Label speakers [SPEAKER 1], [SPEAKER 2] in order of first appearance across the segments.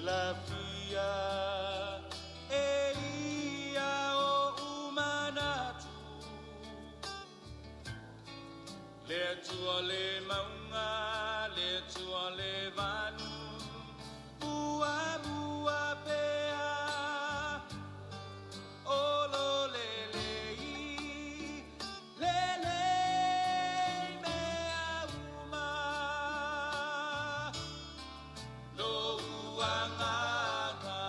[SPEAKER 1] Filadelfia, Eia o umanatu, le tua le maunga, le tua le vanu, bua bua pea, olo le lei, le lei mea uma, lo uanganga,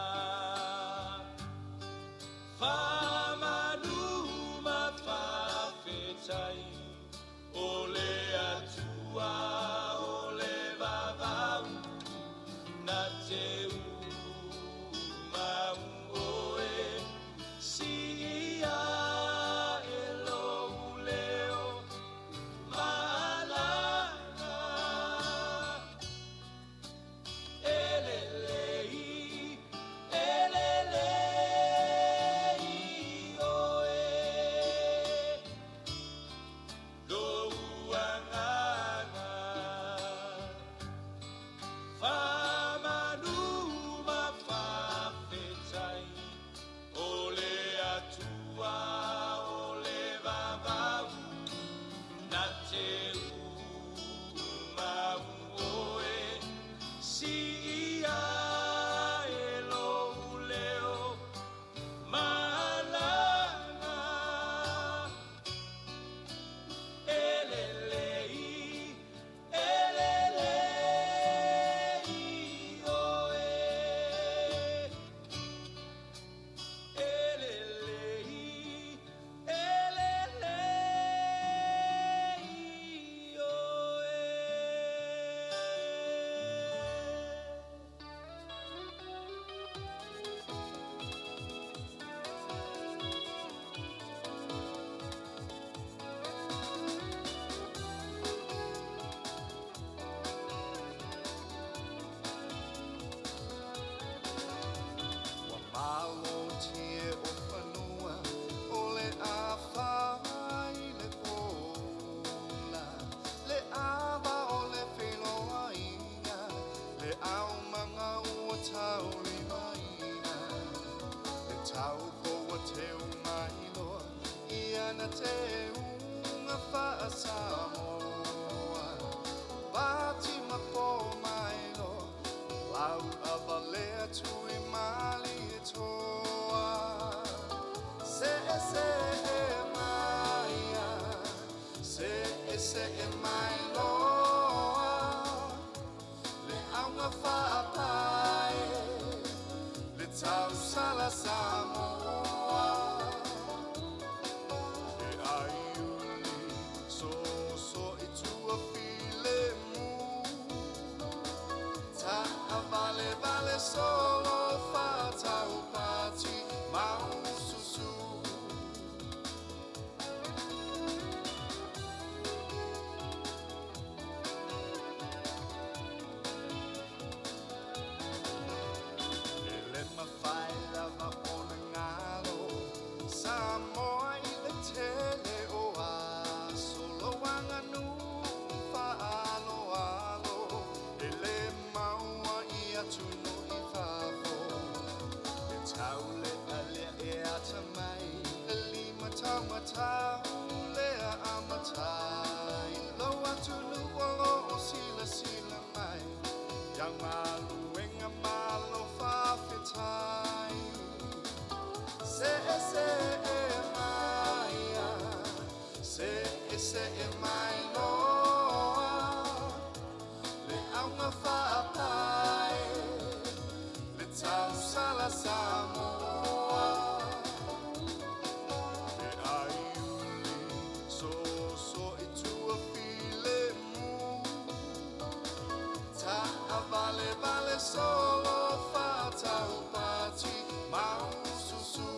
[SPEAKER 1] famanuma fafetai, ole atua, ole vavau, na te mau oe, si ia e lou leo, malanga, elelei, elelei, oe, lou anganga, famanuma fafetai, ole atua, ole vavau, na te mau oe, si ia e lou leo, malanga, elelei, elelei, oe, elelei, elelei, oe.
[SPEAKER 2] Malo tie o whanua o le awhai le kola, le awa o le wheloa inga, le au manga ua tau rimaina, le tau koa te umahiloa, ia na te unga wha Samoa, wati mako mailo, lau avalea tui mali e toa, se e maia, se e mai loa, le aunga whaapai, le tau sala Samoa, e ai uli, so i tua file mu, ta vale vale solo fatau pati mau susu, e le mawhai lava o na ngalo, Samoa i le tele o a solo wanga nu whaalo alo, e le maua i atu no i whafo, e tau le alea e ata mai, e lima tau matau lea a matai, lo atu lua lo o sila sila mai, yang malu enga malo whawhetai, se e maia, se e mai loa, le aunga whaapai, le tau sala Samoa, e ai uli, so i tua file mu, ta vale vale solo fatau pati mau susu.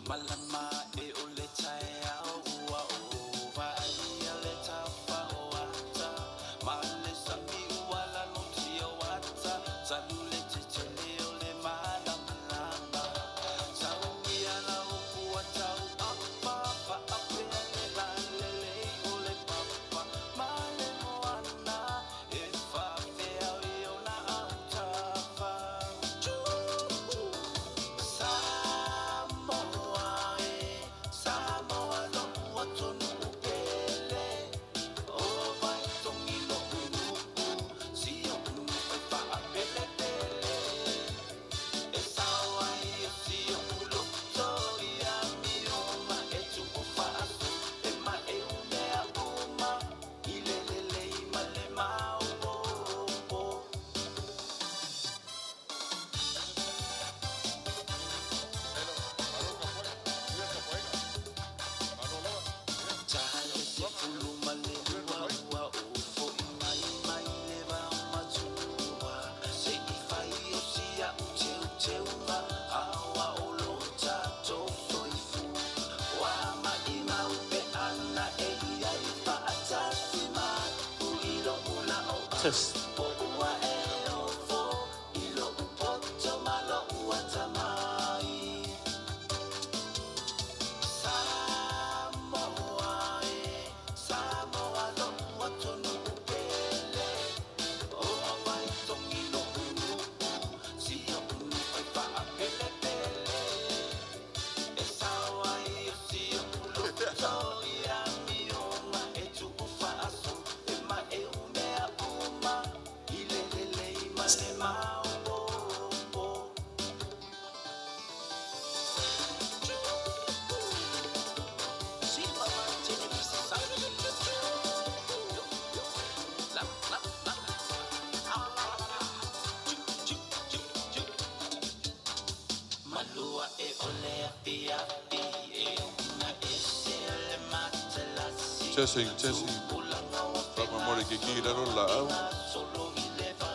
[SPEAKER 1] Malama e o le tae au ua o Vaia le tafa o ata Ma le sami ua lalo ti o ata Talu le te tele o le mana malama Taui ana o kua tau apa Pa apea le la le le o le papa Ma le moana e whawhea i o na au tafa Samoa e Samoa lo'ua tonu pele O vai tongi lo'u nuku Si o unu e whaapele pele E sawa i o si o uloto I a mi o ma e tuku whaasu E ma e unea uma I le le le I ma le mau o Tale se fuluma le ua ua ufo I mai le vau matua Se I fai o si a uche uma Awa o lo tato soifu Wa ma I mau pe ana e ia I whaatasi ma Uilo una o
[SPEAKER 3] Test.
[SPEAKER 1] Po ua e o fo Ilo upoto malo ua tamai Samoa e Samoa lo'ua tonu pele O vai tongi lo'u nuku Si o unu e whaapele pele E sawa I o si o uloto I a mi o ma e tuku whaasu E ma e umea uma I le le le I ma le mau o Malua e olea pia e una ese le matelasi
[SPEAKER 3] Testing. Papa mori ke ki raro la au.
[SPEAKER 1] solo I le va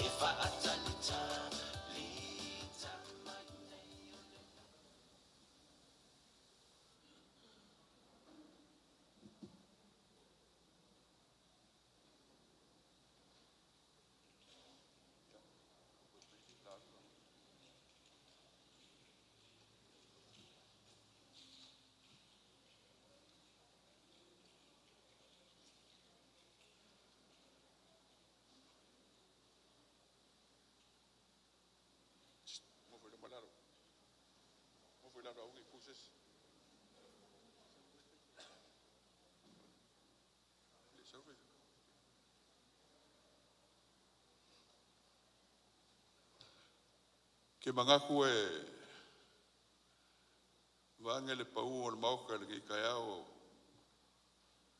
[SPEAKER 1] e fa atalita lita
[SPEAKER 3] Mo foi malaro. Mo foi laro au ki puses. Le sauve. Ke mangaku e wangele pau o le mauka le ki kai au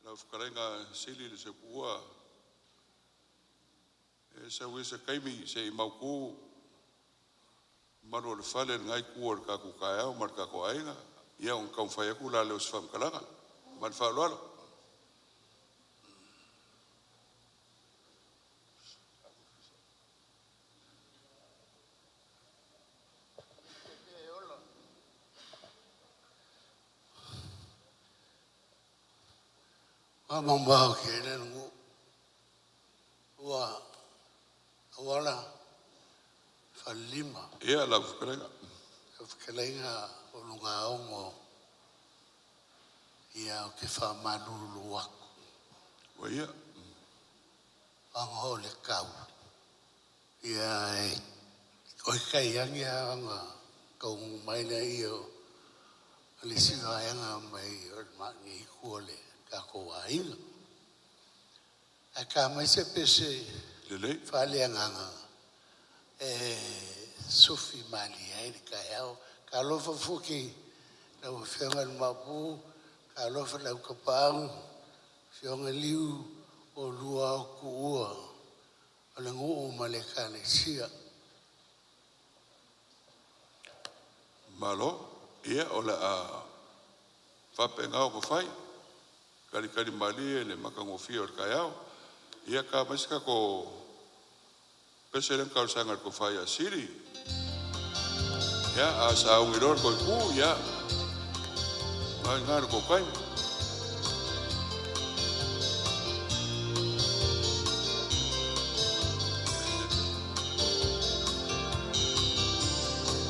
[SPEAKER 3] na whakarenga sili le se pua e sa wisa kaimi se I mauku maro le fale ngai kua le kaku kai au mar kako ainga ia on kau whai aku la leo sifam kalanga man whaaloalo
[SPEAKER 4] Mamambao kene ngu ua awala falima
[SPEAKER 3] ia la whakarenga
[SPEAKER 4] whakalenga o lunga ongo ia o ke whamanulu waku
[SPEAKER 3] wa ia
[SPEAKER 4] ango le kau ia e oi kai angi anga kau mai na iyo le singa anga mai o mangi kuole ka ko ainga a ka mai se pese
[SPEAKER 3] lele
[SPEAKER 4] fale anga e sufi mali ai ka yao ka lo fa fuki na o fenga mapu ka lo fa la ka pau fenga liu o lua ku ua o le ngu o maleka le sia
[SPEAKER 3] malo ia o le a whapenga o ko whai kari mali e le makangofia o le kai au ia ka masika ko peseren ka sanga ko whai a siri ia a sa ungiror ko ku ia Ai ngāra ko kai.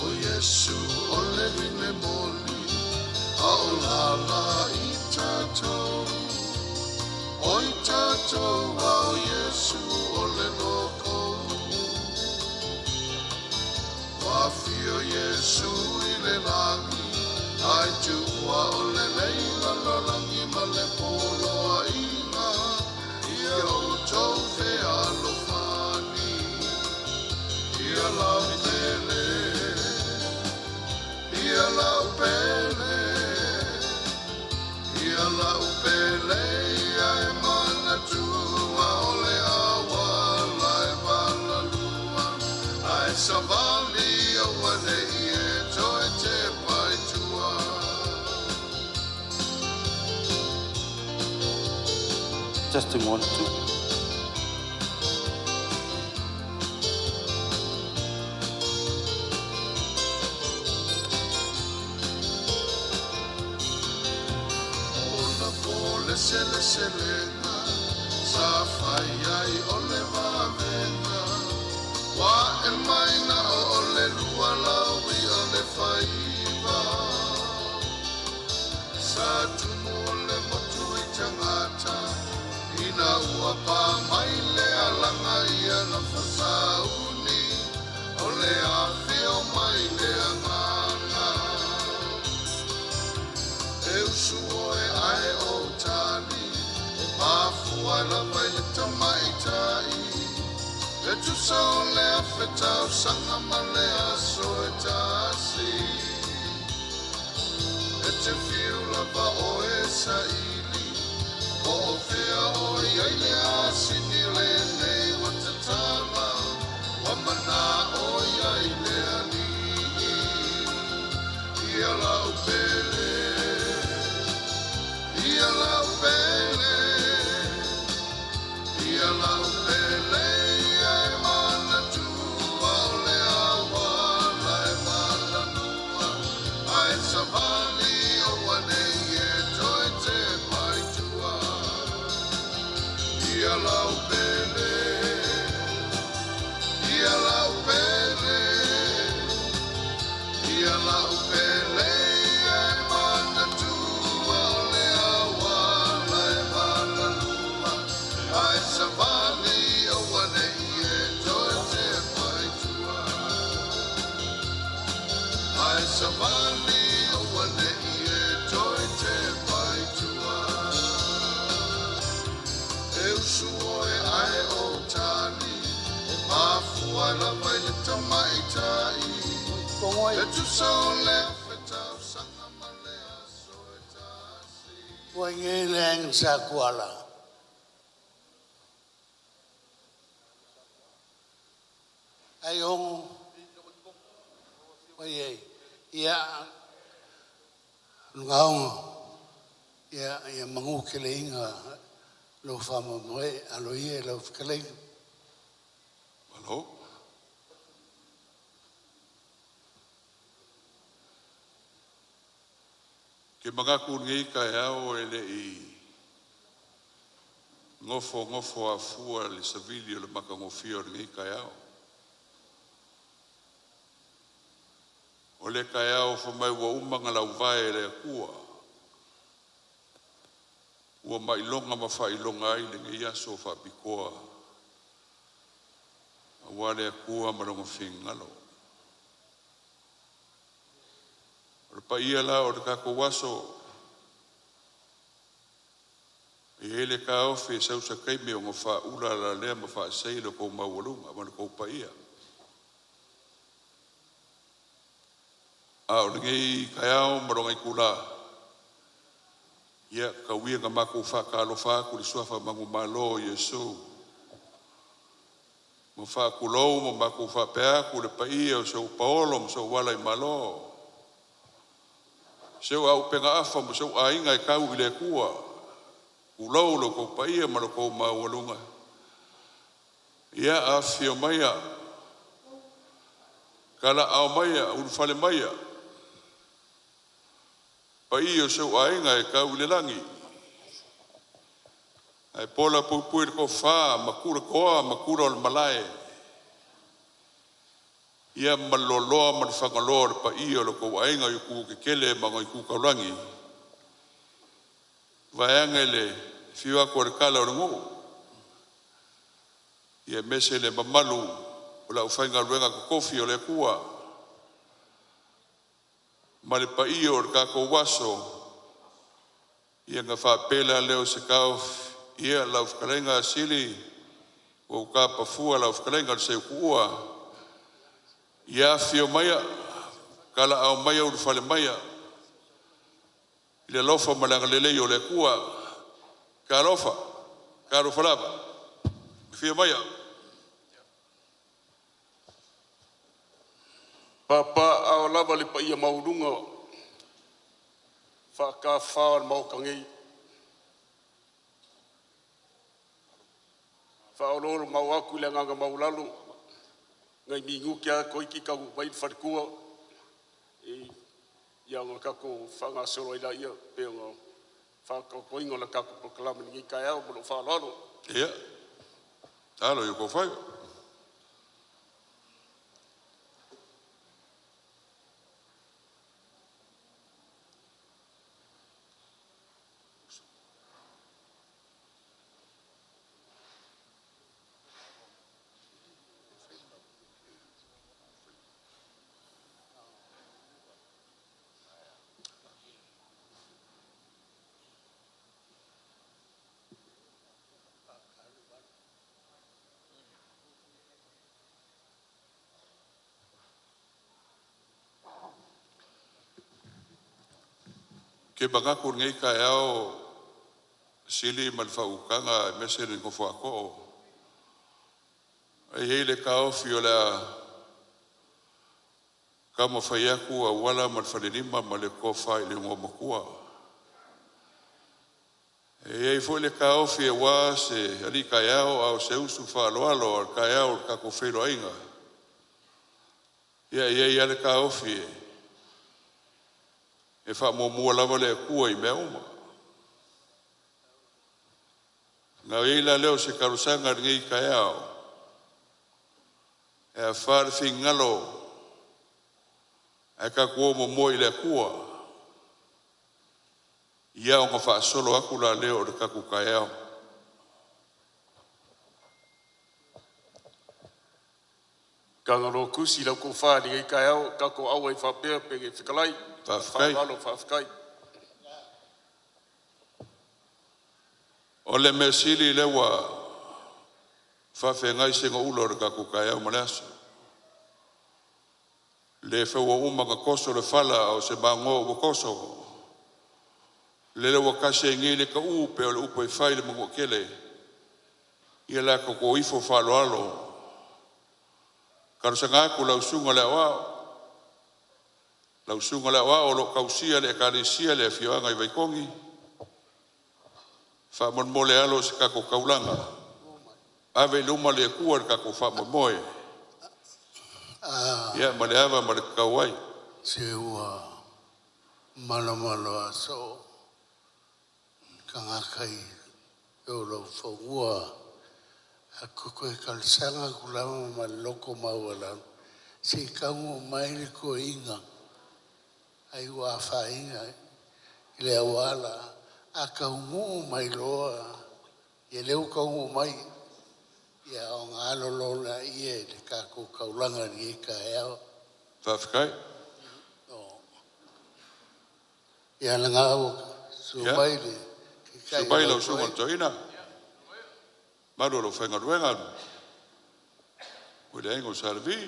[SPEAKER 2] O Yesu o le vine moli, au lala i tātou. O i tātou au Yesu o le loko. Wafio Yesu i le langi, ai tua o le leila lolangi ma le polo a inga. Ia o tau whea alofani, ia lau tele. Ia lau pele, ia e mana tua o le awala e vala lua. Ai savali o wane i e toe te pai tua.
[SPEAKER 1] Testing 1, 2.
[SPEAKER 2] Sele selenga, sa fai ai o le vavena. Wa e maina o le lua laui o le faiva. Sa tunu o le motu i tangata, ina ua pa mai le alanga ia na fasauni. O le awhi o mai le anganga. E usu o e ai o tani, mafua la vai le tamaitai. E tu sao le awhetau sanga ma le aso e tasi. E te fiu lava o e saili, o o fea o iai le asini le nei wa te tama, wa mana o iai le alii. Ia lau pele, ia lau pele, ia lau pele, ia e mana tua o le awala e mana nua. Ai savali o wane e toi te pai tua. Ia lau pele, ia lau pele, ia lau pele, ia e mana tua o le awala e mana nua. Ai savali o wane e toi te pai tua. Ai savali o wane e toi te pai tua. E usu o e ai o tani, mafua la vai le tamaitai. E tu sao le awhetau sanga ma le aso e tasi.
[SPEAKER 4] Wa ngeleng sa kuala. Ayong Oye, ia ngaung ia mangukele inga lo fama moe alo ia lo kele
[SPEAKER 3] Malo. Ke magaku ngai ka ao ele i ngofo a fua le savili o le makangofio ngai ka ao. O le kai au fo mai ua umanga lau vai le kua. Ua mai longa ma whai longa ai le ngai aso wha pikoa. A ua le kua ma longa whingalo. O le pa ia la o le kako waso. E hele ka au whi sau sa kaime o ngā wha ura la lea ma wha seilo kou maualunga ma le kou pa ia. A o ngei kai au maronga i kula. Ia ka uia ka mako whakalo whaku li suafa mangu malo Yesu. Ma whakulou ma mako whapeaku le paia o seu paolo ma seu wala i malo. Seu au penga afa ma seu ainga i kau i le kua. Kulou lo kou paia ma lo kou maualunga. Ia a fio maia. Kala au maia, unfale maia. Pa i o seu ainga e kau le langi. Ai pola pui ko fa makura koa makura o le malae. Ia maloloa ma le whangaloa pa i o le ko ainga i ku ke kele mango i ku kaurangi. Vaenga le fiwa ko le kala o le ngu. Ia mese le mamalu o la ufainga luenga ko kofi o le kua. Ma le pa i o le kako waso. Ia nga whapela leo se kau ia la ufkarenga sili o ka pafua la ufkarenga se kua. Ia fio maya kala au maya o fale maya. Le lofa malanga lele o le kua. Ka lofa. Ka lofa lava. Fio maya.
[SPEAKER 5] Papa au lava le pa ia maurunga. Whaka whaar maukangei. Whaororo mau aku le nganga maulalu. Ngai mingu kia koi ki kau vai wharkua. Ia ngā kako whanga soro ila ia. Peo ngā whaka koinga la kako proklama ni kai au molo whaolaro.
[SPEAKER 3] Ia. Alo, yo ko whai. Ke bangaku ngai ka ao sili man faukanga mesere ko fako. Ai hele ka o fiola kama fayaku a wala man falenima male ko fa ile mo makua. Ai foi le ka o fie wa se ali ka ao au se usu fa lo alo ka ao ka ko felo ainga. Ia le ka o fie. E wha mua lava le kua i mea uma. Ngā eila leo se karusanga ringi kai au. E a whare whi ngalo. E ka kua mo i le kua. Ia o ngā wha solo aku la leo re kaku kai au.
[SPEAKER 5] Ka ngaro kusi lau ko whaari ngai kai au. Kako au ai whapea pege whikalai. Whafkai.
[SPEAKER 3] O le me sili lewa whawhengai senga ulo re kaku kai au maleaso. Le whewa umanga koso le whala o se mango o koso. Le lewa kase ngi le ka upe o le upe i whai le mungo kele. Ia la ko ifo whalo alo. Karusanga aku lau sunga le wao. Lau sunga le wa o lo kausia le kalisia le fioanga i vaikongi. Fa mon mole alo se kako kaulanga. Ave luma le kua kako fa mon moe. Ia male ava male kauai.
[SPEAKER 4] Se ua malo aso kangakai e o lo whaua a kuko e kalsanga kulama ma loko mauala. Se kangu maile ko inga. Ai wa whainga i le awala a kaungu mai loa i leo kaungu mai i a o ngā lolola i e le kako kaulanga ni e ka eo
[SPEAKER 3] Whawhikai?
[SPEAKER 4] i a ngā o sumaile
[SPEAKER 3] Sumaile o sunga toina Maru lo whainga ruenga Ui le engo sarvi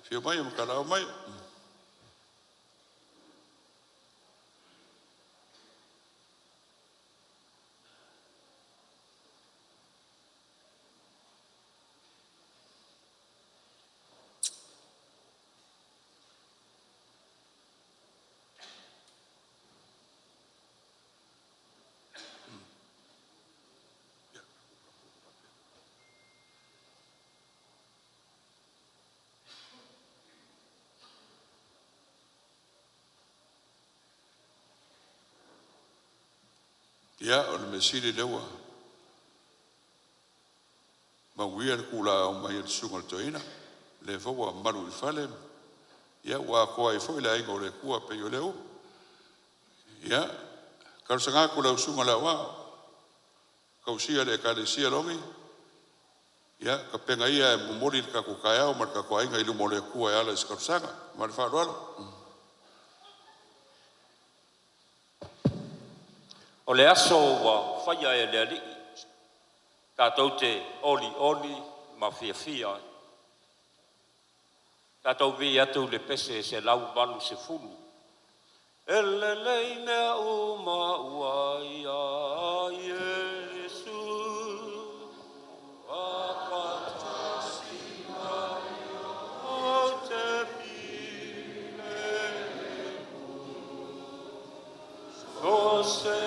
[SPEAKER 3] Fio mai o makarao mai Ia o le mesiri leua. Ma uia le kula o mai le sunga le toina. Le vaua maru I fale. Ia ua koa I foi le ainga o le kua pe o leo. Ia karusanga kula usunga la wa. Kausia le kalesia longi. Ia ka penga ia e momori ka ko kaya o marka ko ainga I lu mo le kua e ala is karusanga. Ma le whaaloalo.
[SPEAKER 6] O le aso wa whaia e le ali. Tātou te oli ma fia. Tātou vi atu le pese se lau balu se fulu. Ele lei mea o ma ua ia Yesu. Apatasi mai o te pile. So se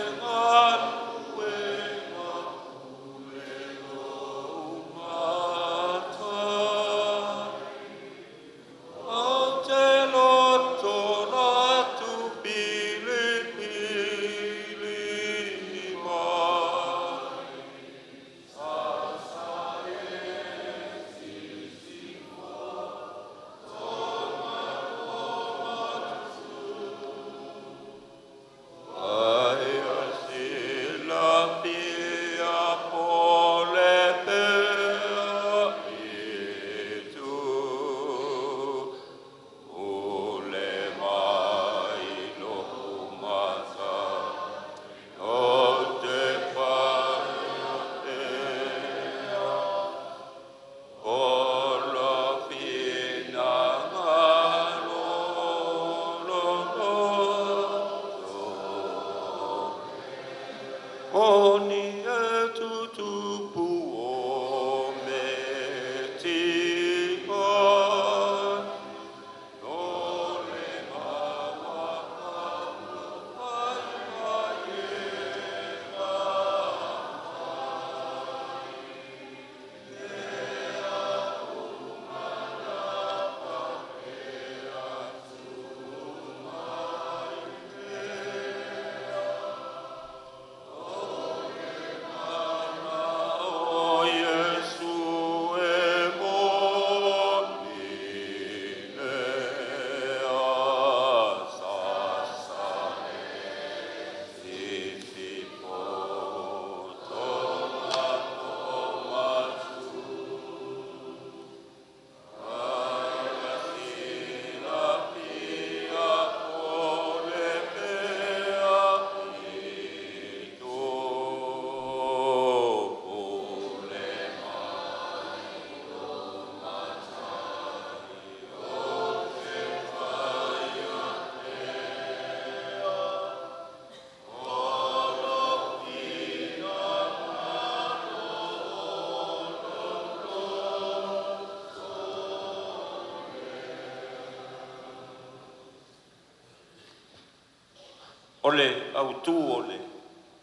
[SPEAKER 6] ole au tu ole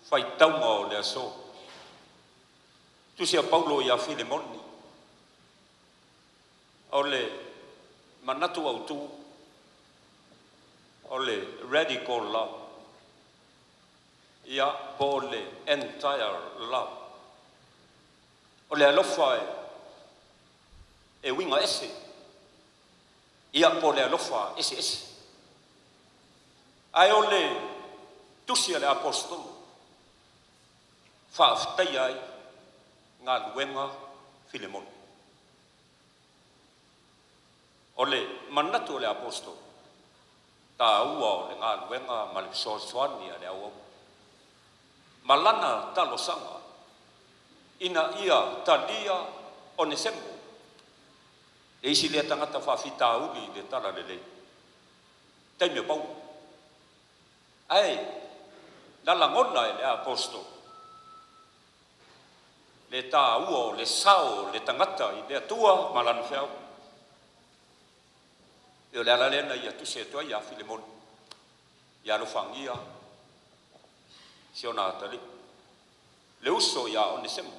[SPEAKER 6] fai taunga ole aso. Tu sia Paulo ia Filemoni. Ole manatu au tu ole radical love. Ia ole entire love. Ole alofa e winga ese. Ia pole alofa ese. Ai ole tusia le apostolo whaaftai ai ngā luenga Filemon. Ole manatu le apostolo tā ua o le ngā luenga ma le soasoani a le au. Malana talo sanga ina ia talia Onesimo. E isi le tangata whaafita uli le tala le lei. Taimio pau. Ai la langona le apostol le ta uo le sao le tangata I le tua malan feo e le ala lena ia tu se toa ia Filemon ia lo fangia siona tali le uso ia Onesimo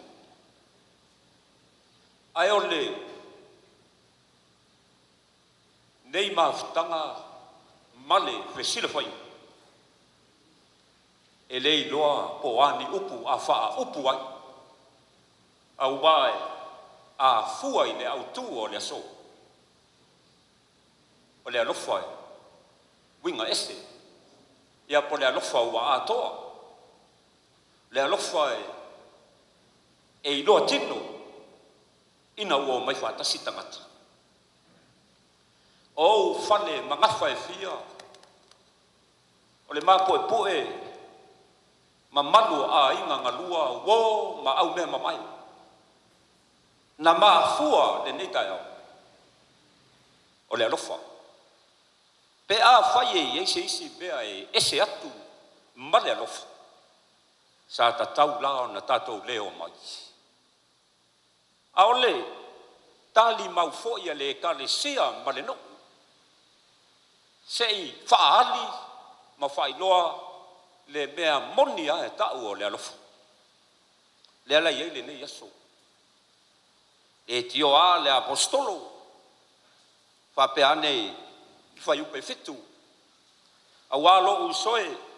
[SPEAKER 6] ai ole nei maftanga male fesile fai e le iloa po ani upu a faa upu ai. Au wae a fua i le autu o le aso. O le alofa e winga ese. Ia po le alofa ua atoa. Le alofa e iloa tino ina ua mai whaatasi tangata. O fale mangafa e fia. O le mapo e poe ma malu a inga ngalua wo ma au mea mamai. Na maafua le nei tae o le alofa. Pe a fai e isi bea e ese atu ma le alofa. Sa tatau lao na tatou leo mai. A ole tali mau foi a le kale sia ma le no. Sei faali ma fai loa le mea moni a e tau o le alofa. Le ala iei le nei aso. E tio a le apostolo. Fa pe ane fai upe fitu. A walo usoe.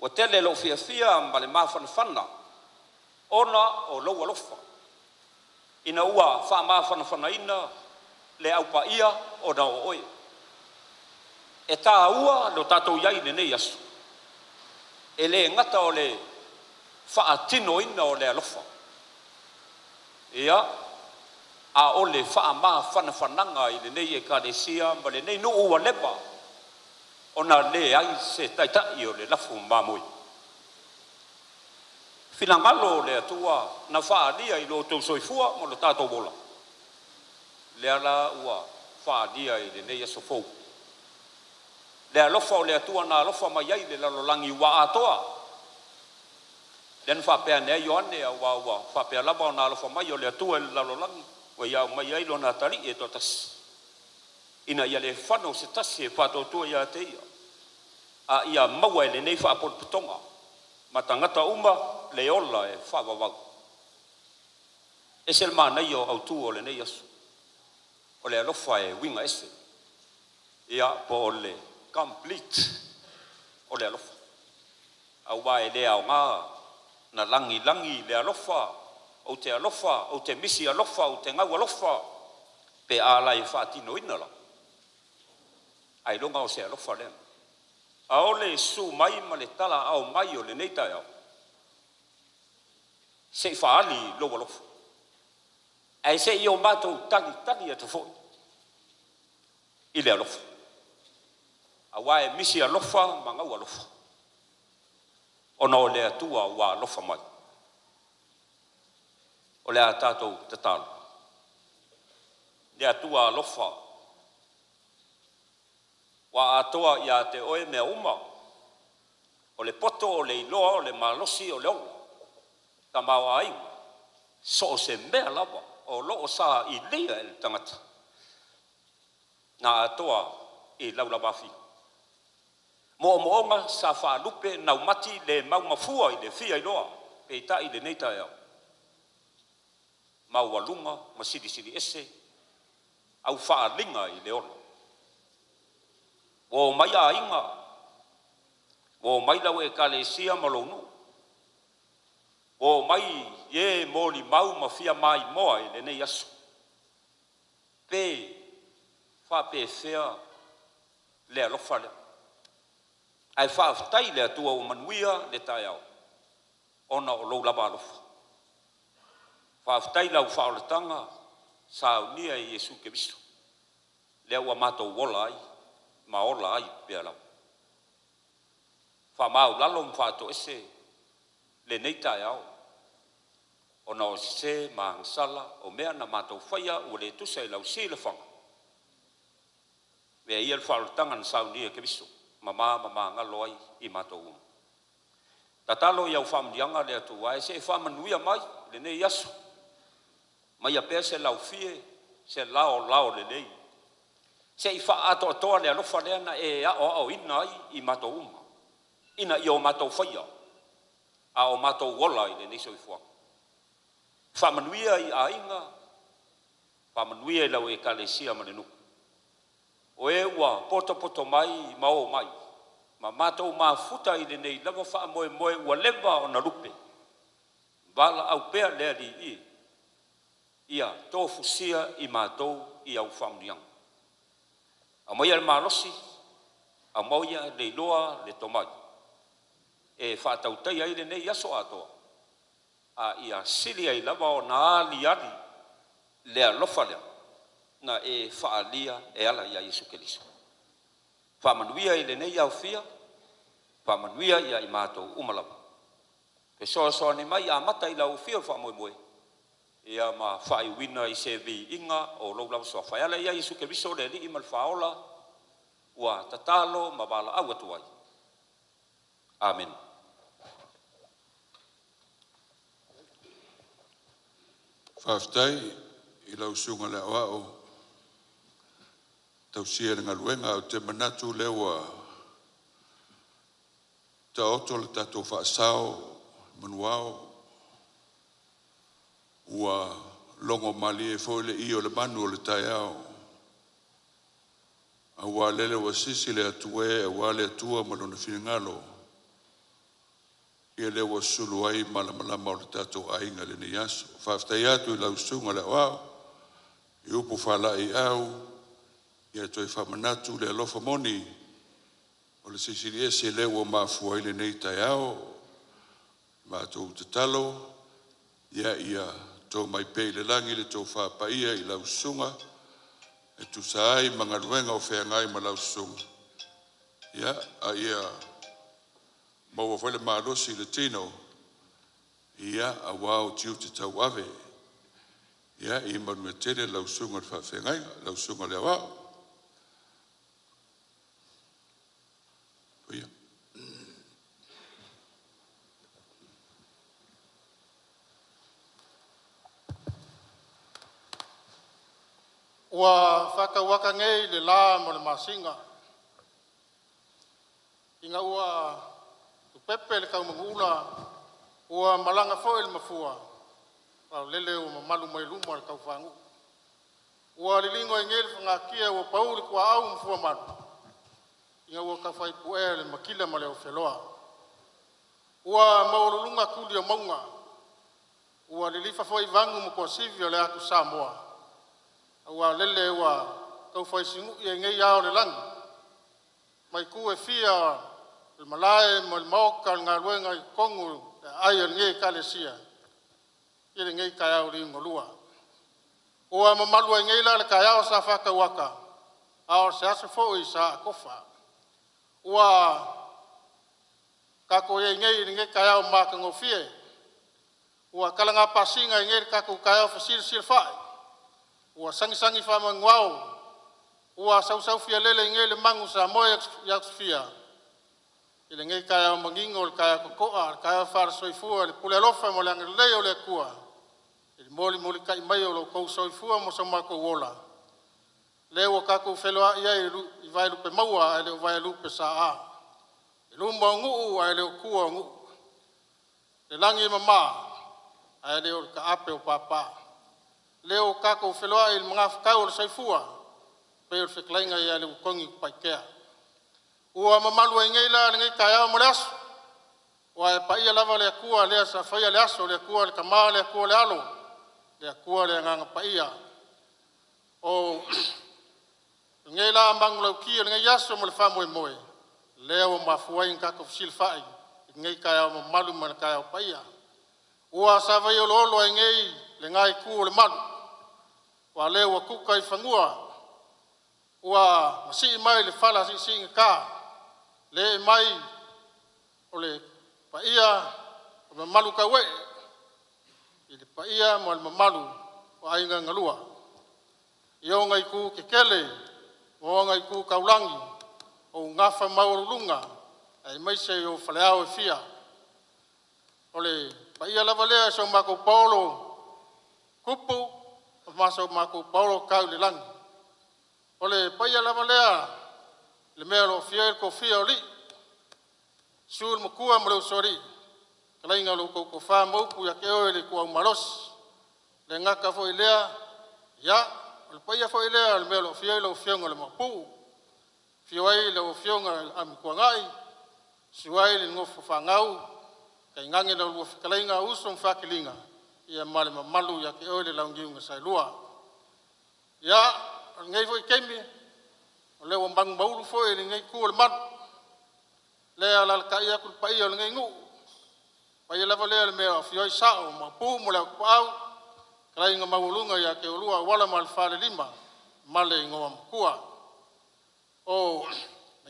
[SPEAKER 6] O tele lo fia fia ma le mawhanawhana. Ona o lau alofa. Ina ua wha mawhanawhana ina le aupa ia o na o oe. E tā ua lo tātou iai ne nei asu. E le ngata o le whaatino ina o le alofa. Ia, a o le whanawhananga i le nei e kāresia ma le nei no ua lepa. O na le ai se taitai o le lafu mamoi. Finangalo le atua na whaadia i lo tau soifua mo lo tātou bola. Le ala ua whaadia i le nei aso fau. Le alofa o le atua na alofa mai ai le lalolangi wa atoa. Le na whapea nea Ioane a ua whapea laba o na alofa mai o le atua le lalolangi. Wa ia mai ai lo na tari e to tasi. Ina ia le whanau se tasi e whatotua ia te ia. A ia maua e le nei whapolputonga. Ma tangata uma le ola e whawawau. E se le mānei o autu o le nei asu. O le alofa e winga ese. Ia po o le complete o le alofa. Au wa e le au ngā na langi le alofa. O te alofa, o te misi alofa, o te ngau alofa. Pe ala e whaatino inala. Ai longa o se alofa lea. A ole su mai ma le tala au mai o le neita au. Se whaali lo alofa. Ai se i o mātou tali atu fo. I le alofa. A wae misi alofa ma ngau alofa. Ona o le atua wa alofa mai. O le a tātou te talo. Le atua alofa. Wa atoa ia te oe mea uma. O le poto, o le iloa, o le malosi, o le ola. Ta mawa ai. So se mea lava. O loo sa i lea e tangata. Na atoa i laula mafi. Moonga sa whaalupe nau mati le mau mafua i le fia iloa. Pe ta i le neita ea. Mau walunga, ma siri ese. Au whaalinga i le ola. O mai a inga. O mai lau e kalesia malonu. O mai ye moli mau ma fia mai moa i le nei asu. Pe wha pe fea le alofa le. Ai whaafutai le atua o manuia le tai au. Ona o lou laba alofa. Whaafutai lau whaoletanga sa unia i Jesu ke viso. Le ua mātou wola ai. Ma ola ai pea lau. Wha mau lalom whaato ese le neita e au. O na o se maangsala o mea na mātou whaia o le tusa i lau si le whanga. Mea ia le whaolutanga na saunia ke viso. Mama ngalo ai i mātou uma. Tatalo iau whamdianga le atu wae se whamanuia mai le nei yasu. Mai a pea se lau fie se lao le nei. Se i wha ato atoa le alofa lea na e ao ina ai i mātou uma. Ina i o mātou whaia. A o mātou wola i le niso i fuanga. Whamanuia i a inga. Whamanuia i lau e kalesia ma le nuku. O e ua poto mai, mao mai. ma matou mafuta i lenei lava faamoemoe ua leva ona lupe vala au pea le alii ia tofusia i matou i au faunianga amoia le malosi amoia le iloa le tomai e faatautai ai lenei aso atoa a ia sili ai lava ona aliali le alofa lea na e faalia e ala ia Iesu Keriso faamanuia i lenei aufia faamanuia ia i matou umalava pe soasoani mai amata i laufia o faamoemoe ia ma faaiuina i se viiga o lou lava soafai ala ia Iesu Keriso le alii ma le faola ua tatalo ma valaau atu ai amen.
[SPEAKER 3] Whaftai i lau sunga le awao tau sia le ngaluenga o te manatu lewa ta oto le tato whaasao manuao ua longo mali e foi le i o le manu o le tai ao a ua lele wa sisi le atue a ua le atua malona finangalo ia le wa sulu ai malamalama o le tato ainga le ni aso whaftai atu i lau sunga le awao i upu whalai au ia toi whamanatu le alofa moni o le sisiri ese le ua mafua ile nei tai ao mātou te talo ia tō mai pei le langi le tō whapaia i lau sunga e tu saai mangaruenga o whengai ma lau sunga ia maua whele maarosi le tino ia a wao tiu te tau ave ia i manua tere lau sunga le whengai lau sunga le wao ia
[SPEAKER 7] ua whakawaka ngei le la mo le masinga. Inga ua tupepe le kaumangula ua malanga foe le mafua. Pau lele ua mamalu mai luma le kaufangu. Ua lilingo e ngei le whangakia ua pauli kua au mfua manu. Inga ua kawhai pue le makila ma le o wheloa. Ua maurulunga kuli o maunga. Ua lilifa foe vangu mo kua sivio le atu Samoa. Ua lele ua kau fai singu i ngei ao le langi. Mai ku e fia le malae mo le maoka ngā ruenga i kongu e aia ngei kalesia. I le ngei kai au ringo lua. Ua mamalu e ngei la le kai ao sa whaka waka. Ao se ase fo i sa kofa. Ua kako e ngei ngei kai ao maka ngofie. Ua kalanga pasinga ngei kako kai ao fasil sil fai. Ua sangi whama nguau. Ua sau fia lele ngele mangu sa moe yak fia. Ile ngei kaya mangingo, le kaya kokoa, le kaya whara soifua, le pule alofa mo le angeleo le kua. Ile moli kai mai o lo kou soifua mo sa mako wola. Le ua kako wheloa ia i vai lupe maua, ele o vai lupe sa a. Ile umba nguu, ele o kua nguu. Le langi mama, ele o ka ape o papa. Leo kako wheloa il mga whakau le saifua, peo wheklainga ia le ukongi kupaikea. Ua mamalu e ngei la ngei kaya mo le aso. Ua e paia lava le akua lea sa whaia le aso, le akua le kamaa, le akua le alo, le akua le nganga paia. O ngei la mangu lau kia ngei aso mo le whamoe moe. Leo mafuai ngako fsilfai, ngei kaya mo malu mo le kaya o paia. Ua sa vai o lolo e ngei le ngai ku le malu. Wa leo wa kuka i whangua. Ua masi mai le whala si ngaka. Le mai o le paia o le malu ka we. I le paia mo le mamalu o ainga ngalua. Io ngai ku kekele. O ngai ku kaulangi. O ngafa maurulunga. Ai mai se o whaleao e fia. O le paia lava lea so mako Paulo kupu. Maso mako Paulo kau le langi. Ole paia lava lea le mea lo fia ko fia o li. Sul mukua mo le usori. Kalainga lo ko wha maupu ya keo ele kua umaros. Le ngaka fo ilea. Ya. Ole paia fo ilea le mea lo fia le mapu. Fia wai le o fia ngal amikua ngai. Suai le ngofo whangau, kai ngange na lua whikalainga usom whakilinga, ia male mamalu ia ke oile laungiunga sai lua. Ia, ngai fo i keimi, o leo mbangu maulu fo e ngai kua le manu. Lea la ka ia kul pa ia le ngai ngu. Pa ia lava lea le mea fioi sao, ma pu mo leo kupau, kalainga maulunga ia ke olua wala mal whale lima, male ingoa mkua. O,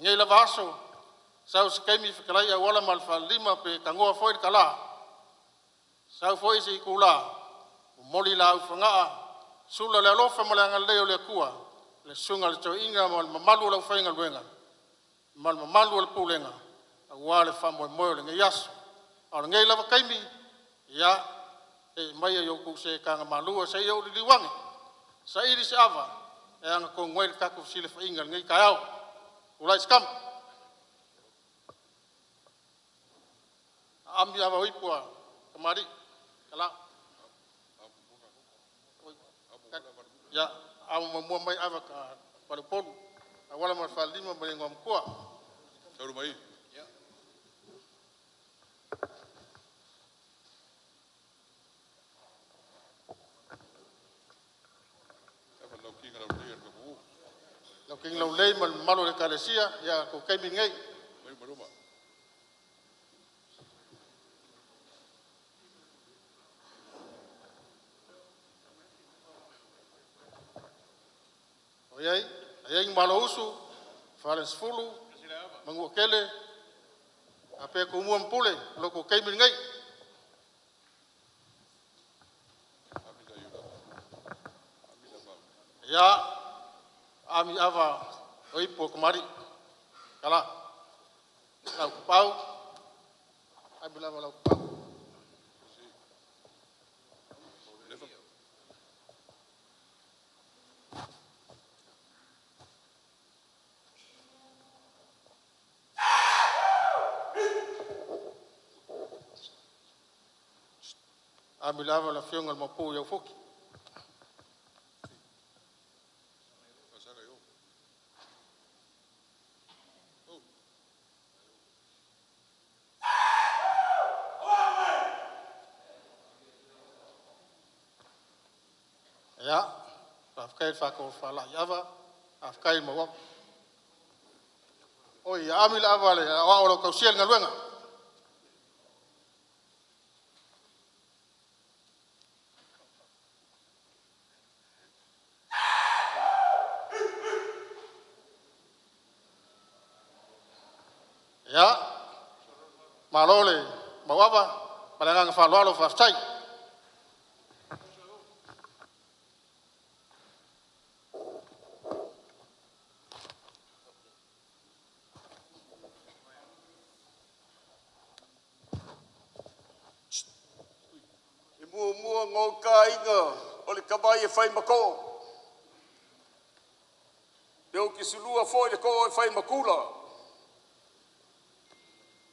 [SPEAKER 7] ngai lava aso, sau se keimi whikalai a wala mal whale lima pe kangoa foi ka la. Sau foi se i kula, moli la ufangaa, sula le alofa mo le angal leo le kua, le sunga le tau inga mal mamalu la ufainga luenga, mal mamalu le pulenga, a wale whamoe moe le ngai aso. Ala ngai lava kaimi, ia, e mai a yoku se kanga malua se iau li wangi, sa iri se ava, e anga ko ngoe kaku sile whainga ngai kai au, ulai skam. Ambi ava uipua, kamari, kala. Ya, au mamua mai ava ka pada polu. Awala mar falima mai ngam kua.
[SPEAKER 3] Sauru mai.
[SPEAKER 7] Ya. Lauking lau lei mal malo le kalesia ya ko kaimi ngai.
[SPEAKER 3] Mai maruma.
[SPEAKER 7] Oyai, ayai malo usu, Florence Fulu, mangu kele, ape ko muam pule, loko kaimi ngai. Ya, ami ava oipo kemari, kala, lau pau, abi lava lau pau. Ami lava la fionga mapu ya foki. Ya, afkai fako fala yava, afkai mawak. Oh ya, ami lava le, awalo kausiel ngaluenga. Ya, malole, mawaba, palangang falualo faftai.
[SPEAKER 5] Mua ngō kā inga o le kawai e whai mako. Teo ki sulua fōi le ko e whai makula.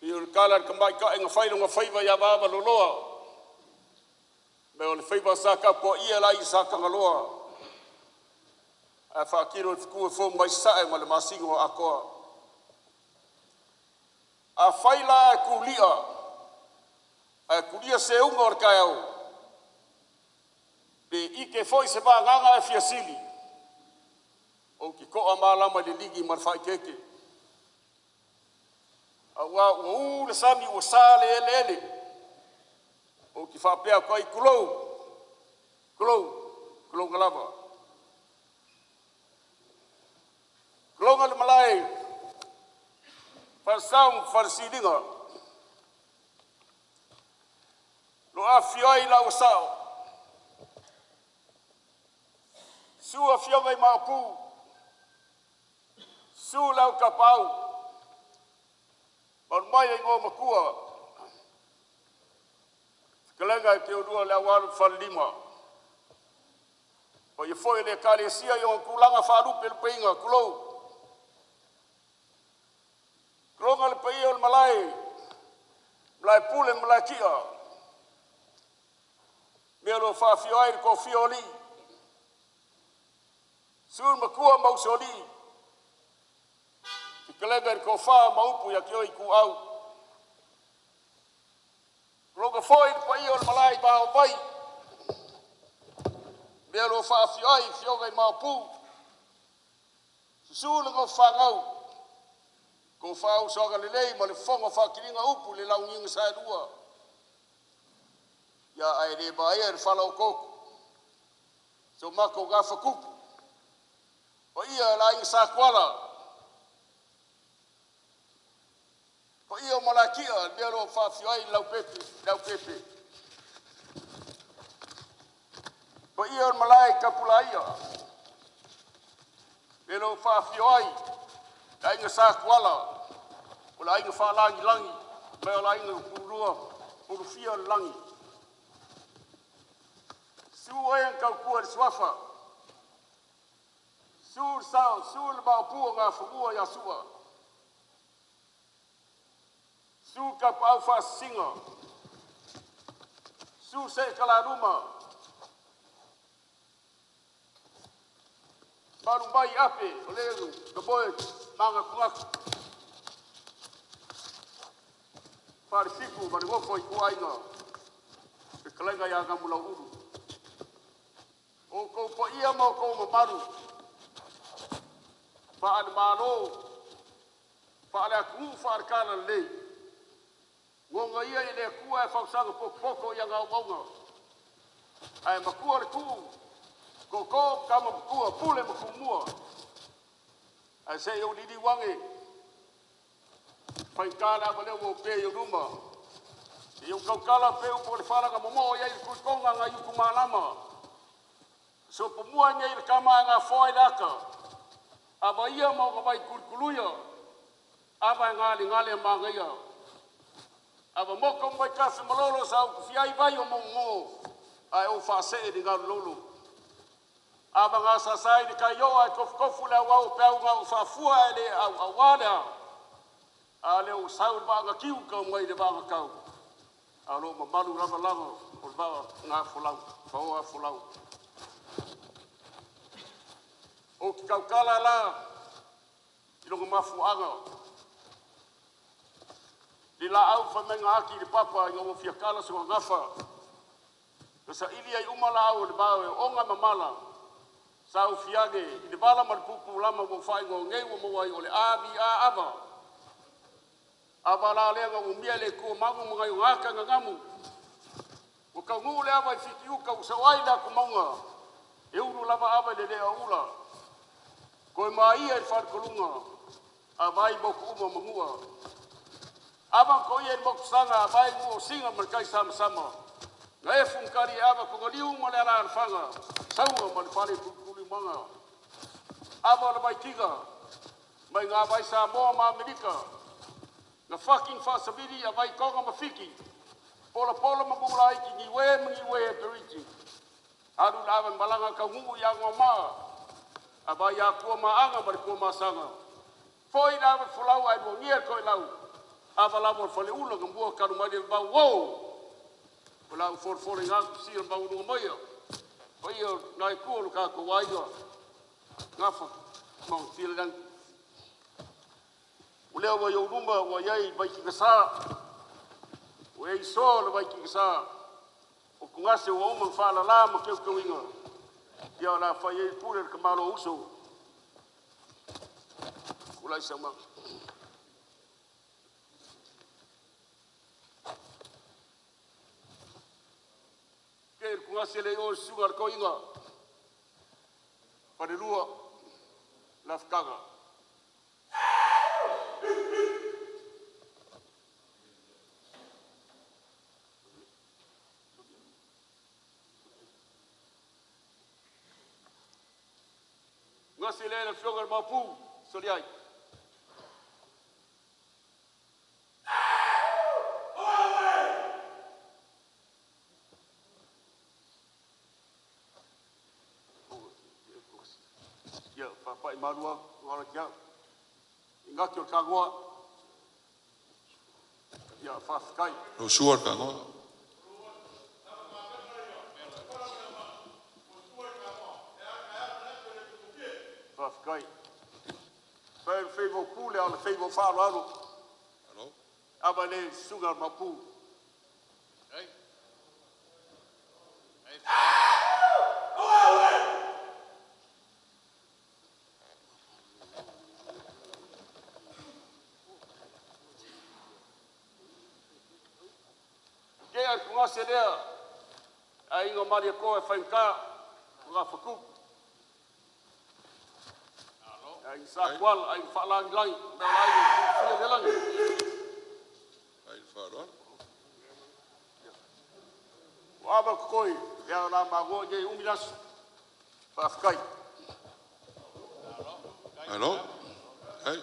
[SPEAKER 5] I o le kāla kamai ka inga whai runga whaiva ia wāwa loloa. Me o le whaiva sa ka po ia lai sa ka ngaloa. A whakiro e whikua fō mai sae ma le masingo a koa. A whaila e kulia. A kulia se unga o le kai au. Pe ike foi se ba nganga e fiasili. O ki ko amalama le ligi mar fai keke. Awa u le sami o sale ele ele. O ki fa pea koi kulou. Kulou galava. Kulou ngal malai. Farsam farsidinga. Lo afioi la usao. Sua fionga i mapu, su lau kapau, mar mai e ngō makua, kalenga e te urua le awaru whalima. O i foi le kalesia i o kulanga wharupe le peinga, kulou. Kulonga le peinga o le malai pule malai kia. Mea lo whawhio aere ko whioli. Sur makua mau soli. Ki kalenga ko wha maupu ya ki oi ku au. Roga foi pa i o malai ba o pai. Mea lo whaafi ai, whioga i Maupū. Susūla ngā whangau. Ko whau soga lelei, ma le whonga whakiringa upu le lau nginga sai rua. Ia ai re ba ia le whalau koku. So mako ngā whakupu. O ia la inga sa kuala. Po ia o malakia, mea lo whaafi ai lau pepe. Po ia o malai kapula ia. Mea lo whaafi ai. La inga sa kuala. O la inga whaalangi. Mea la inga purufia langi. Su e kau kua swafa. Su sao, su le Maupū ngā whangua ia sua. Su ka pau fa singa. Su se kalaruma. Baru mai ape, o leu, ka boe, manga kungaku. Pari fiku, mani ngofo i kuainga. Ke kalenga ia ngamula uru. O kou po ia mo kou mamaru. Whaare maro. Whaare aku, whaare kāna lei. Ngonga ia i lea kua e whausanga poko i anga waunga. Ai makua le kuu. Koko kama makua, pule makumua. Ai se iau didi wange. Whaikāna ama leo mo pe iau ruma. Iau kaukala pe upo le wharanga momo ia i kuskonga ngā yuku mālama. So pumua ngai le kama ngā whai raka. Aba ia mau ka vai kulkuluia. Aba ngale mangaia. Aba moko mai kasi malolo sa fiai vai o mongo. Ai o whase di ngā lolo. Aba ngā sasai di kai yo ai kofu le wau pe au ngā whafua e le au wada. A le o saul banga kiu ka mai de banga kau. A lo mamalu langa o ba ngā fulau. Faua fulau. O ki kaukala la, i longa mafuanga. Li la au whamenga aki le papa i ngā whiakala sa ngafa. Kasa ili ai umala au le bawe o ngā mamala. Sa au fiage, i le bala maripupu lama mo whaingo ngei mo mawai o le abi a ava. Aba la leanga o mia le kua mangu mga i ngaka ngangamu. O ka ngu le ava i whiki uka usawai la kumaunga. E uru lava ava le lea ula. Koe mai ia i whakolunga, a vai moku uma mangua. Aba ko ia i moku sanga, a vai mua singa markai sama. Nga e fungkari aba ko ngaliu ma le ara alfanga, saua ma le whare kukuli manga. Aba le mai tiga, mai ngā vai sa moa ma Amerika. Nga fucking whasabiri a vai konga mawhiki. Pola ma mula iki ngiwe e periti. Aru lawa malanga ka ngungu ia ngā maa. Aba ia kua maanga mari kua masanga. Foi lawa fulau ai mo ngia koe lau. Aba lawa fale ula ngambua karu mai le bau wow. Lau for ngā kusira bau nunga maia. Pai ia nai kua luka ko waiga. Ngafa mau tila lang. Ulea wa iau rumba wa iai baiki kasa. O ei so le baiki kasa. O kungase wa umang whala la ma keu inga. Ia la whai e pure ka malo uso. Ulai sama. Kei kungase le o sugar ko inga. Pare lua. Lafkaga. Ngasi le na fionga Maupū, soliai. Ya, papa imarua, ngora kia. Ngaki o kangoa. Ya, whawhikai.
[SPEAKER 3] O suar kangoa.
[SPEAKER 5] Whawhikai. Whaivo pule ala whaivo whāro aro. Aba le sugar Maupū. se lea ai ngo mari ko e fainka nga faku ai sa kwal ai fa lang lang me lai se lang
[SPEAKER 3] Ai wharon.
[SPEAKER 5] wa ba koi ya la ma go je umilas fa fkai
[SPEAKER 3] Hello? Hey.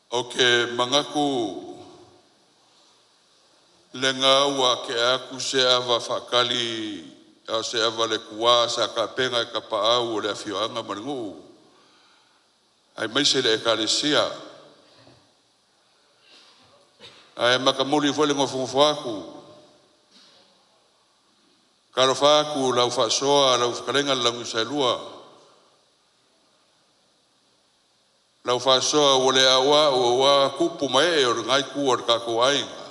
[SPEAKER 3] Okay, mangaku lenga ua ke aku se ava whakali au se ava le kua sa ka penga ka paau o le awhioanga maringu. Ai maise le ekalesia. Ai makamuri fwele ngofungufu aku. Karofa aku lau whasoa, lau whakalenga langu sailua. Lau whasoa o le awa o wa kupu mai o ngai kua o kako ainga.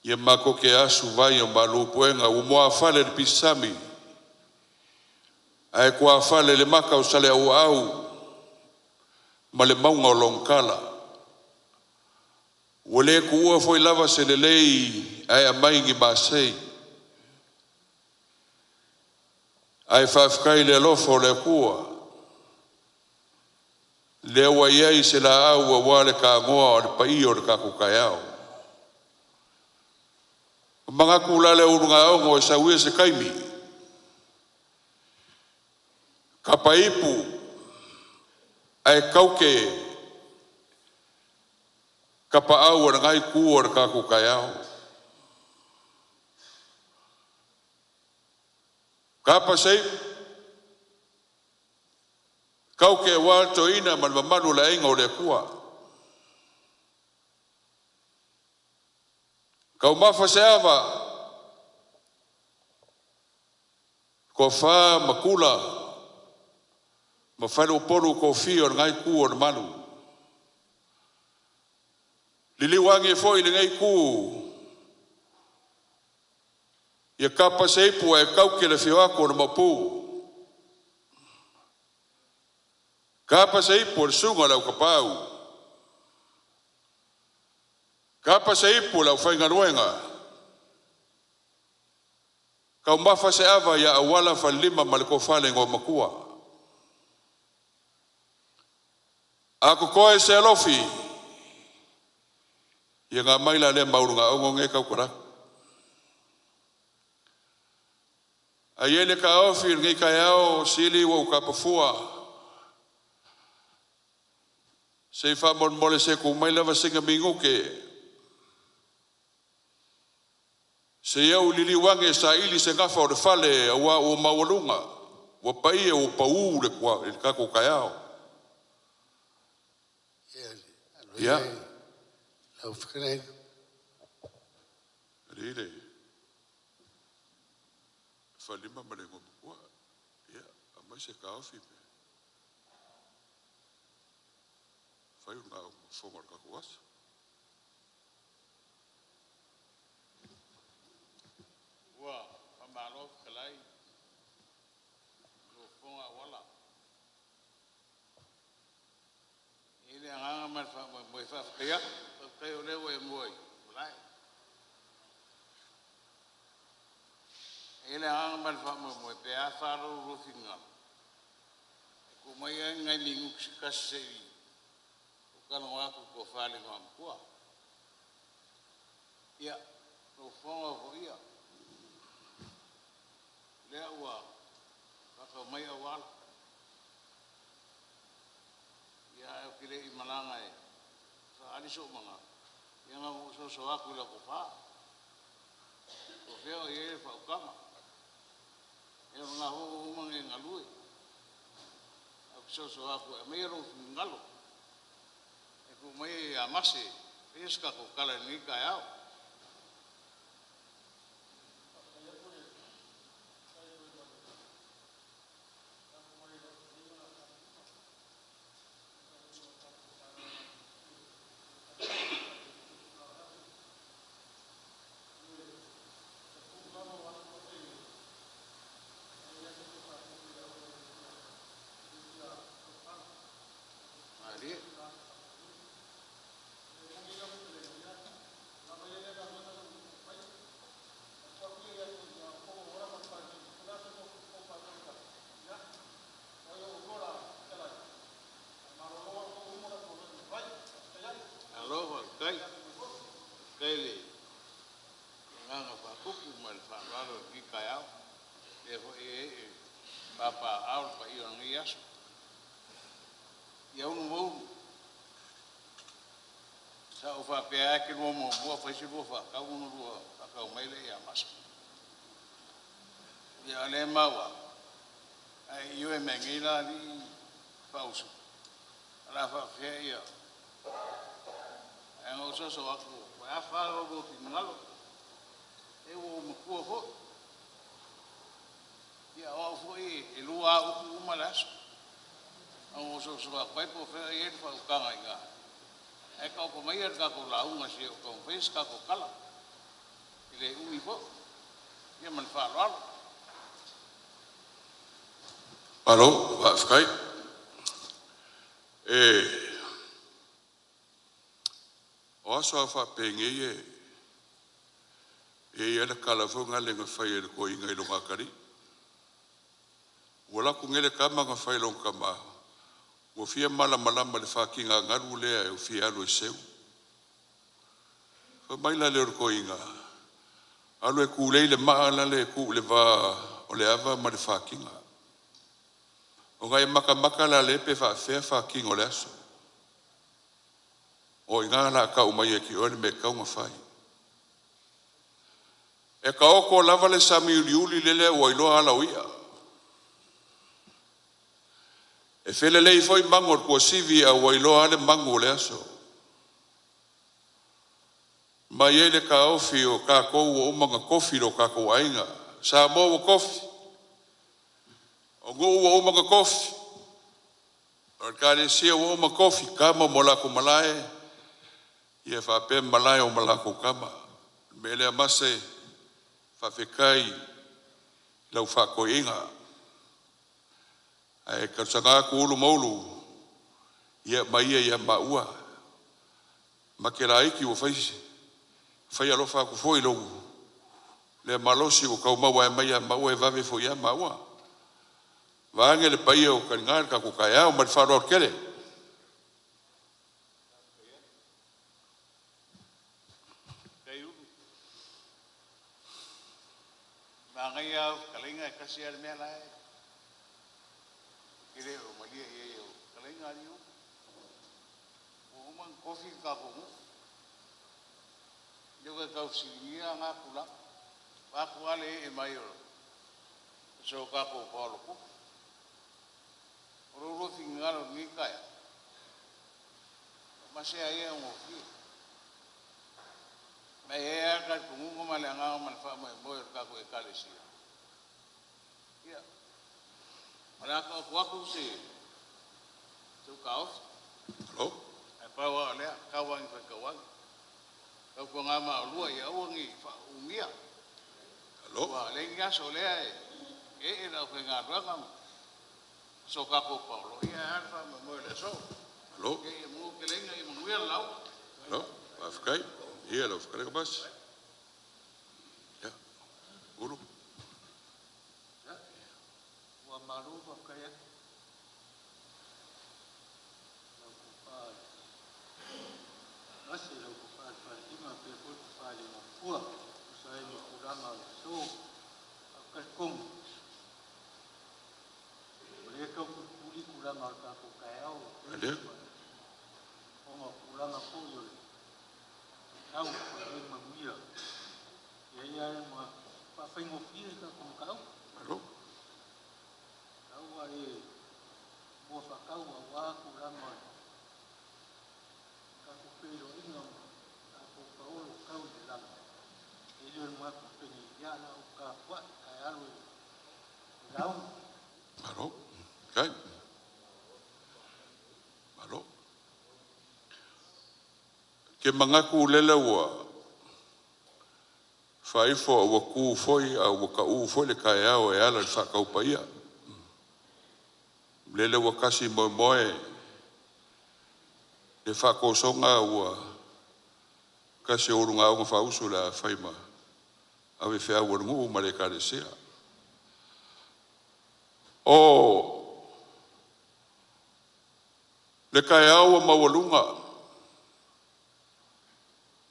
[SPEAKER 3] Ia mako ke asu vai o malupuenga o moa fale le pisami. Ai kua fale le maka o sale au ma le maunga o longkala. O le kua foi lava se le lei ai a maingi masei. Ai whafkai le lofo le kua. Le wa iai se la au a wale ka ngoa o le pai o le kako kai au. Mga kulale urunga ongo e sauia se kaimi. Ka paipu ai kauke ka paau o ngai kua o le kako kai au. Ka pasei kauke walto ina man mamanu la inga o le kua. Kau mafa se ava. Ko wha makula. Ma whare oporu ko fio ngai ku o manu. Lili wangi e foi ngai ku. Ia kapa seipu e kauke le fio ako na mapu. Kapa seipu le sunga lau kapau. Kapa seipu lau whainga nuenga. Kau mafa se ava ia awala whalima maliko whale ngō makua. Ako koe se alofi. Ia ngā maila le maurunga ongo nge kau kora. A iene ka ofi ngai kai ao sili wau ka pafua. Se whamon mole se ku maila wa singa minguke. Se iau lili wange sa ili se ngafa o le fale awa o mawalunga. Wa pai e o pau le kua il kako kai ao. Ia.
[SPEAKER 4] Lau whakarei.
[SPEAKER 3] Rire. Whalima mare ngō mukua. Ia. Amai se ka ofi me. Whai unga o whongar kako asa.
[SPEAKER 7] Ua, whamalo kalai. Lo whonga wala. Ile anganga man moi whafkaya. Whafkaya o lewa e moi. Mulai. Ile anganga man moi pe a wharo rofinga. Ko mai ngai lingu ksikasei. Kano aku ko whale ngam kua. Ia, lo whonga ko ia. Lea ua, kaka mai awala. Ia e kile i malanga e. Sa aliso manga. Ia ngā so aku la ko wha. Ko wheo i e whaukama. Ia ngā ho umang e ngalui. Aku so aku e mei rau ngalo. Ko mai a mase, peska ko kala ni ka ao.
[SPEAKER 8] aso. Ia unu mau. Sa o fa pea ke no mo mo fa si ro fa ka unu ro ka mai le ia mas. Ia le mawa. Ai io e mengila ni pausa. Ala fa pea ia. Ai o so so aku. Wa fa ro ki ngalo. E o mo ko ho. Ia o fo e lua o malas. Ang uso sa pai po fe e fa ka nga. E ka ko mai ka ko la un si ko fes ka ko kala. Ile u i po. Ia man fa lo.
[SPEAKER 3] Alo, va fkai. O aso fa penge e ala kala fo ngale nga fai e ko inga ilo ngakari. Wala ku ngele kama nga fai long kama. Wo fia mala le fa kinga ngaru le e fia lo seu. Fa mai la le ko inga. Alo e ku le maala le ku le va o le ava ma le fa kinga. O ngai maka la le pe fa fa kinga o le aso. O inga la ka umai e ki o le me ka unga fai. E ka oko lava le sami uli lele o iloa ala uia. E fele lei foi mango kua sivi a o iloa ale mango le aso. Mai ele ka ofi o ka kou o umanga kofi lo ka kou ainga. Sa mo o kofi. O ngu o umanga kofi. O kare sia o umanga kofi. Kama mo lako malae. Ia fa pe malae o malako kama. Mele amase. Whawhekai lau whakoinga. Ai ka sanga ku ulu maulu ia mai ia maua. Ma ke la iki o faisi. Fai alofa ku foi logu. Le malosi o kau maua e mai maua e vave foi ia maua. Vange le pai o karingar ka ku kaya o marfaro kele.
[SPEAKER 8] Ngai au kalinga kasi al mea lai. Kire o malia ye o kalinga ni o. O man kofi ka ko mu. Yo ka kau sinia nga kula. Wa ku ale e mai o. So ka ko polo ku. Ro fingalo ni kaya. Mase ai o fi. Mai e ka ku mu ma le nga man fa mo ka ko e kalesi. Ia. Ora ka ku se. Tu kauf.
[SPEAKER 3] Alo.
[SPEAKER 8] Ai pa wa le ka wa ngi ka wa. Ka ko nga ma lua ia o ngi fa umia.
[SPEAKER 3] Alo.
[SPEAKER 8] Wa le nga so le e na ko nga ro ka. So ka ko Paulo. Ia alfa mo le so.
[SPEAKER 3] Alo.
[SPEAKER 8] Ke mo ke le nga i mo ia lau.
[SPEAKER 3] Alo, whawhekai. Ia lau whakareka bas. Ia, uru.
[SPEAKER 9] Wa maru wa kaya la kupal nasi la kupal fatima pe ko fali na fua sai ni kurama so akakung mereka kuli kurama ka ko kaya o
[SPEAKER 3] Ada.
[SPEAKER 9] o kurama ko yo kau ko ni mamia ya ma pa fengo fie ka ko kau
[SPEAKER 3] Alo.
[SPEAKER 9] Kau ai mo fa kau wa ku rama. Ka ku pero ino ka ku paulo kau de lama. Ele mo ku peni ya la ka wa ka alu. Rau
[SPEAKER 3] Alo. Kai. Alo. Ke mangaku lele ua. Faifo wa ku foi au ka u foi le kai au e ala le whakau paia. Lele wa kasi moe moe. Le whako songa ua. Kasi orunga au ngā whausu la whaima. Awe whea ua ngu ma le kare sea. O. Le kai au mawalunga.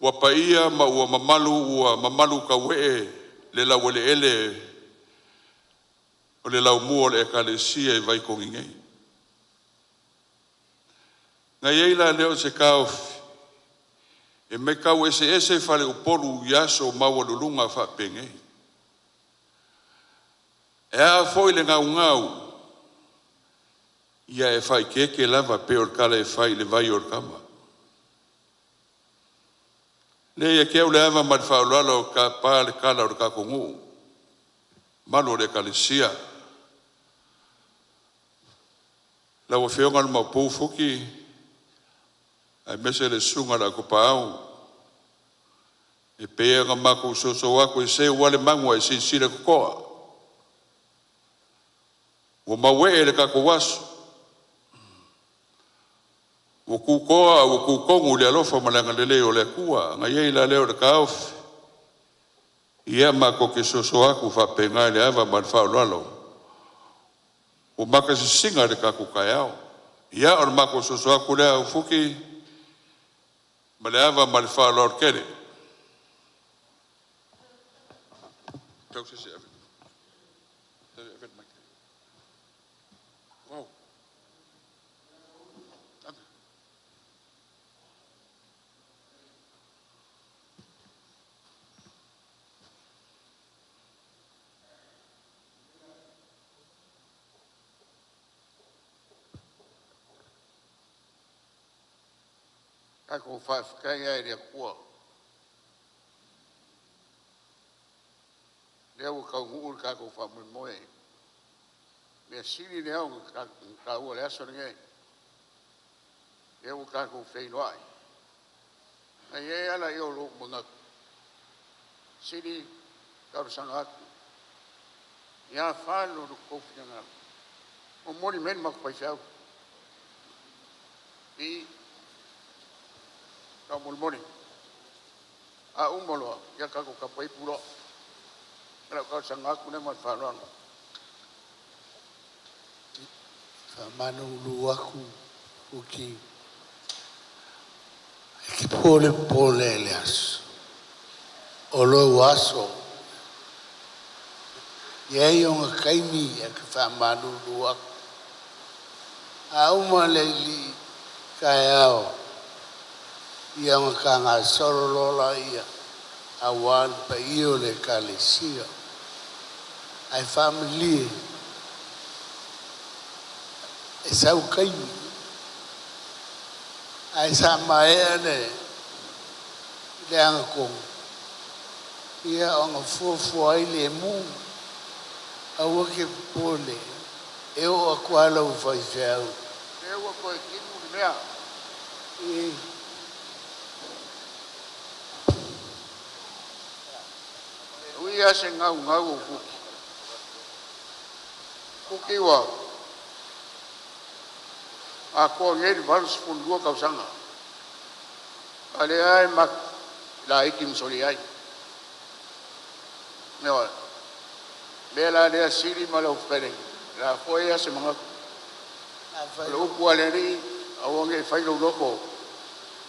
[SPEAKER 3] Wa paia ma ua mamalu ka wee le lau ele o le lau mua le ekalesia i vai kongi ngei. Ngai ei la leo se kao e me kau ese fale o polu yaso mawalulunga fa penge. E a foi le ngau ia e fai keke lava pe or kala e fai le vai or kama. Le ia keu le ava ma fa lalo ka pa le kala or ka kongu. Malo le kalisia. La o feonga ma pou fuki ai mese le sunga la ko pau. E pe nga mako so wako se wale mangwa e si le koa. O mawe le ka ko waso. O kukoa o kukongu le alofa malanga le leo le kua nga ye la leo le kaof ia mako ke soso aku fa penga le ava man fa lalo o maka si singa le ka kukayao ia or mako soso aku le fuki male ava man fa lor kere tau se wow
[SPEAKER 2] Ako whawhikai ai rea kua. Lea o kau nguu ka ko whamui moe. Lea siri lea o ka ua lea sori ngai. Lea o ka ko whainoai. Ai e ala i o lo mga siri karusanga aku. Ia whālo no kofi ngā. O mori men mako pai whiau. I ka mulmoni a umolo ya ka ko kapai puro ra ka sanga ku ne ma faron
[SPEAKER 4] fa manu lu aku uki ki pole leas o lo waso ye yo kaimi ya ka fa manu lu aku a umole li kayao yang kanga sorolola ia awan pa io le kalesia ai family e sau kai ai samaene le anga kong ia anga fofo ai le mu awa ke pole e o akwala u fai fau
[SPEAKER 2] e o ko ki mu mea Uia se ngau o kuki. Kuki wa. A ko ngeri varus fundua kau sanga. Ale ai mak la ikim soli ai. No. Bela de siri malo pere. La foia se manga. Lo puale ri awonge failo loko.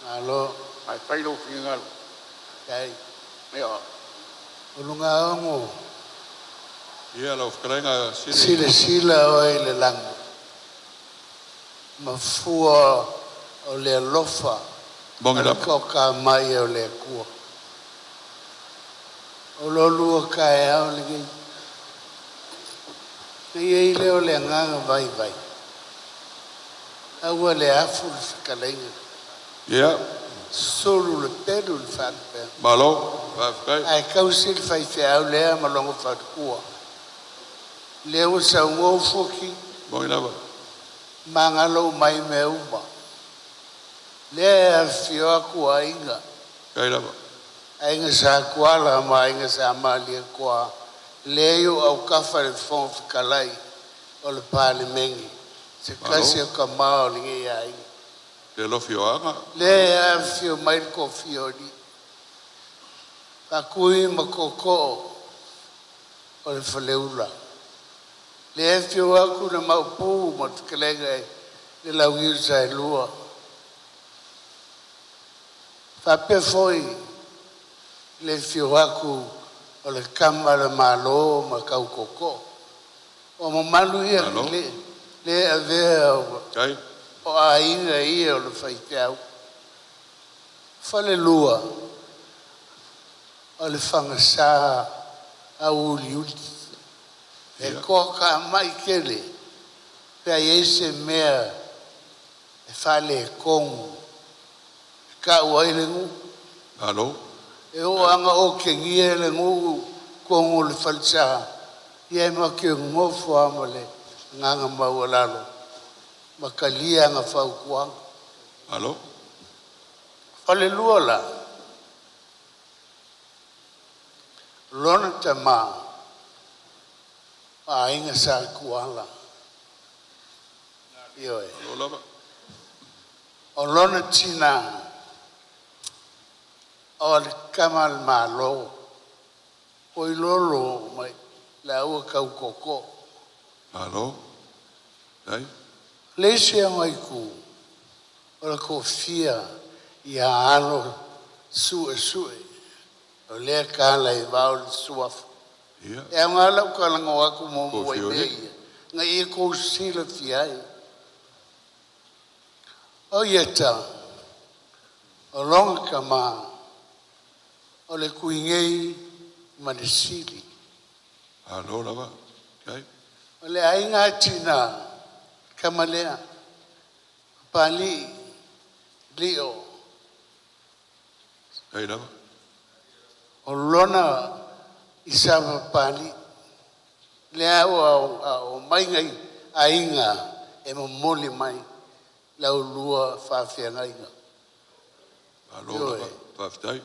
[SPEAKER 4] Alo.
[SPEAKER 2] Ai failo fingal.
[SPEAKER 4] Kai.
[SPEAKER 2] Meo.
[SPEAKER 4] Ulunga ongo.
[SPEAKER 3] Ia la ofkarenga
[SPEAKER 4] Sila o le lango. Mafua o le lofa.
[SPEAKER 3] Bongela.
[SPEAKER 4] Ka mai o le kua. O lo lua kai au le ki. Nei le o le nganga vai. Aua le afu le whakalenga.
[SPEAKER 3] Ia.
[SPEAKER 4] Solo le pedo le whakapea.
[SPEAKER 3] Malo. Whawhikai.
[SPEAKER 4] Ai kausil fai whiau lea malongo whakua. Leo sa ungo fuki.
[SPEAKER 3] Bongela.
[SPEAKER 4] Mangalo mai me uma. Lea fio aku ainga.
[SPEAKER 3] Kai lava.
[SPEAKER 4] Ainga sa kuala ma ainga sa malia kua. Leo au kafa le fong whikalai. O le pāle mengi. Se kasi o ka mao lingi ai.
[SPEAKER 3] Le lofi o anga.
[SPEAKER 4] Lea fio mai ko fio di. Kakui makoko. O le whaleula. Le fio aku na maupu mo tukelenga le laugiu sa e lua. Whape foi le fio aku o le kamara malo ma kau koko. O mamalu ia le avea o
[SPEAKER 3] Kai.
[SPEAKER 4] o a inga ia o le whaiteau. Whale lua o le whangasā a uli uli. E koa ka mai kele, pia ese mea e whale e kongu. Ka ua ile ngu.
[SPEAKER 3] Alo.
[SPEAKER 4] E o anga o ke ngie le ngu kongu le whalsa. Ia ma ke ngofo amale nganga mawalalo. Makalia nga whau kuanga.
[SPEAKER 3] Alo.
[SPEAKER 4] Whale lua la. Lona te maa. A inga sa kuala. Ioe.
[SPEAKER 3] Alo lava.
[SPEAKER 4] O lona tina. O le kamal malo. O i lolo mai. La ua kau koko.
[SPEAKER 3] Alo. Dai.
[SPEAKER 4] Leise ngai ku. O le kofia. Ia ano sue sue. O lea kala i vau le suafu.
[SPEAKER 3] Ia.
[SPEAKER 4] E ngā lau ka lango aku mō
[SPEAKER 3] Ko
[SPEAKER 4] mua i
[SPEAKER 3] fiore.
[SPEAKER 4] mea. Ngā ia kou sila fiai. O ieta. O longa ka mā. O le kuingei ma le sili.
[SPEAKER 3] Alo lava. Dai.
[SPEAKER 4] O le ai ngā tina. Kamalea. Pali. Leo.
[SPEAKER 3] Dai lava.
[SPEAKER 4] O lona isama pali. Le au mai ngai ainga e mamoli mai. Lau lua whawhia ngainga.
[SPEAKER 3] Alo lava. Whaftai.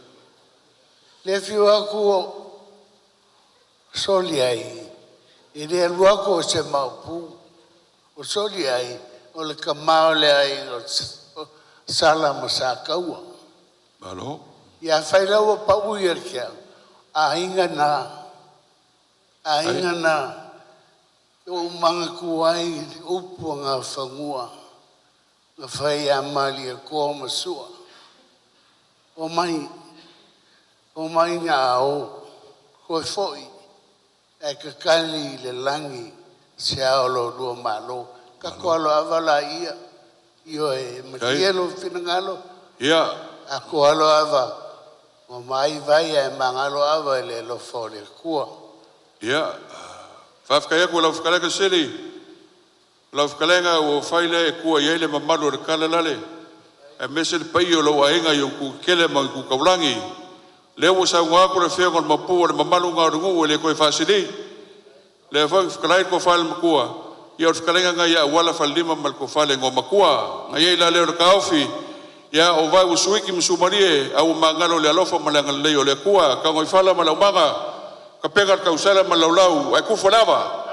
[SPEAKER 4] Le fiu aku soli ai. I le lua ko se maupu. O soli ai. O le kamao le ai. O sala masakaua.
[SPEAKER 3] Alo.
[SPEAKER 4] Ia whailaua pau ia kia. A inga na. A inga na. O manga kuai upu ngā whangua. Ngā whai a mali a kua masua. O mai. O mai ngā au. Koe foi. E ka kali le langi. Se aolo lua malo. Ka koalo avala ia. Io e matielo finangalo.
[SPEAKER 3] Ia.
[SPEAKER 4] A koalo ava. O mai vai e mangalo ava le lo fole kua.
[SPEAKER 3] Ia. Whafkai aku lau whakaleka sili. Lau whakalenga o whaile e kua iei le mamalu re kalalale. E mese le pai o lau ainga i o ku kele ma ku kaulangi. Leo o sa unga aku le whea kon mapu o le mamalu ngā rungu e le koe whasili. Le whakalai ko whaile makua. Ia o whakalenga ngai a wala whalima mal ko whaile ngō makua. Ngai ei la leo re kaofi. Ia o vai usuiki msumarie au mangalo le alofa malanga leo le kua. Ka ngoi whala malau manga. Ka pengar ka usala malau lau. Ai kufa lava.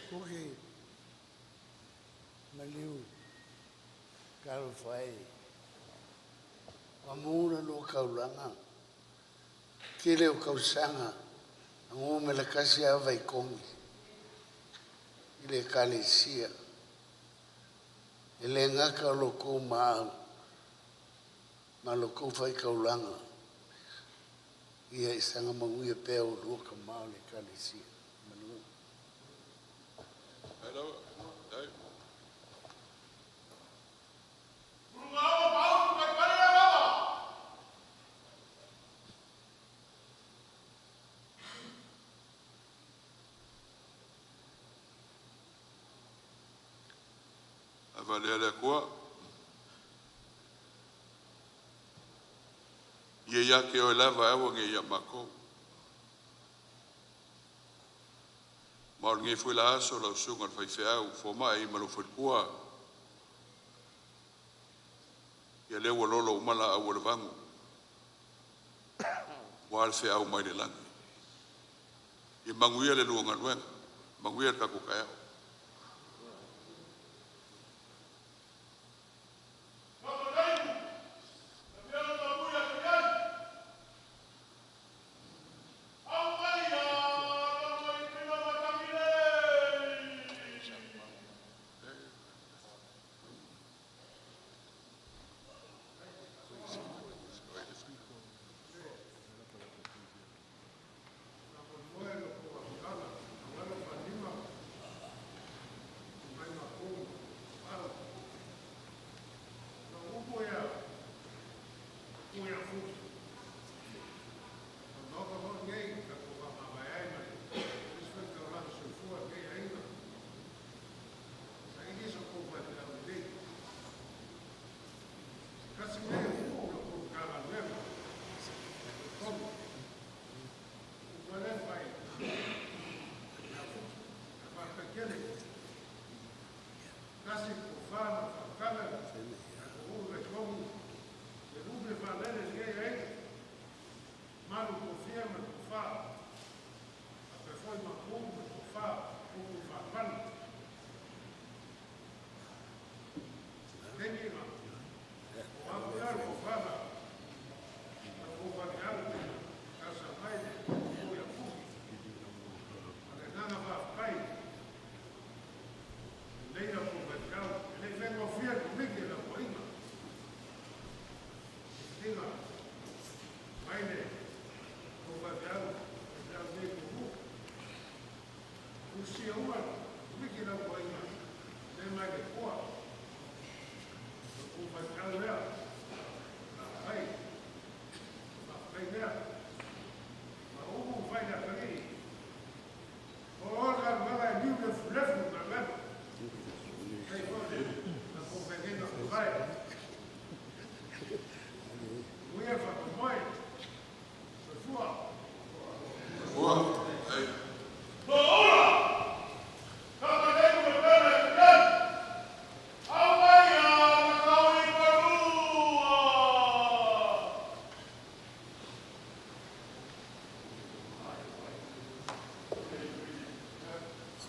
[SPEAKER 4] Kuki maliu karo fai amuna no kaulanga kile o kausanga ango me la kasi ava I kongi ile kalesia ele ngaka loko ma loko fai kaulanga ia isanga manguia peo luka mau le kalesia manu
[SPEAKER 3] Hello. Avale kwa ye yake o lava awo nge ya mako mar nge fu la so lo sunga fai fea u fo mai ma lo fu kwa ye le wo lo mala a wo le vangu wal fea u mai le lang i manguia le luanga luanga manguia ka ku kaya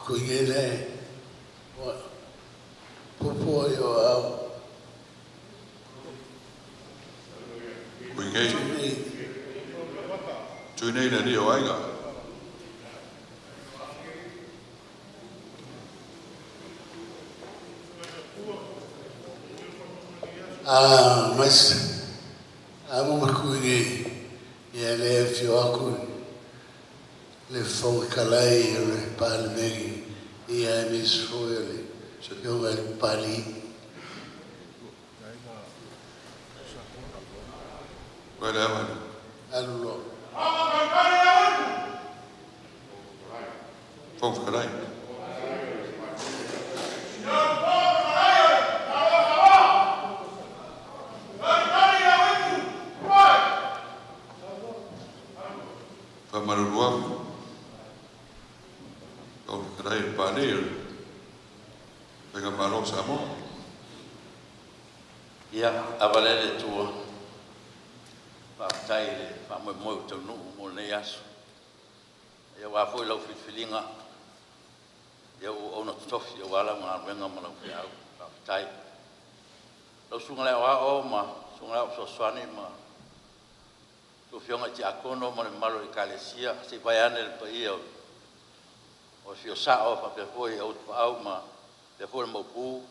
[SPEAKER 4] Kuigele popo yo au
[SPEAKER 3] kuigei tuinei na ni o aiga
[SPEAKER 4] mas amo makuige ya le fio aku le fo kalai le palmegi ia ni soele yo el pali
[SPEAKER 3] whatever
[SPEAKER 4] allo
[SPEAKER 3] fong karai Pamaruam kau karai panir dengan marok sama
[SPEAKER 10] ia avalele tua tai le fa mo to no mo le aso ia wa foi lo filinga ia o na tofi o wala ngā wenga mana ki au tai lo sunga le o ma sunga o swani ma to fionga ti akono ma le malo i kalesia se vai ane le pai o fio sa o pa pe foi o au ma pe foi mo pu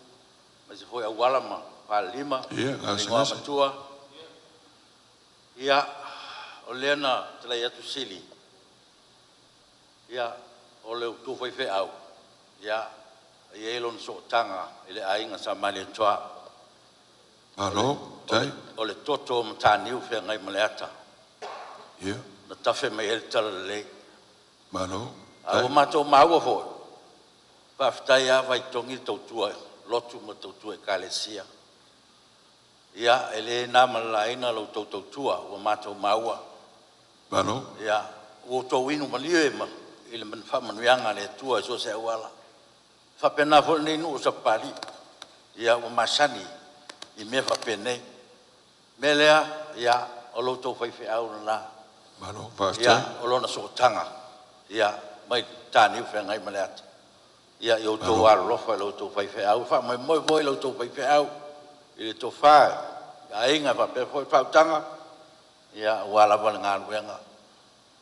[SPEAKER 10] ma se foi a wala ma pa lima ngā matua ia o lena tala ia tu sili ia o le tu foi fe au ia ia elon so tanga ile ainga sa mali toa
[SPEAKER 3] alo tai
[SPEAKER 10] o le toto mtani u fe ngai maleata
[SPEAKER 3] ia
[SPEAKER 10] na tafe mai el tala le
[SPEAKER 3] malo
[SPEAKER 10] o mato mau fo pa ftaia vai tongi to tua lotu mo to tua kalesia ia ele na malaina lo to tua o mato mau
[SPEAKER 3] malo
[SPEAKER 10] ia o to winu malie ma ile man fa manuanga le tua so se wala fa pena fo ni no sa pali ia o masani i me fa pene melea ia o lo to fai fe au na
[SPEAKER 3] malo fa
[SPEAKER 10] ia o lo na so tanga ia mai tani fe ngai maleat ia yo to ar lo fa lo to fai fe au fa mai moi voi lo to fai fe au ile to fa ainga fa pe foi fa tanga ia wala wala ngal wenga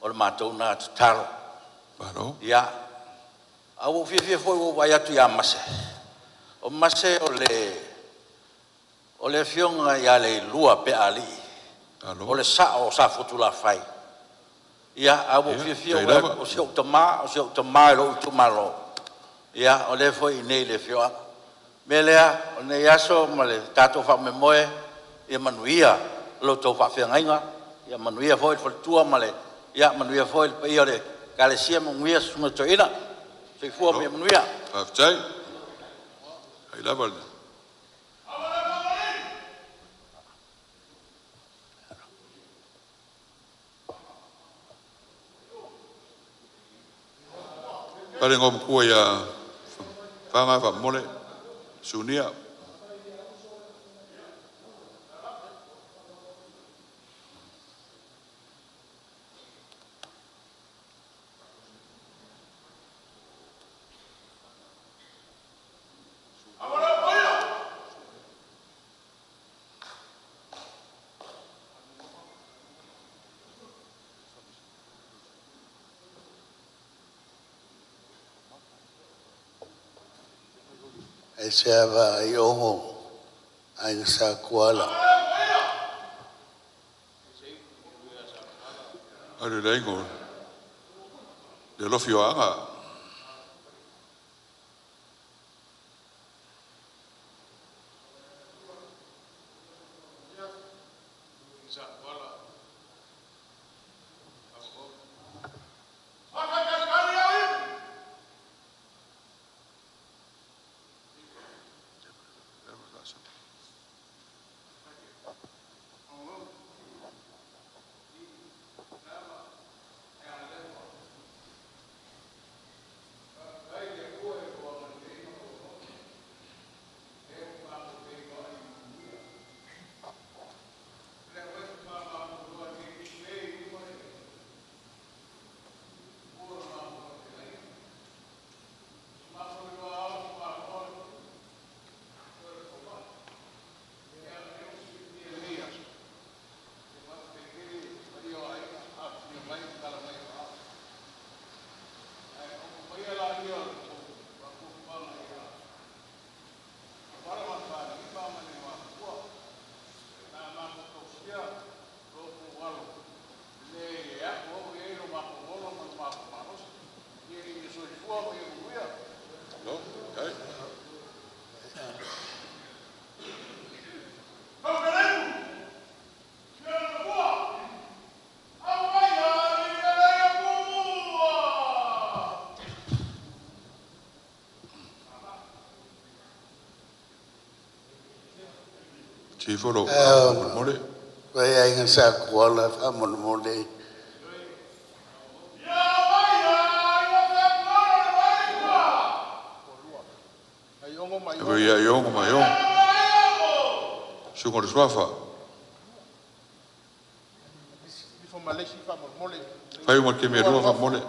[SPEAKER 10] o ma to na taro
[SPEAKER 3] malo
[SPEAKER 10] ia au fi foi o vai atu ya mase o mase o le fionga ia le lua pe ali o le sa o sa futula fai ia au fi o se o tama lo tu malo ia o le foi nei le fio melea o ne yaso male tato fa memoe e manuia lo to fa fengainga ia manuia foi fo tua male ia manuia foi pe ia le kalesia manuia sunga toina se fu me manuia
[SPEAKER 3] fa tai ai la val pare ngom ko ya fanga fa mole sunia
[SPEAKER 4] e se ava i ongo ai sa kuala
[SPEAKER 3] ale lengo de lo fio anga si folo mole
[SPEAKER 4] vai ai sa kuala fa mole
[SPEAKER 3] ia yongo mai yo sungo swafa
[SPEAKER 7] Bifo Malaysia fa mole.
[SPEAKER 3] fai mo ke me ro fa mole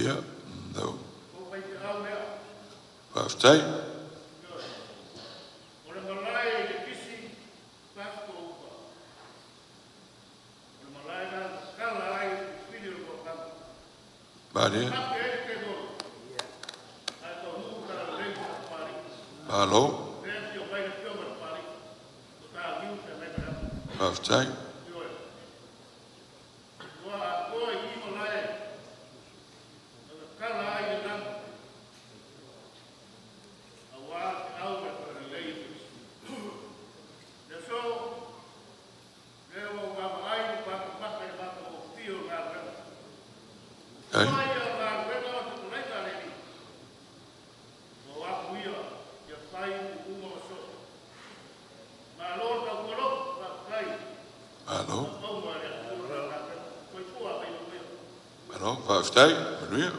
[SPEAKER 3] Ia, no. Whaftai. Maria. Hello. Whaftai. Whaftai. Maria.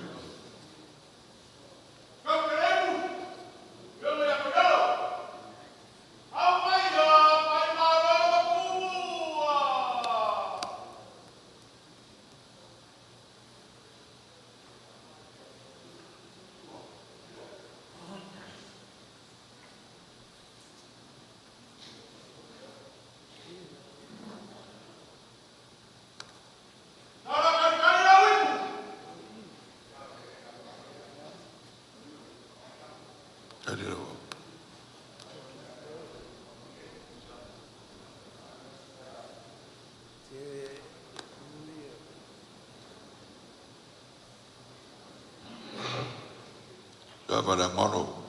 [SPEAKER 3] Pada mono.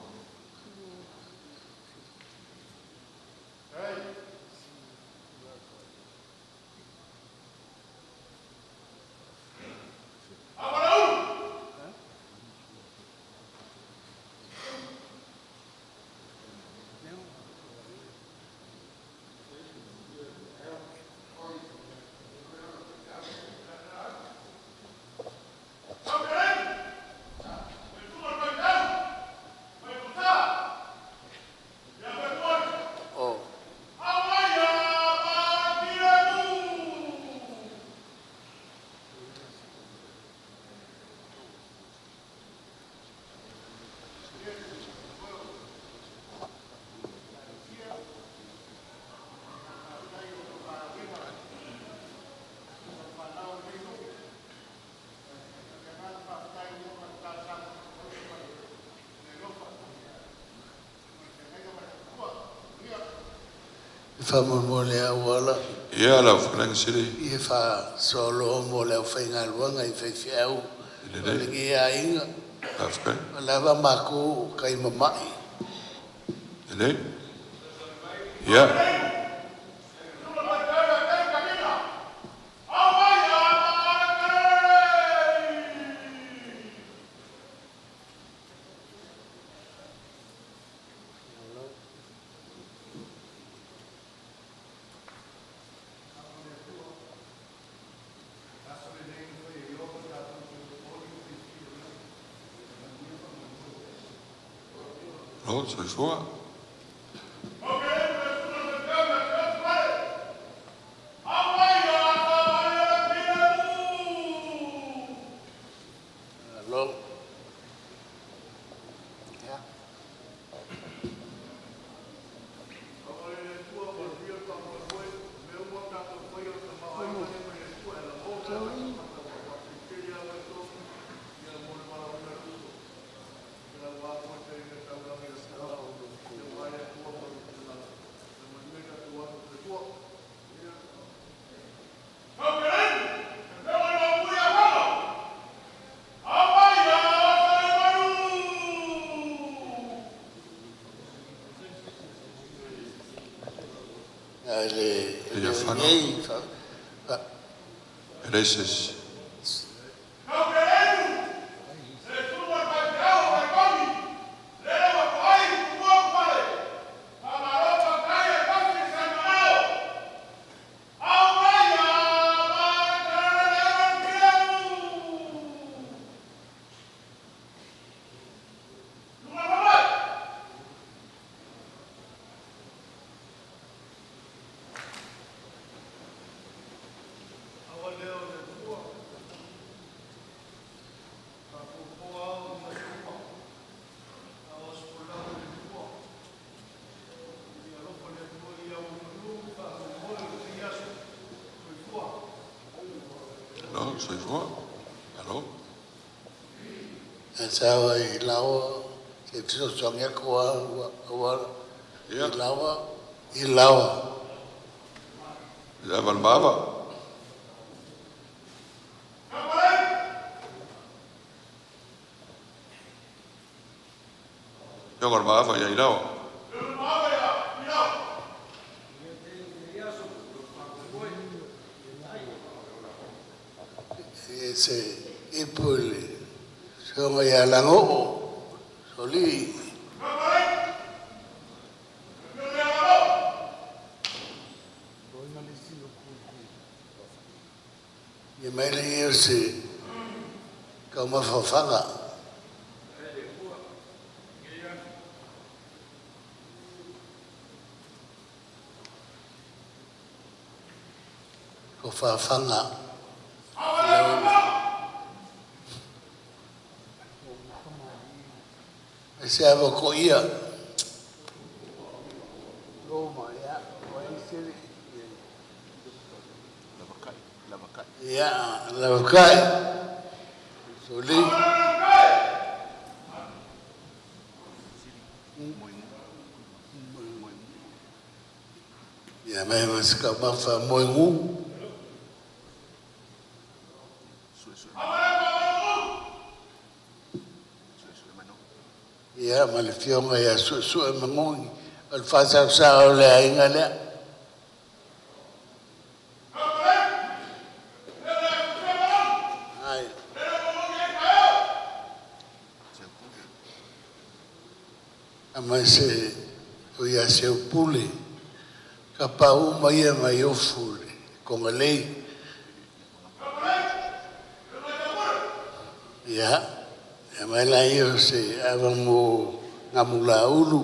[SPEAKER 4] Whamamole a wala.
[SPEAKER 3] Ia la whananga siri.
[SPEAKER 4] Ia wha solo mo le whainga luanga I whewhi au. Walingi a inga.
[SPEAKER 3] Whafkai.
[SPEAKER 4] Lawa mako kai mamai.
[SPEAKER 3] Ele? Ia. No, soy sua. Gracias. No, soy fuera. Hello.
[SPEAKER 4] Sawa I lawa se tso songa ko wa I lawa
[SPEAKER 3] Ya valmava. Yo valmava ya irao.
[SPEAKER 4] ese ipule songa ya lango soli ye mele yese kama fafanga ko fafanga se ava ko ia Roma ya o isiri ya lavakai soli ya mai maska mafa moingu ya malfionga ya su mangungi alfasa sa ole ingale ai amase o ya se pule kapau mai ofule con a lei ya mai la yo se avamo ngamula ulu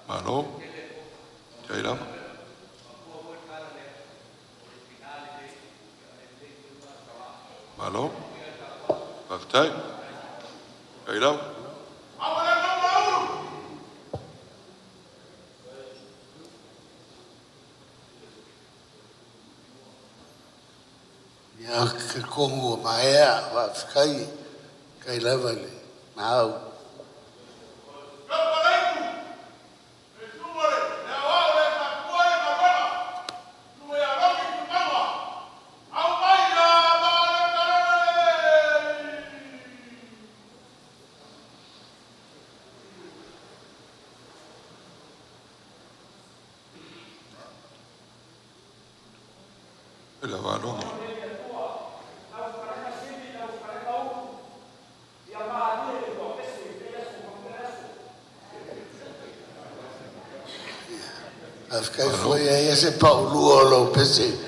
[SPEAKER 3] Malo. Ya irao. Malo. Baftai. Ya irao.
[SPEAKER 4] ya ke kongo maea wa fikai kai lavale mau
[SPEAKER 3] La valongo.
[SPEAKER 4] Afkai foi ese Paulo lo pese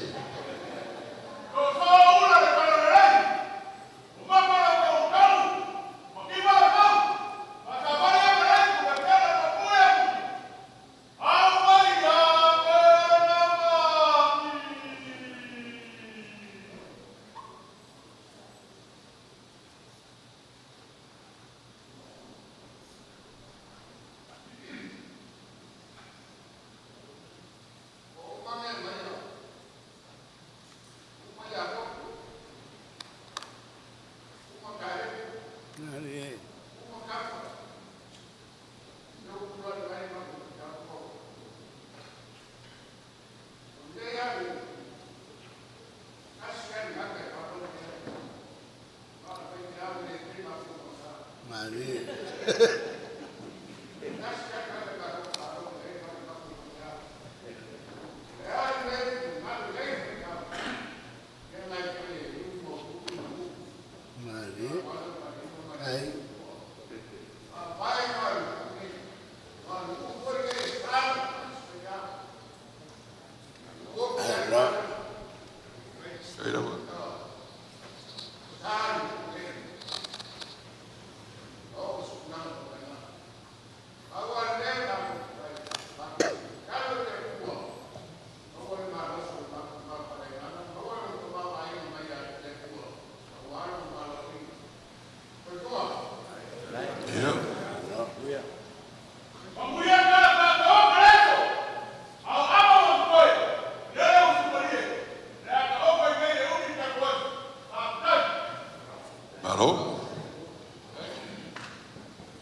[SPEAKER 3] Malo.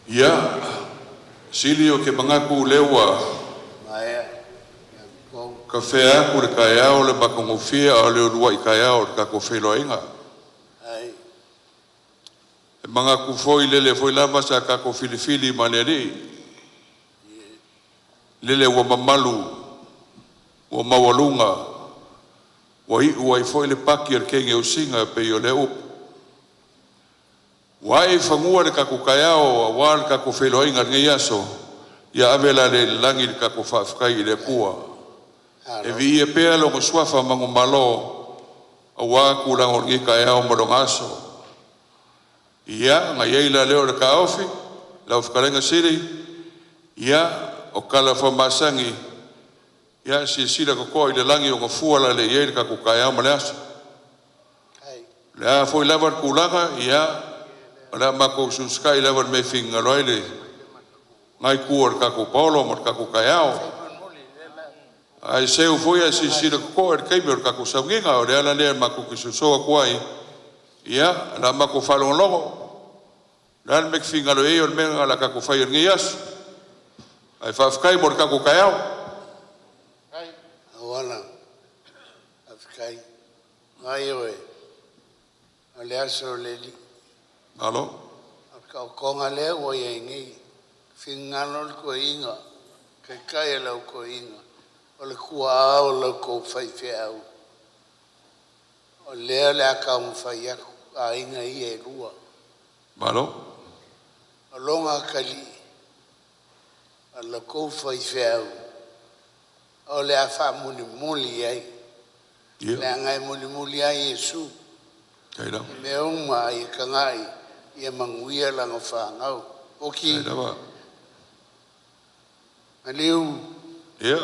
[SPEAKER 3] Ia, sili o ke mangaku lewa.
[SPEAKER 4] Maia.
[SPEAKER 3] Ka whea aku le kai au le makongofia o le urua i kai au le kako wheloinga.
[SPEAKER 4] Ai.
[SPEAKER 3] E mangaku foi lele foi lama sa kako filifili maneri. Lele ua mamalu, ua mawalunga, ua i foi le paki ar kenge o singa pe i o le upu. Wai fangua le kako kaiao, wa le kako wheloinga ngai aso, ia avela le langi le kako whaafukai i le pua. E vi e pea longo swafa mango malo, a wā kulango ngi kaiao malonga aso. Ia, ngai eila leo le ka ofi, lau whakarenga siri, ia, o kala whamasangi, ia si sira koko i le langi o ngafua le iei le kako kaiao male aso. Le a foi lavar kulanga, ia, ala mako suskai lawan me finga roile ngai kuor kako paulo mo kako kaiao ai seu foi asi sira ko er kai mer kako sanginga o ala le mako kisuso kwai ia la mako falon logo dan me finga lo e o me ala kako fai ngias ai fafkai mo kako kaiao
[SPEAKER 4] ai wala afkai ngai oe ale aso leli.
[SPEAKER 3] Alo?
[SPEAKER 4] Kau konga lea o ia ngi fingano le ko inga kai kai lau ko inga o le kua au lau ko fai au o lea le aka un fai aku a inga i e rua
[SPEAKER 3] Alo?
[SPEAKER 4] o longa kali a lau ko fai au o le a fa muli muli ai le angai muli muli ai Yesu
[SPEAKER 3] Kaila
[SPEAKER 4] me uma i kangai ia manguia langa whāngau. Oki. Aliu.
[SPEAKER 3] Ia.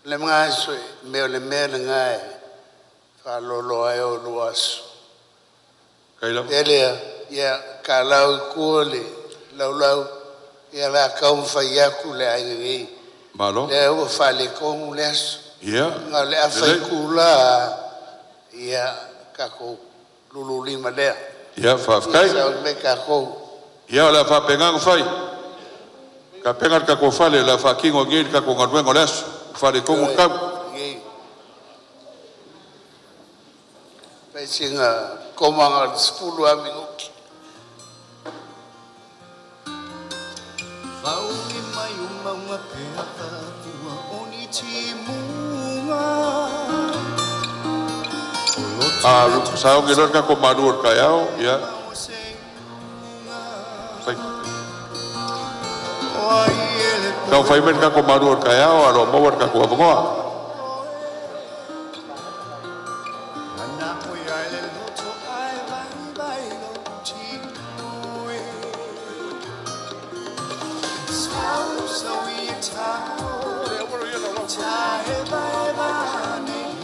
[SPEAKER 4] Le mga aso meo le mea na ngai. Whalolo ai o luasu.
[SPEAKER 3] Kaila.
[SPEAKER 4] Elea, ia ka lau kuole, lau, ia la kaum whaiaku le aingi.
[SPEAKER 3] Malo.
[SPEAKER 4] Le ua whale kongu le aso.
[SPEAKER 3] Ia.
[SPEAKER 4] Nga le a whaikula, ia kako lulu lima lea.
[SPEAKER 3] Ia whafkai. Ia la whapengang whai. Ka pengar ka ko whale la whakingo ngiri ka ko ngaruengo lesu. Whale kongu kau.
[SPEAKER 4] Pai singa komanga sepulu aminguki.
[SPEAKER 1] Fauli mai uma pea tua oni timunga.
[SPEAKER 3] Sao ngelor ka ko madur kayao, ya. Kau fai men ka ko madur kayao, alo mawar ka ko abongoa.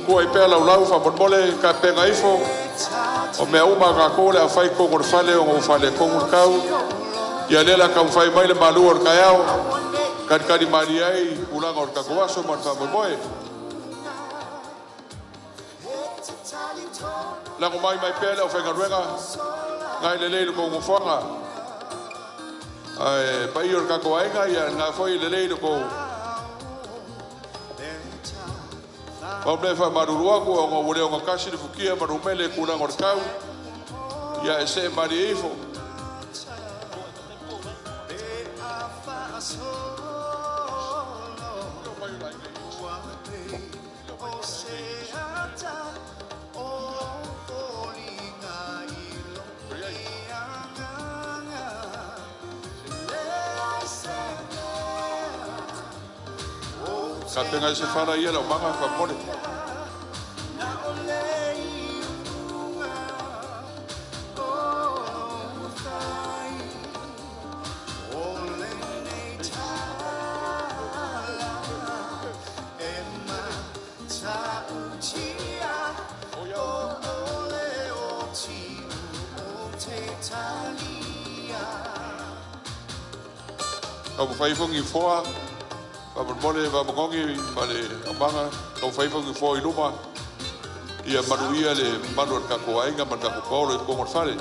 [SPEAKER 3] Ko e pea lau fa mole ka penga ifo o mea uma ka ko le afai ko ngor fale o ngor fale ko ngor kau ia lela ka fai mai le malu or kayao kan kadi mari ai ulang or ka ko aso mar fa moe la ko mai pea le o fa ngaruenga ngai le le ko ngor fanga ai pa ior ka ko ai ngai na foi le le ko Pau ble fa marurua ko o ngore o kasi de fukia marumele kuna ngorkau. Ya ese mari ifo. Ka tenga se fara ia la manga fa mole. Kau fai fongi foa, kau mole va mongi vale amanga, kau fai fongi foa i luma. Ia manuia le manu ka ko ainga man ka ko le ko mo fale.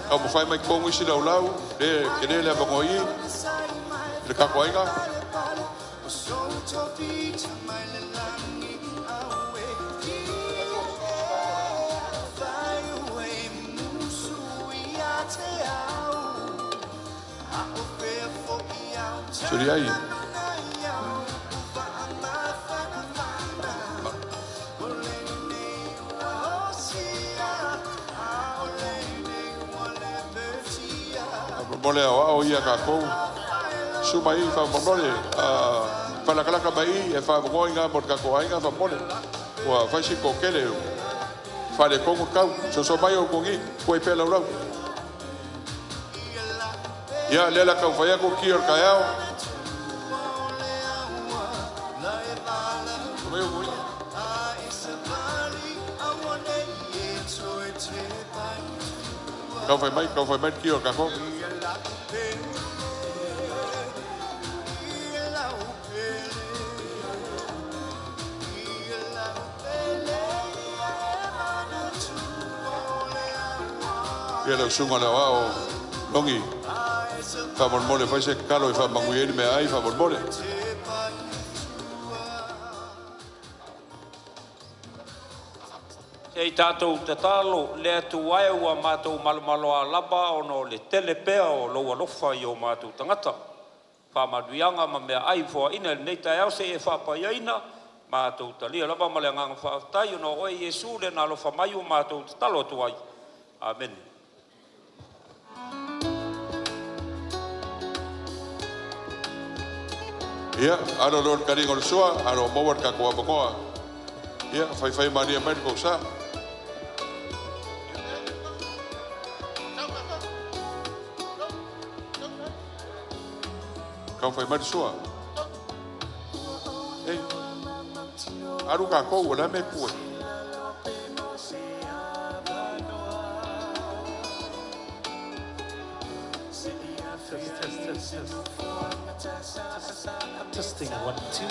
[SPEAKER 3] Kau mo fai mai kongu isi lau lau, le kene le abangoi, le kakoainga. Suri ai. Mole ao ia ka kou. Suma i fa mole. Fa la kala mai e fa ngoi nga mo ka ko ai nga fa mole. Wa fa si ko kele. Fa le kongu kau. So mai o kongi ko e pela ura. Ya le la ka fa ya ko ki or ka yao. Kau phải mai ki or ka ko. Ia le sunga le wao longi fa mole fa se kalo fa manguie me ai fa mole
[SPEAKER 6] e tātou te talo le atu ai ua mātou malomalo a laba ono le telepea o loa lofa i o mātou tangata. Whamaduianga ma mea ai fua ina nei tai au se e whapaiaina mātou talia laba ma le nganga whaatai ono oe Iesu le nā lofa mai o mātou te talo atu ai. Amen.
[SPEAKER 3] Ia, aro lor karingo le sua, aro mowar ka kua bakoa. Ia, fai Maria Medical sa. Kau fai mari sua. Ei, aru ka kou wala me kua.
[SPEAKER 9] Testing 1, 2.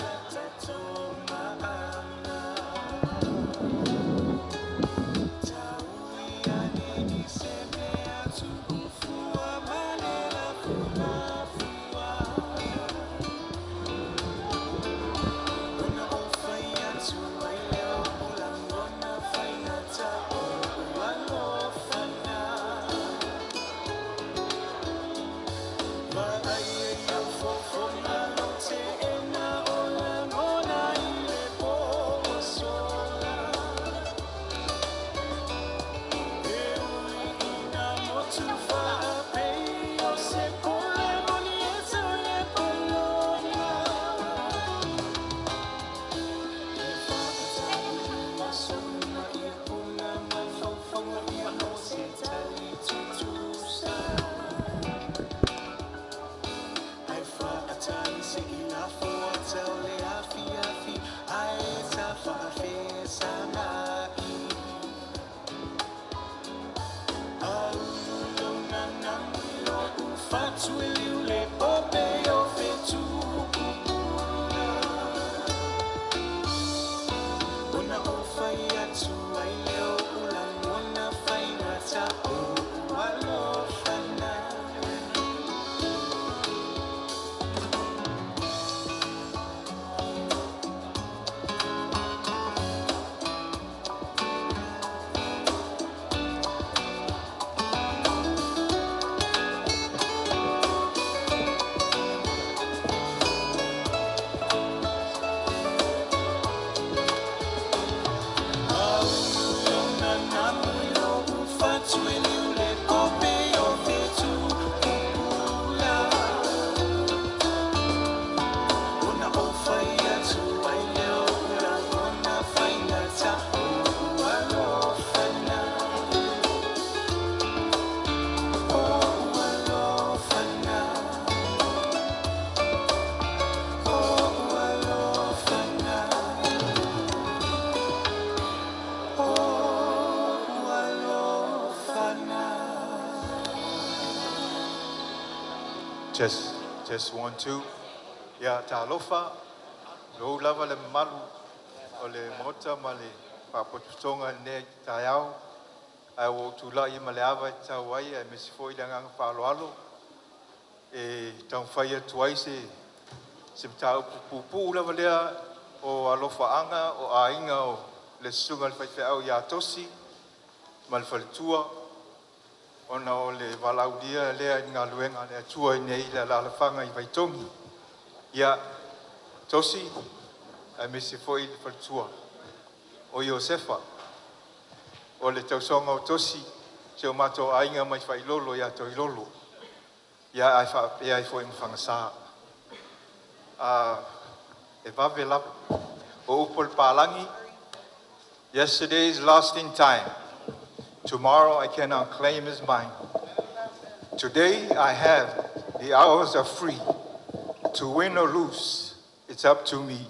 [SPEAKER 11] Just 1, 2. Ya talofa. Lo lava le malu o le mota ma le papotusonga ne taiao. ai o tula I maleava tau ai e mesi foi le nganga whaloalo e tau whai atu ai se tau pupu lava lea o alofa anga o ainga o le sunga le whaiwhau ia tosi ma le whaletua ona o le walaudia lea I ngā luenga le atua I nei le lalawhanga I waitongi ia tosi ai mesi foi le whaletua o Iosefa o le tausonga o tosi se o mato ainga mai whailolo ia to ilolo ia ai wha ai foi mwhangasa e vave lap o upol palangi yesterday's lost in time tomorrow I cannot claim as mine today I have the hours are free to win or lose it's up to me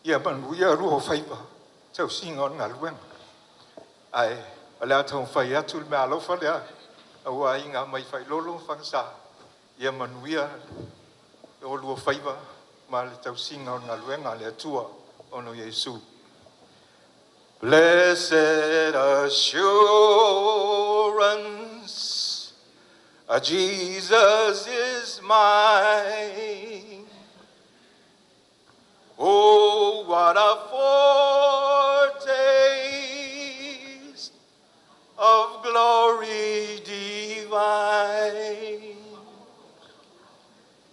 [SPEAKER 11] ia man ia ruho whaipa tau singa on ngā luenga ai ala tau whai atu me alofa lea au ai ngā mai whai lolo whangsa ia manuia o lua whaiva ma le tau singa o ngā luenga le atua ono Yesu Blessed assurance Jesus is mine oh what a foretaste of glory divine.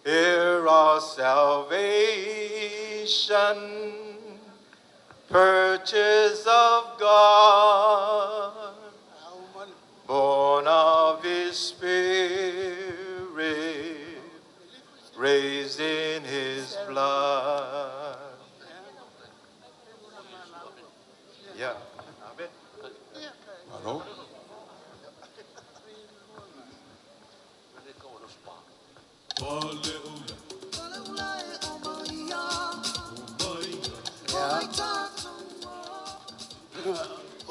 [SPEAKER 11] Hear our salvation, purchase of God, born of His Spirit, raised in His blood. Yeah. Amen.
[SPEAKER 3] Hello?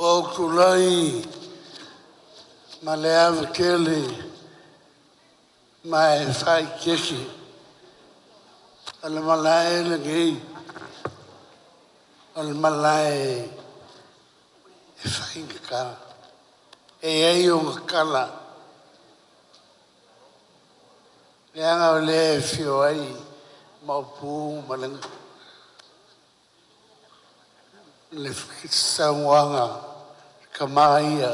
[SPEAKER 4] O kulai maleava kele mai fai keki al malai lagi al malai fai ka e ai o kala yang le fio ai mau pu malang le sawanga kamaia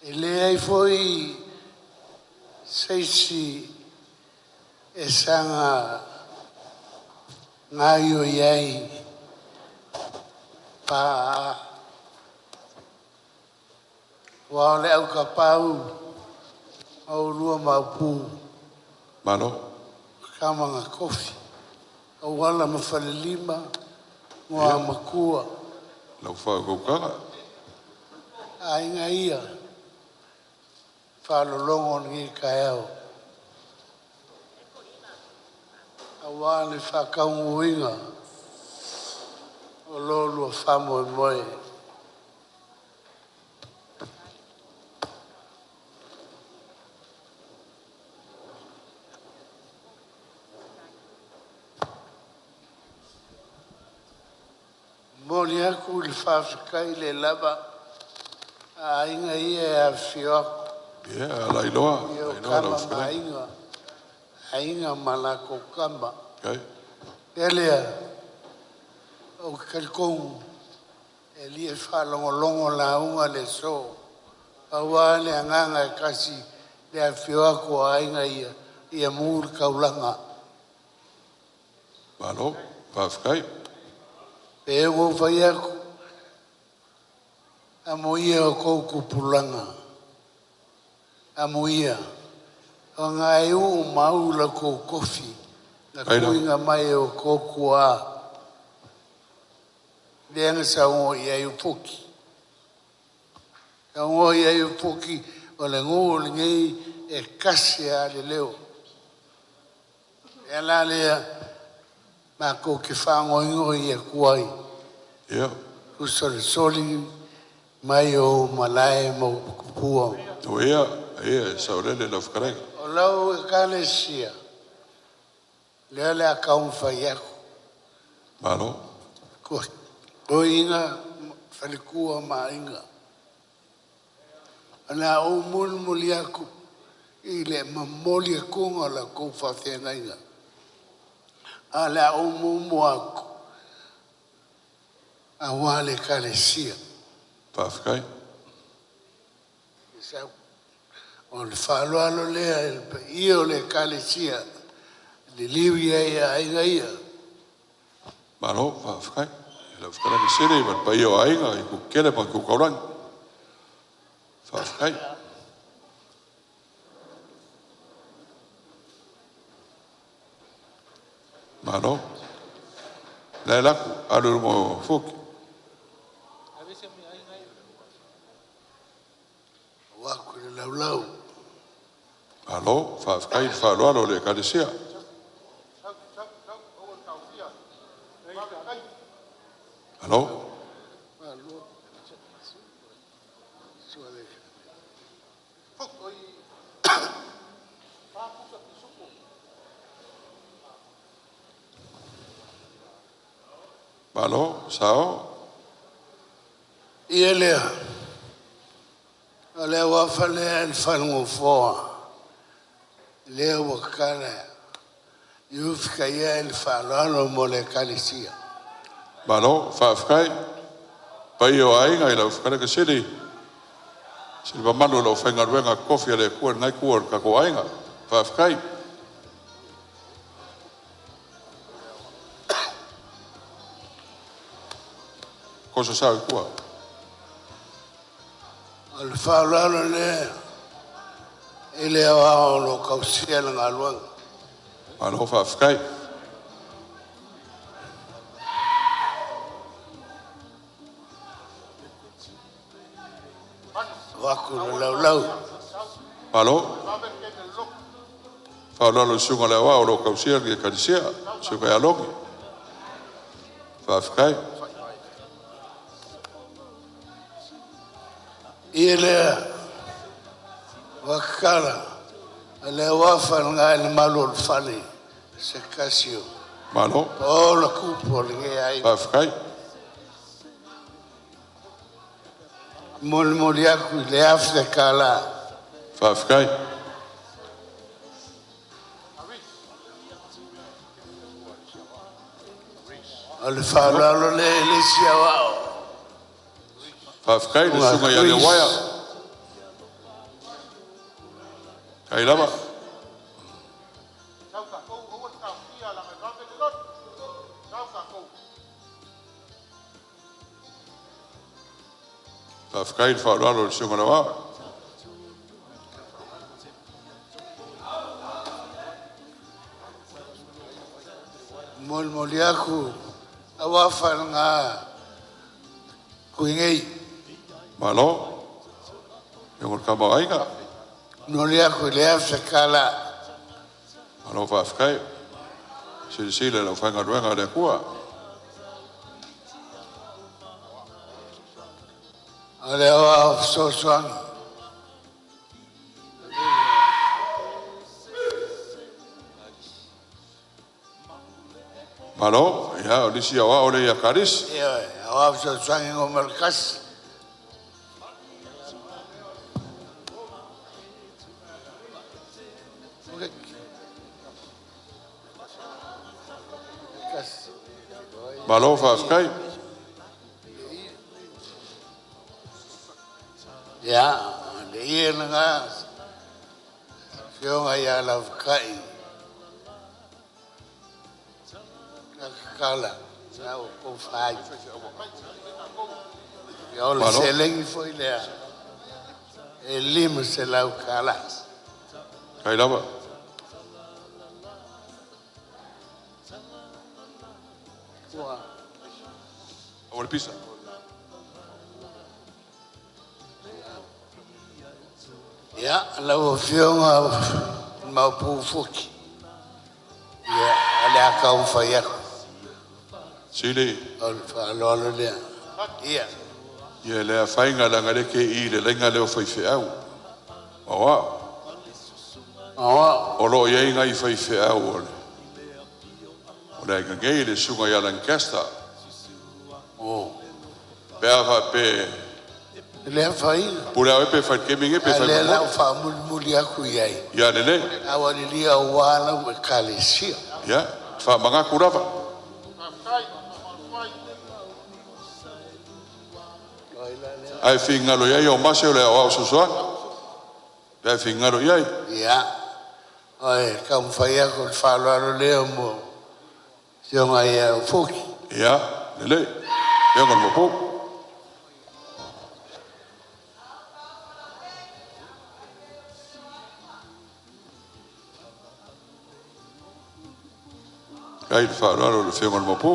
[SPEAKER 4] ele ai foi seisi esanga ngaio yai pa wa le au kapau au lua mapu
[SPEAKER 3] Mano?
[SPEAKER 4] kamanga kofi au wala mafalilima ngā makua.
[SPEAKER 3] Lau whakaukaga.
[SPEAKER 4] Ainga ia. Whalolongo ngi kaiao. Awale whakaunguinga. O lolua whamoe moe. Moni aku le whawhikai le lava a inga ia a whioako.
[SPEAKER 3] Yeah, lailoa.
[SPEAKER 4] Ia o
[SPEAKER 3] Lailoa lau
[SPEAKER 4] kama ma
[SPEAKER 3] whakai.
[SPEAKER 4] inga. A inga malako kama.
[SPEAKER 3] Okay.
[SPEAKER 4] Elea o kalkong e lia whalongolongo la unga le so. Awa le anganga e kasi le a whioako a inga ia. Ia mūr kaulanga.
[SPEAKER 3] Mano, whawhikai.
[SPEAKER 4] E o vai ako. Amo ia o kou kupulanga. Amo ia. O ngā e u maula kou kofi. Na kuinga mai o kou kua. Leanga sa ungo ia i upoki. Ka ungo ia i upoki o le ngō le ngei e kasi a le leo. E la lea ma ko ke whango ingo i e kuai.
[SPEAKER 3] Yeah.
[SPEAKER 4] Kusore soli mai o malai mo kupua.
[SPEAKER 3] O ia, saurele lau whakarega.
[SPEAKER 4] O lau e kale sia. Lea lea kaun whai ako.
[SPEAKER 3] Mano.
[SPEAKER 4] Ko inga falikua mainga. Ana o muli aku i le mamoli kunga la kou whawhenga inga. A le o mumu aku a wale kalesia.
[SPEAKER 3] Whawhikai.
[SPEAKER 4] O le whaloalo lea i o le kalesia le liwi ia inga ia.
[SPEAKER 3] Malo, whawhikai. Lau whakaranga sere, wat pai o ainga, i ku kere pa ku kaurang. Whawhikai. Malo. Lai laku, alu mo fuki.
[SPEAKER 4] Waku le laulau.
[SPEAKER 3] Malo, whawhikai, whaloalo le kalesia. Hello? Malo, sao?
[SPEAKER 4] Ia lea. A lea wafa lea il whanungo foa. Lea wakana. Iufika ia il whanano mo le kalisia.
[SPEAKER 3] Malo, whawhikai. Pai o ainga i lau whakaranga sere. Sere pa manu lau whaingaruenga kofi a le kua ngai kua kako ainga. Whawhikai. Koso sao i kua.
[SPEAKER 4] Al whaulano lea. I lea wao lo kausia na ngā luanga.
[SPEAKER 3] Malo, whawhikai.
[SPEAKER 4] Waku le laulau.
[SPEAKER 3] Malo. Whaulalo sunga le wao lo kausia ki kalisia. Suka ia longi. Whawhikai.
[SPEAKER 4] Ia lea. Wakala. Le wafa ngā le malo le whane. Se kasio.
[SPEAKER 3] Malo.
[SPEAKER 4] O la kupo le nge ai.
[SPEAKER 3] Whawhikai.
[SPEAKER 4] Moli aku le afte kala.
[SPEAKER 3] Whawhikai.
[SPEAKER 4] O le whaulalo le sia wao.
[SPEAKER 3] Whawhikai le sunga ia le waia. Kai lava. Whawhikai le whaulalo le sunga le waia.
[SPEAKER 4] Moli aku a wafa ngā kuingei.
[SPEAKER 3] Malo. Yungur kama ainga.
[SPEAKER 4] Noli aku le afte kala.
[SPEAKER 3] Malo whawhikai. Sile sile lau whaingaruenga le kua.
[SPEAKER 4] O le wao sosuanga.
[SPEAKER 3] Malo. Ia, o lisi awa o le ia karis.
[SPEAKER 4] Ia, a wao sosuanga ingo malkasi.
[SPEAKER 3] Malo whawhikai.
[SPEAKER 4] Ia, le ia na ngā. Whionga ia la whakai. Kala, na o kou whai. Ia o le
[SPEAKER 3] Malo.
[SPEAKER 4] selengi foi lea. E lima se lau kala.
[SPEAKER 3] Kai lava. O le pisa.
[SPEAKER 4] Ia, lau o whionga maupu fuki. Ia, ale a kau whai aku.
[SPEAKER 3] Sile.
[SPEAKER 4] O le whaaloalo lea. Ia.
[SPEAKER 3] Ia lea whainga langa leke i le lenga leo whaife au. Awa.
[SPEAKER 4] Awa.
[SPEAKER 3] O lo ia inga i whaife au o le. O le inga ngei le sunga ia Lancaster.
[SPEAKER 4] O.
[SPEAKER 3] Pea fa pe.
[SPEAKER 4] Le fai.
[SPEAKER 3] Pura pe fa ke minge pe fa.
[SPEAKER 4] Le la fa muli aku yai.
[SPEAKER 3] Ya le.
[SPEAKER 4] Awali lia wala we kalesia.
[SPEAKER 3] Ya, fa manga kurava. Ai fingalo ia o maseo le o sosoa. Ai fingalo ia.
[SPEAKER 4] Ya. Ai kam faia ko falo le mo. Jonga ia foki.
[SPEAKER 3] Ya, le. Ya ngon mo po. Kai falo le fe ngon mo po.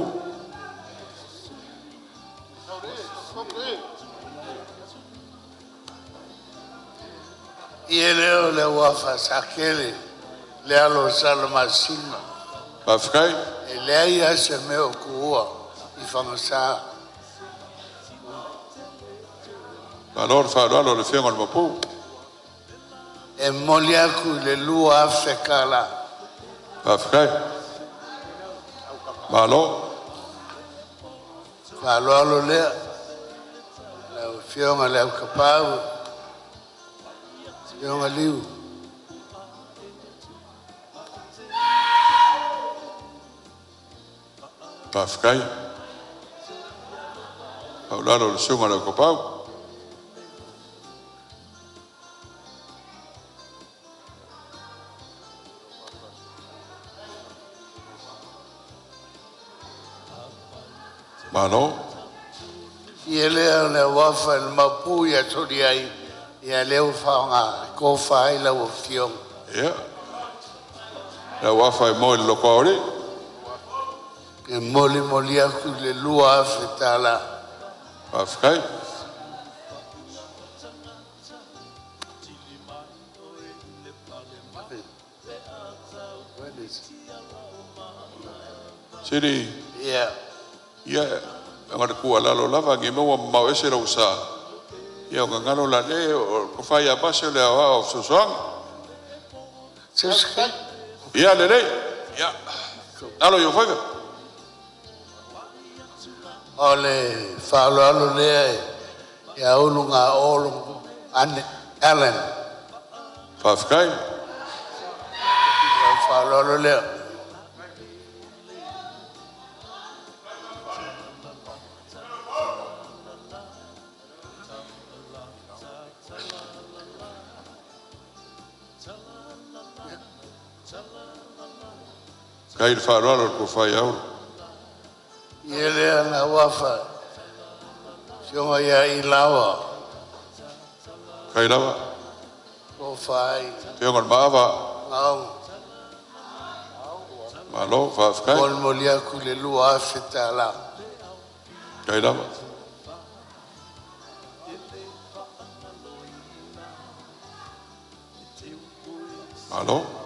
[SPEAKER 4] E leo le wafa sakele le alo salmasima.
[SPEAKER 3] Pafkai?
[SPEAKER 4] E le ia se meo kuua I whangasa.
[SPEAKER 3] Valor falo le fe ngon mo po.
[SPEAKER 4] E moli aku le lua afekala.
[SPEAKER 3] Pafkai? Malo?
[SPEAKER 4] Falo alo lea. Le fionga le au kapau. Fionga liu.
[SPEAKER 3] Pafkai? Paulalo le sunga le kopau. Malo?
[SPEAKER 4] Ia lea le wafa le mapu ia tori ai. Ia leo whaonga ko whai la o fionga.
[SPEAKER 3] Ia. Le wafa mo le loko ori.
[SPEAKER 4] E moli aku le lua afetala.
[SPEAKER 3] Pafkai? Siri.
[SPEAKER 4] Ia.
[SPEAKER 3] Ia. Ngana kua lalo lava nge mo mau ese ra usa. Ia ngalo la le o ko fai a base le a o sosang.
[SPEAKER 4] Seskai.
[SPEAKER 3] Ia le. Ia. Alo yo fai.
[SPEAKER 4] Ole falo alo lea ia ulunga olungu ane Allen.
[SPEAKER 3] Pafkai?
[SPEAKER 4] Ia falo alo lea.
[SPEAKER 3] Kai falo ko fai au.
[SPEAKER 4] Ia lea na wafa. Fionga ia I lawa.
[SPEAKER 3] Kai lava.
[SPEAKER 4] Ko whai.
[SPEAKER 3] Fionga maava.
[SPEAKER 4] Ngau.
[SPEAKER 3] Malo Pafkai?
[SPEAKER 4] Moli aku le lua afetala.
[SPEAKER 3] Kai lava. Malo?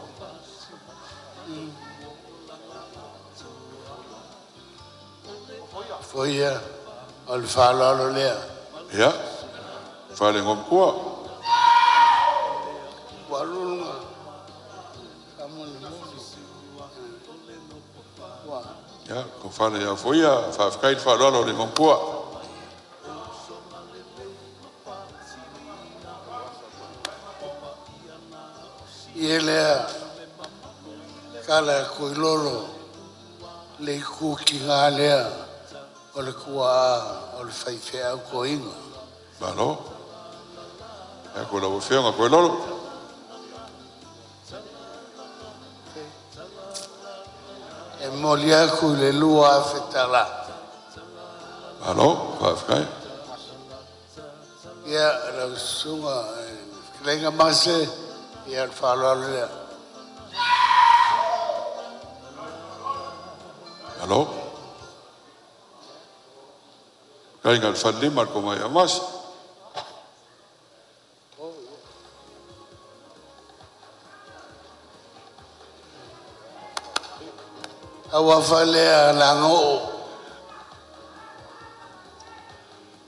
[SPEAKER 4] Foi ia. Ole falo alo lea.
[SPEAKER 3] Ia. Fale ngom kua.
[SPEAKER 4] Walunga. Kamuli muli. Wa.
[SPEAKER 3] Ia, ko fale ia foia, Pafkai falo le ngom kua.
[SPEAKER 4] Ia lea. Kala koilolo. Le kuki ngā lea. Ole kua ole whaiwhea au ko inga.
[SPEAKER 3] Malo? Ia ko la fionga ko lolo.
[SPEAKER 4] E moli aku le lua afetala.
[SPEAKER 3] Malo, Pafkai?
[SPEAKER 4] Ia la sunga. Klenga mase. Ia falo alo lea.
[SPEAKER 3] Malo? Kai ngal fandi mar ko mai amas.
[SPEAKER 4] Awa falea lango.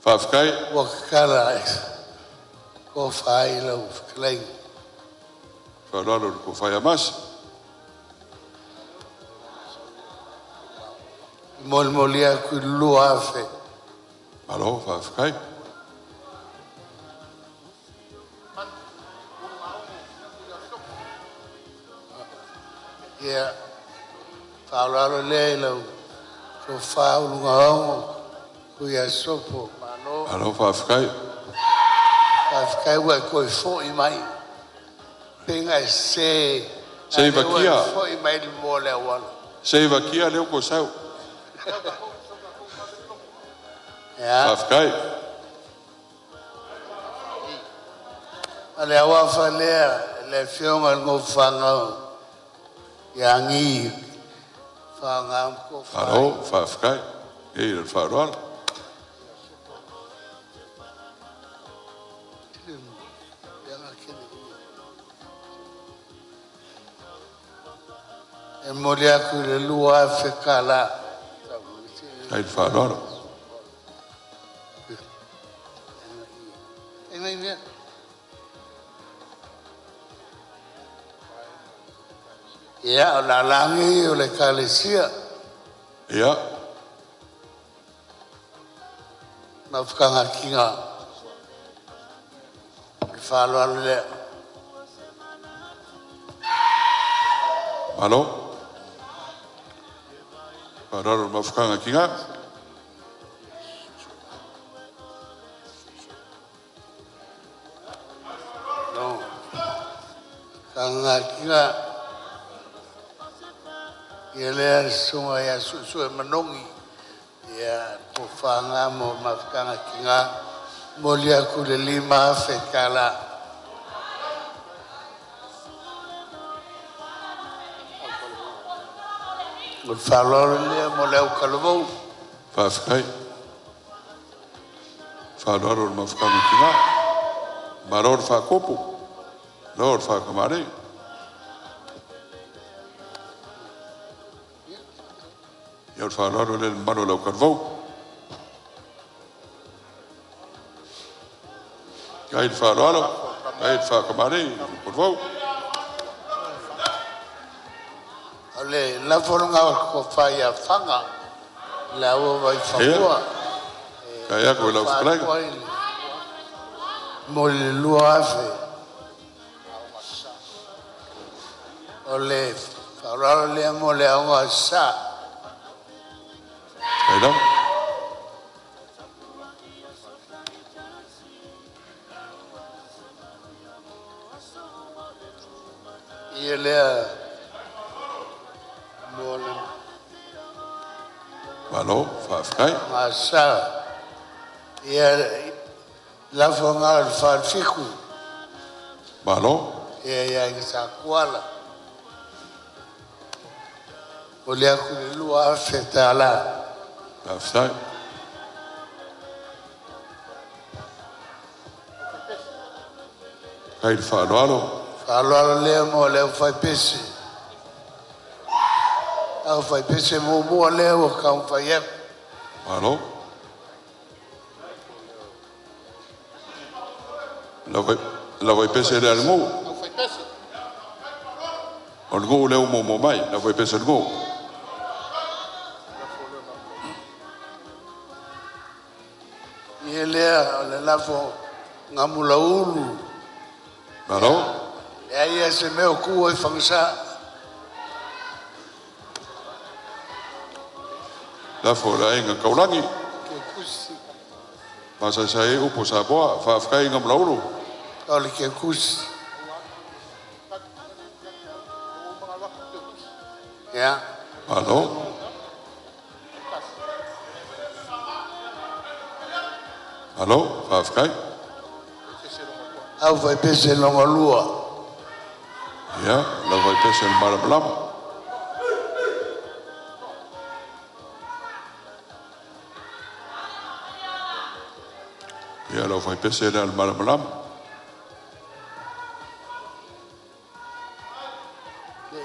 [SPEAKER 3] Pafkai?
[SPEAKER 4] Wakala. Ko whai lau kleng.
[SPEAKER 3] Falo ko fai amas.
[SPEAKER 4] Moli aku lua afe.
[SPEAKER 3] Alo, whawhikai.
[SPEAKER 4] Ia, whaolaro lea I lau, so whaolunga hongo, kuia sopo, mano.
[SPEAKER 3] Alo, whawhikai.
[SPEAKER 4] Whawhikai ua koe fo I mai. Penga se.
[SPEAKER 3] Se vakia.
[SPEAKER 4] Fo I mai di mo lea wala.
[SPEAKER 3] Se vakia leo ko sau.
[SPEAKER 4] Ia.
[SPEAKER 3] Whawhikai.
[SPEAKER 4] Ale awa whalea, le whionga ngō whangau. Ia ngi, whangam ko whai.
[SPEAKER 3] Alo, whawhikai. Ei, le wharoara.
[SPEAKER 4] E mori aku le lua whekala.
[SPEAKER 3] Ei, le wharoara.
[SPEAKER 4] E ngai mea. Ia, o la langi o le kalesia.
[SPEAKER 3] Ia.
[SPEAKER 4] Na whakanga kinga. I whalo alo lea.
[SPEAKER 3] Alo. Wharoara mawhukanga ki ngā.
[SPEAKER 4] No. Kanga kinga. Ia lea sunga ia susu e manongi. Ia ko whanga mo mawhakanga kinga. Moli aku le lima whekala. O whaloro lea mo leo kalavou.
[SPEAKER 3] Whawhikai. Wharoara mawhukanga ki ngā. Maror whakopu. Lord whakamare. Ia wharoara le mano lau karvau. Gai wharoara. Gai whakamare. Karvau.
[SPEAKER 4] Ole, la foronga ko whai a whanga. La ua vai whakua.
[SPEAKER 3] Kai ako lau whakalaiga.
[SPEAKER 4] Mo le lua afe. Ole, whauraro lea mo le aunga sa.
[SPEAKER 3] Kai lau.
[SPEAKER 4] Ia lea mo le
[SPEAKER 3] Malo, whawhikai.
[SPEAKER 4] ma sa. Ia la foronga le whaalfiku.
[SPEAKER 3] Malo.
[SPEAKER 4] Ia i sa kuala. O le aku le lua afe tala.
[SPEAKER 3] Whawhikai. Kai wharoaro.
[SPEAKER 4] Whaaloalo lea mo leo whai pese. Au whai pese mo mua leo o kau whai eku.
[SPEAKER 3] Malo. La vai pese le al ngō. O ngō leo mo mai. La vai pese ngō.
[SPEAKER 4] Ie lea o le lafo ngamula ulu.
[SPEAKER 3] Malo.
[SPEAKER 4] Ea ia se meo kua I whangsa.
[SPEAKER 3] La fo la inga kaulangi.
[SPEAKER 4] Ke kusi.
[SPEAKER 3] Masa sai upo sa boa. Whawhikai ngam lauru.
[SPEAKER 4] Ole ke kusi. Ia.
[SPEAKER 3] Malo. Malo. Whawhikai.
[SPEAKER 4] Au whai pese longa lua.
[SPEAKER 3] Ia. La vai pese le malamalama. Ia. La vai pese le al malamalama.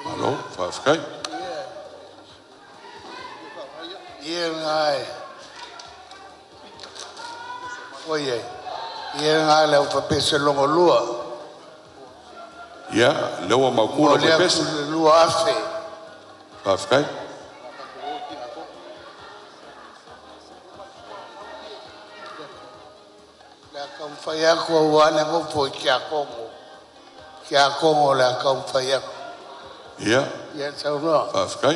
[SPEAKER 3] Malo. Whawhikai.
[SPEAKER 4] Ie ngai. Oye. Ie ngai leo whai pese longa lua.
[SPEAKER 3] Ia. Lewa maukura
[SPEAKER 4] Ole
[SPEAKER 3] vai
[SPEAKER 4] aku
[SPEAKER 3] pese.
[SPEAKER 4] le lua afe.
[SPEAKER 3] Whawhikai.
[SPEAKER 4] Le ka faya ko wana mo po kia kongo. Kia kongo le ka faya.
[SPEAKER 3] Ia.
[SPEAKER 4] Ia tau no.
[SPEAKER 3] Whawhikai.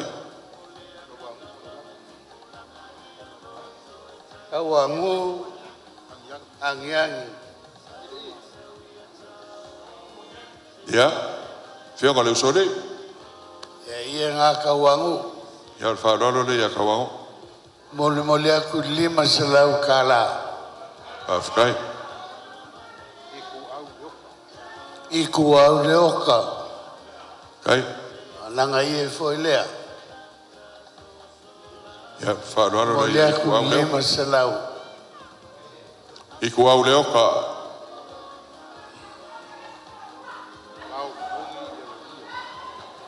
[SPEAKER 4] Ka wangu angiangi.
[SPEAKER 3] Ia. Whionga leo sore.
[SPEAKER 4] Ia ngā ka wangu.
[SPEAKER 3] Ia whauraro le ia ka wango.
[SPEAKER 4] Mole mole aku 5 selau kala.
[SPEAKER 3] Whawhikai.
[SPEAKER 4] Iku au le oka.
[SPEAKER 3] Kai.
[SPEAKER 4] Nanga ie foi lea.
[SPEAKER 3] Ia whauraro le
[SPEAKER 4] Mole
[SPEAKER 3] ia
[SPEAKER 4] aku
[SPEAKER 3] ku au leo.
[SPEAKER 4] 5 selau.
[SPEAKER 3] Iku au leo ka.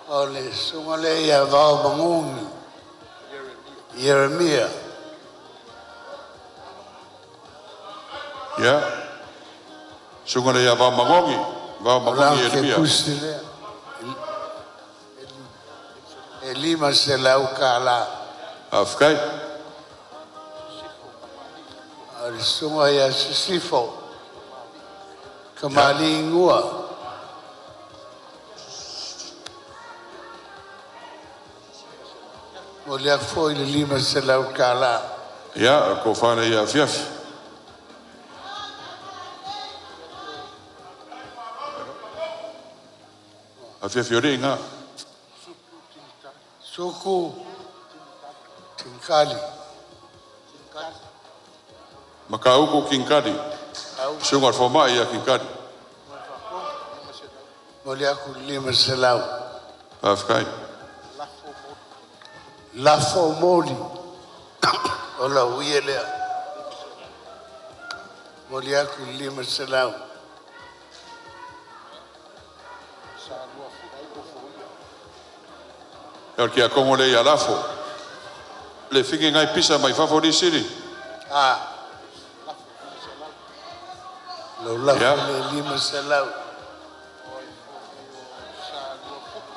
[SPEAKER 4] Ole sunga le ia vau mangungi. Jeremia.
[SPEAKER 3] Ia. Sunga le ia wā mangongi. Wā mangongi e rimia.
[SPEAKER 4] Kusile. 5 selau kala.
[SPEAKER 3] Whawhikai.
[SPEAKER 4] Ole sunga ia sifo. Kamali ngua. Mole aku foi le 5 selau kala.
[SPEAKER 3] Ia, ko whana ia whiawhi. A whiawhi o ringa.
[SPEAKER 4] Suku Tinkali.
[SPEAKER 3] Maka uko kinkari. Sunga whamai ia kinkari.
[SPEAKER 4] Mole aku 5 selau.
[SPEAKER 3] Whawhikai.
[SPEAKER 4] Lafo moli. Ola uielea. Mole aku 5 selau.
[SPEAKER 3] Ia kia kongo le ia lafo. Le whiki ngai pisa mai whawhori siri.
[SPEAKER 4] Ah. Lo lafo le 5 selau.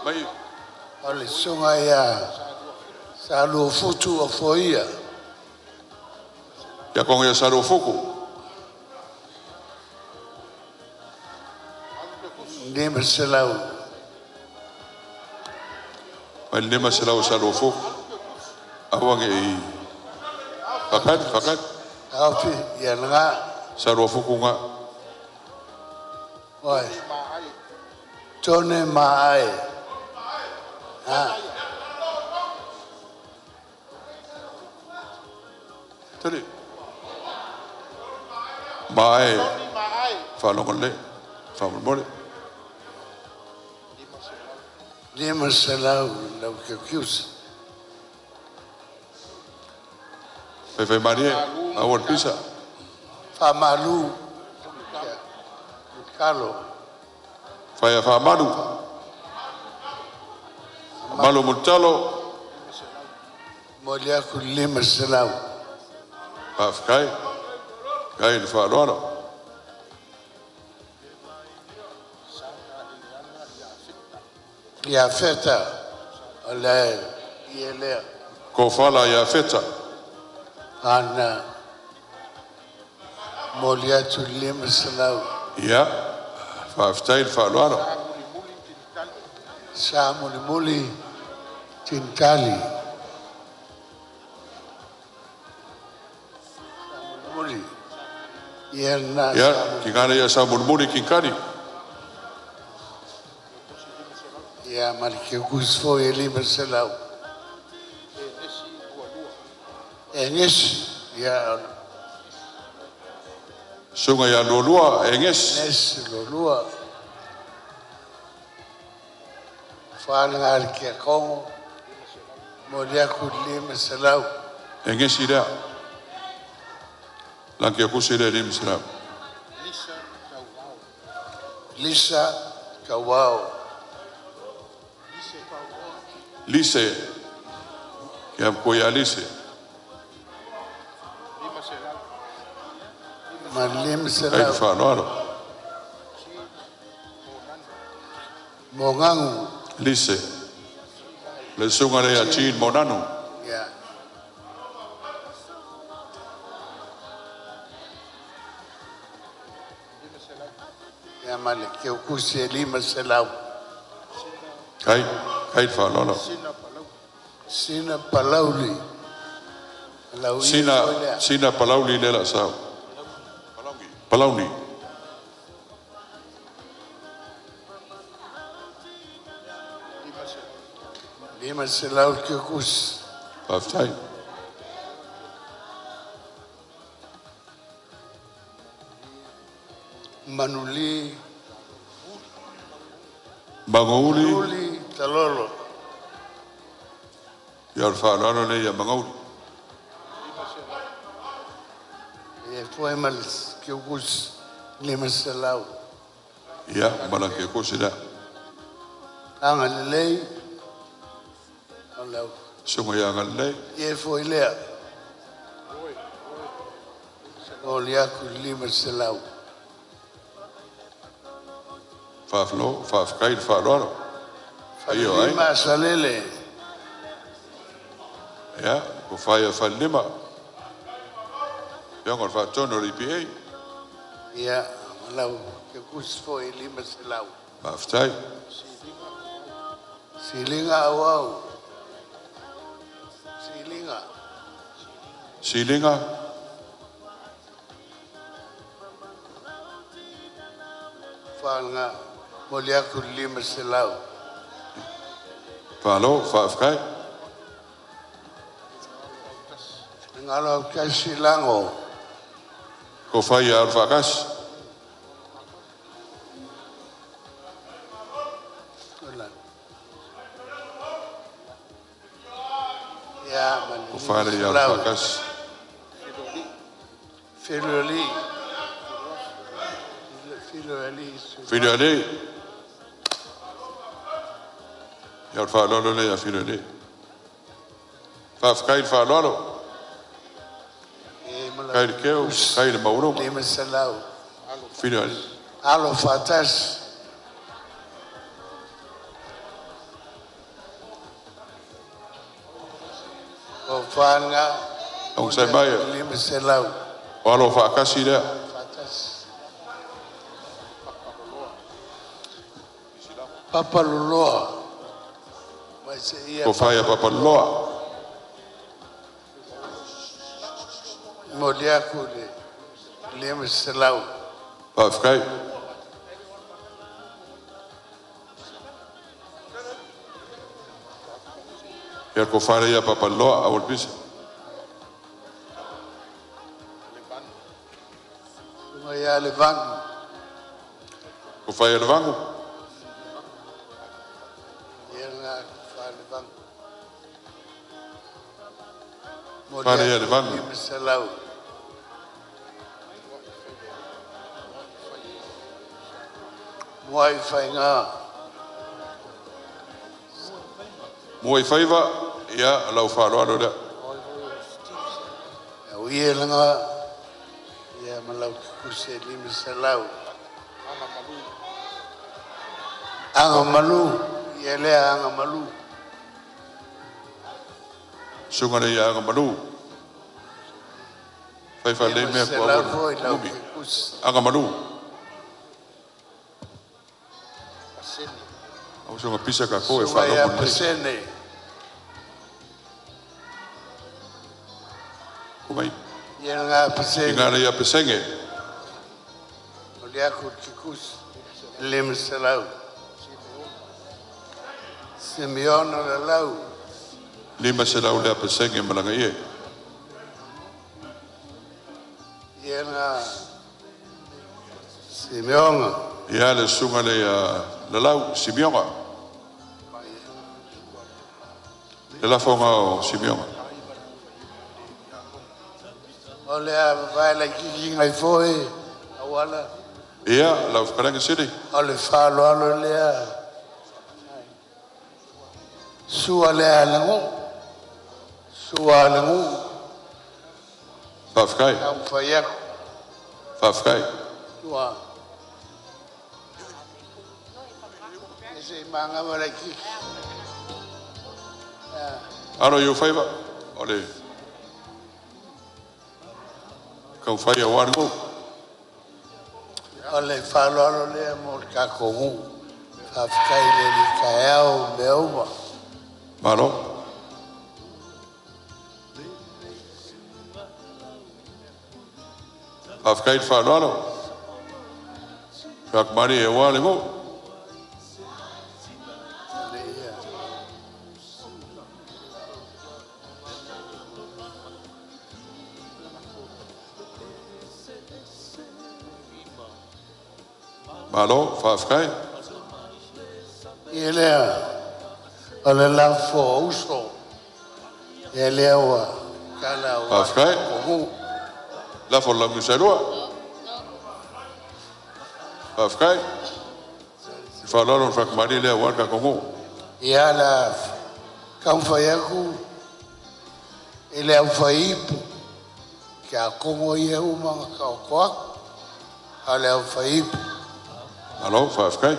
[SPEAKER 3] Mai.
[SPEAKER 4] Ole sunga ia. Salu futu o foia.
[SPEAKER 3] Ia kongo ia saro fuku.
[SPEAKER 4] 5 selau.
[SPEAKER 3] Mai lima se lau saro fuku. Awange i. Whakat.
[SPEAKER 4] Afi ia nga.
[SPEAKER 3] Saro fuku nga.
[SPEAKER 4] Oi. Tone mai. Ah.
[SPEAKER 3] Tari. Mai. Whanonga le. Whamamore.
[SPEAKER 4] 5 selau lau ke kiusa.
[SPEAKER 3] Whai marie. Awan pisa.
[SPEAKER 4] Famalu. Kalo.
[SPEAKER 3] Whai a whamaru. Malu mutalo.
[SPEAKER 4] Mole aku 5 selau.
[SPEAKER 3] Whawhikai. Kai ni wharoaro.
[SPEAKER 4] Ia feta. Ole ielea.
[SPEAKER 3] Ko whala ia wheta.
[SPEAKER 4] Ana. Mole atu 5 selau.
[SPEAKER 3] Ia. Whawhitai ni wharoaro.
[SPEAKER 4] Sa muli muli. Tinkali. Muli. Ia na.
[SPEAKER 3] Ia. Ki ngana ia sa murmuri kinkari.
[SPEAKER 4] Ia malike kusfo e 5 selau. Engesi. Ia.
[SPEAKER 3] Sunga ia lolua enges.
[SPEAKER 4] Engesi lolua. Whānanga ariki a kongo. Mole aku 5 selau.
[SPEAKER 3] Enges i rea. Lanki a kusi rea rim sira.
[SPEAKER 4] Lisa Kawao.
[SPEAKER 3] Lise. Ki am koia lise.
[SPEAKER 4] Ma 5
[SPEAKER 3] Kai
[SPEAKER 4] selau.
[SPEAKER 3] wharoaro.
[SPEAKER 4] Mongangu.
[SPEAKER 3] Lise. Le sunga rea chin monanu.
[SPEAKER 4] Ia. Ya male ke kusi lima selau.
[SPEAKER 3] Kai whalolo.
[SPEAKER 4] Sina palauli.
[SPEAKER 3] Sina palauli lela sao. Palauli.
[SPEAKER 4] Lima selau ke kusi.
[SPEAKER 3] Paftai.
[SPEAKER 4] Manuli.
[SPEAKER 3] Mangauli.
[SPEAKER 4] Talolo.
[SPEAKER 3] Iar whalolo le ia mangauli.
[SPEAKER 4] E foi mal ke kusi lima selau.
[SPEAKER 3] Ia, mana ke kusi da.
[SPEAKER 4] Anga lelei. Alau.
[SPEAKER 3] Sunga ia ngalei.
[SPEAKER 4] E foi lea. O liaku lima selau.
[SPEAKER 3] Whaflo, whafkai whalolo. Iyo ai.
[SPEAKER 4] Lima salele.
[SPEAKER 3] Ia, ko whaia whalima. Ia ngon whatono ripi ei.
[SPEAKER 4] Ia, malau ke kusi foi lima selau.
[SPEAKER 3] Paftai.
[SPEAKER 4] Silinga awau. Silinga.
[SPEAKER 3] Silinga.
[SPEAKER 4] Whanga moliaku lima selau.
[SPEAKER 3] Whalo, whafkai.
[SPEAKER 4] Ngalo kasi lango.
[SPEAKER 3] Ko whaia ar whakas.
[SPEAKER 4] Ya, man.
[SPEAKER 3] Ko whaia ar whakas.
[SPEAKER 4] Filoli.
[SPEAKER 3] Whina le. Iar whalolo le a whina le. Whafkai whalolo. Kai le keo, kai le mauro.
[SPEAKER 4] Lima selau.
[SPEAKER 3] Whina le.
[SPEAKER 4] Alo fatas. O whanga.
[SPEAKER 3] Ang sai mai.
[SPEAKER 4] Lima selau.
[SPEAKER 3] O alo whakasi lea.
[SPEAKER 4] Fatas. Papa Loloa.
[SPEAKER 3] Ko whaia papaloa.
[SPEAKER 4] Moliaku le lima selau.
[SPEAKER 3] Whafkai. Iar ko whaia papaloa awal bisa.
[SPEAKER 4] Maya levangu.
[SPEAKER 3] Ko whaia levangu. Whaia levangu.
[SPEAKER 4] Lima selau. Muai whainga.
[SPEAKER 3] Muai whaiva. Ia, lau whaloalo lea.
[SPEAKER 4] Uie langa. Ia malau kuse lima selau. Anga malu. Ia lea anga malu.
[SPEAKER 3] Sunga le ia ngamalu. Whaiva le mea kua wana. Umi. Anga malu. Au sunga pisa ka koe whalopo le.
[SPEAKER 4] Pasene.
[SPEAKER 3] Kumai.
[SPEAKER 4] Ia nga pasene.
[SPEAKER 3] Inga le ia pesenge.
[SPEAKER 4] Moliaku kikus. Lima selau. Simeona lalau.
[SPEAKER 3] Lima se lau lea pesenge malanga ie.
[SPEAKER 4] Ia nga Simeona.
[SPEAKER 3] Ia le sunga le lalau Simionga. Le la fonga o Simionga.
[SPEAKER 4] O lea vai la kiki ngai foi. Awala.
[SPEAKER 3] Ia, lau whakaranga siri.
[SPEAKER 4] O le whalo alo lea. Sua lea lango. Sua lango.
[SPEAKER 3] Whafkai.
[SPEAKER 4] Kau whaiaku.
[SPEAKER 3] Whafkai.
[SPEAKER 4] Tua. Ese manga wala kiki.
[SPEAKER 3] Aro iu whaiva. Ole. Kau whai a waringo.
[SPEAKER 4] O le whalolo lea mo le kakongu. Whawhikai le li kaiao me auma.
[SPEAKER 3] Malo. Whawhikai te whalolo. Whakamari e wale mo. Malo, whawhikai.
[SPEAKER 4] Ia lea, o le lafo uso. Ia lea ua, kala ua.
[SPEAKER 3] Whawhikai. Lafo langu sailua. Whawhikai. Whalolo whakamari lea waka kongo.
[SPEAKER 4] Ia la, kamwhai aku, i lea whaipu. Kia kongo ia umanga kao koak, a lea whaipu.
[SPEAKER 3] Malo, whawhikai.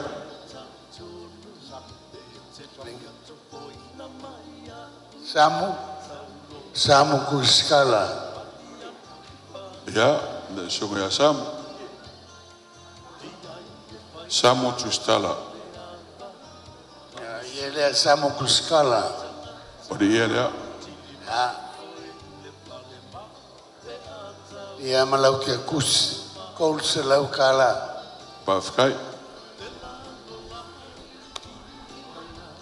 [SPEAKER 4] Samu kuskala.
[SPEAKER 3] Ia, le sunga ya Samu. Samu tustala.
[SPEAKER 4] Ia lea samu kuskala.
[SPEAKER 3] O di ia lea.
[SPEAKER 4] Ia malau kia kus, kol se lau kala.
[SPEAKER 3] Whawhikai.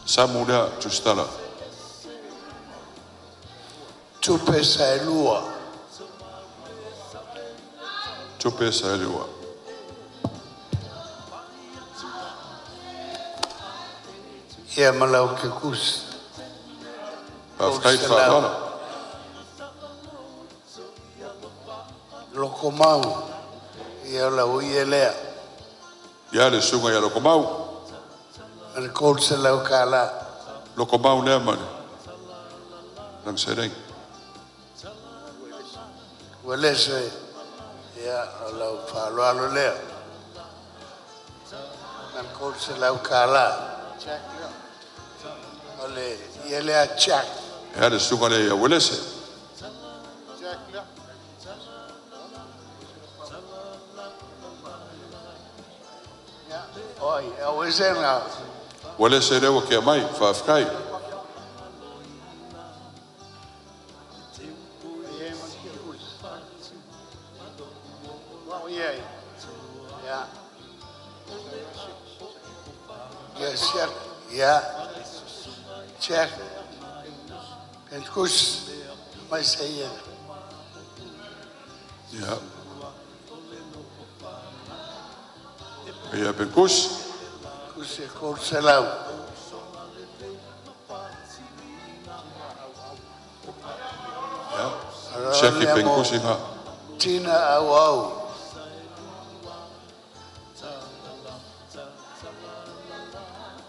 [SPEAKER 3] Samu lea tustala.
[SPEAKER 4] Tupe sa e lua.
[SPEAKER 3] Tupe sa elua.
[SPEAKER 4] Ia malau kia kus.
[SPEAKER 3] Whawhikai whalala.
[SPEAKER 4] Loko mau. Ia lau ia lea.
[SPEAKER 3] Ia le sunga ya loko mau.
[SPEAKER 4] Ane kol se lau kala.
[SPEAKER 3] Loko mau lea mani. Lang sereng.
[SPEAKER 4] Wale se. Ia lau whaloalo lea. Ane kol se lau kala. Ole, ia lea chak.
[SPEAKER 3] Ia le sunga le ya welese.
[SPEAKER 4] Oi, au e senga.
[SPEAKER 3] Welese rewa kia mai. Whawhikai.
[SPEAKER 4] Ja. Yes, ja. Ja. Check. En kus. Maar zei je.
[SPEAKER 3] Ja. Ia penkus.
[SPEAKER 4] Kus je kort selau.
[SPEAKER 3] Ja. Seki penkus inga.
[SPEAKER 4] Tina au au.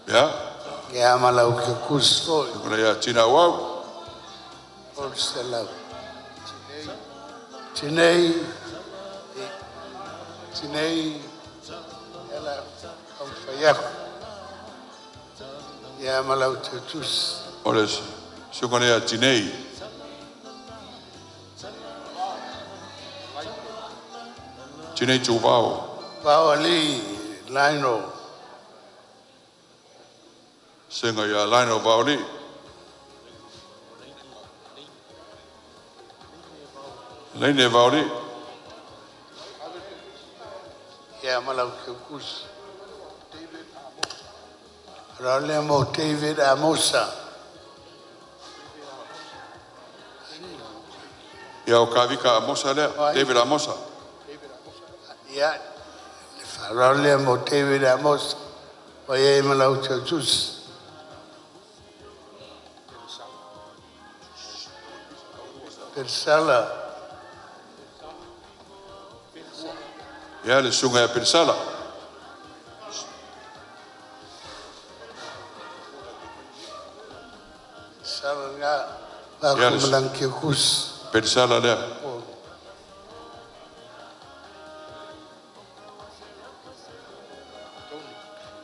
[SPEAKER 3] Ja.
[SPEAKER 4] Ja, malau ke kus foi.
[SPEAKER 3] Kuna ya tina wau.
[SPEAKER 4] Kort selau. Tinei. Tinei. Ela au fayaku. Ja, malau te tus.
[SPEAKER 3] Oles. Sukuna ya tinei. Tinei tu wau.
[SPEAKER 4] Pau ali, Lino.
[SPEAKER 3] Senga ya laino wau li. Leine wau li.
[SPEAKER 4] Ja, malau ke kus. Rale mo David Amosa.
[SPEAKER 3] Ya o kavika Amosa lea. David Amosa.
[SPEAKER 4] Ja, rale mo David Amosa. O ye malau ke kus. Persala.
[SPEAKER 3] Ya le sunga ya pensala.
[SPEAKER 4] Sala nga. Aku malang ke kus.
[SPEAKER 3] Pensala lea.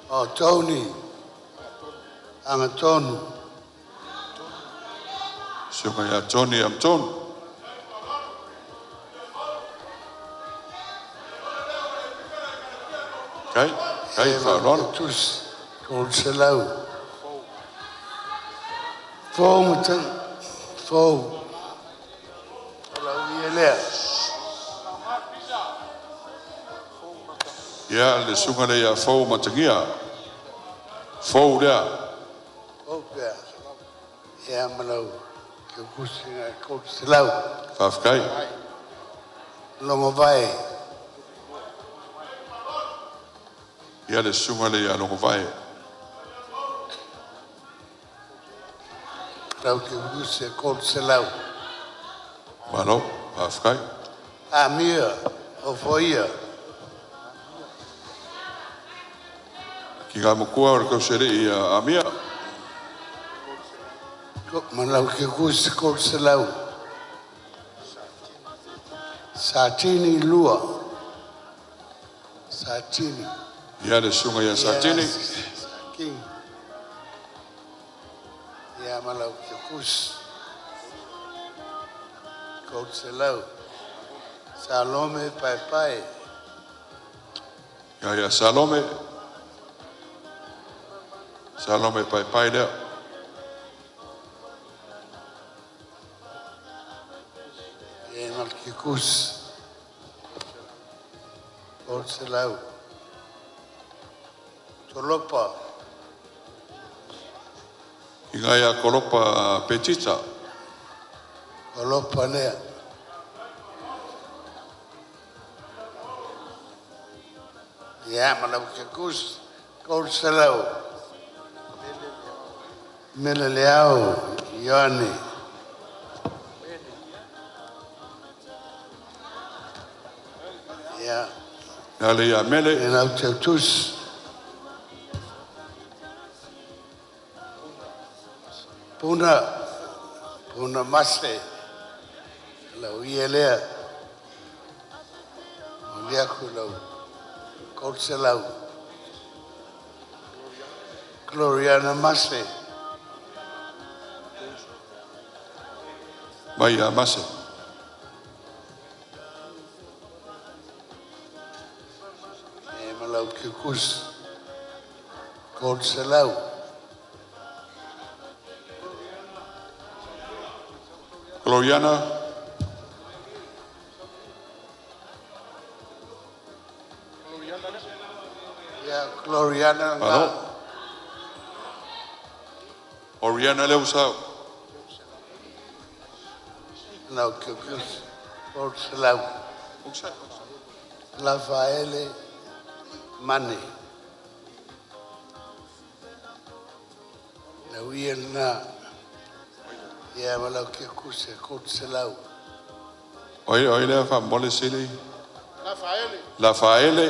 [SPEAKER 4] Oh, Tony. Anga tonu.
[SPEAKER 3] Sunga ya Tony am Tony. Kai, whāloalo.
[SPEAKER 4] Tus, kol se lau. Fōu matang, fōu. Lau ia lea.
[SPEAKER 3] Ia le sunga le ia fōu matangia. Fōu lea.
[SPEAKER 4] Fōu pia. Ia malau, ke kusinga kol se lau.
[SPEAKER 3] Whawhkai.
[SPEAKER 4] Longo vai.
[SPEAKER 3] Ia le sunga le ia longo vai.
[SPEAKER 4] Lau ke kusinga kol se lau.
[SPEAKER 3] Malo, whawhkai.
[SPEAKER 4] A mia, o foia.
[SPEAKER 3] Ki ngā mokua o le kausere ia amia.
[SPEAKER 4] Malau ke kusinga kol se lau. Satini lua. Satini.
[SPEAKER 3] Ia le sunga ia satini.
[SPEAKER 4] King. Ia malau ke kus. Kol se lau. Salome pai pai.
[SPEAKER 3] Ia Salome. Salome pai pai lea.
[SPEAKER 4] Ia mal ke kus. Kol se lau. Tolopa.
[SPEAKER 3] Ki ngā ia kolopa petita.
[SPEAKER 4] Tolopa lea. Ia malau ke kus. Kol se lau. Mele leao. Ione. Ia.
[SPEAKER 3] Ia le ia mele.
[SPEAKER 4] E nau te tus. Puna mase. Lau ia lea. O lea ku lau. Kol se lau. Gloriana mase.
[SPEAKER 3] Mai a mase.
[SPEAKER 4] E malau ke kus. Kol se lau.
[SPEAKER 3] Gloriana.
[SPEAKER 4] Ia Gloriana
[SPEAKER 3] Alo.
[SPEAKER 4] nga.
[SPEAKER 3] Oriana le usau.
[SPEAKER 4] Nau ke kus. Kol se lau. Rafaele Mane. Nau ia na. Ia malau ke kus e kol se lau.
[SPEAKER 3] Oi le fa mole sili.
[SPEAKER 7] Rafaele.
[SPEAKER 3] La faele.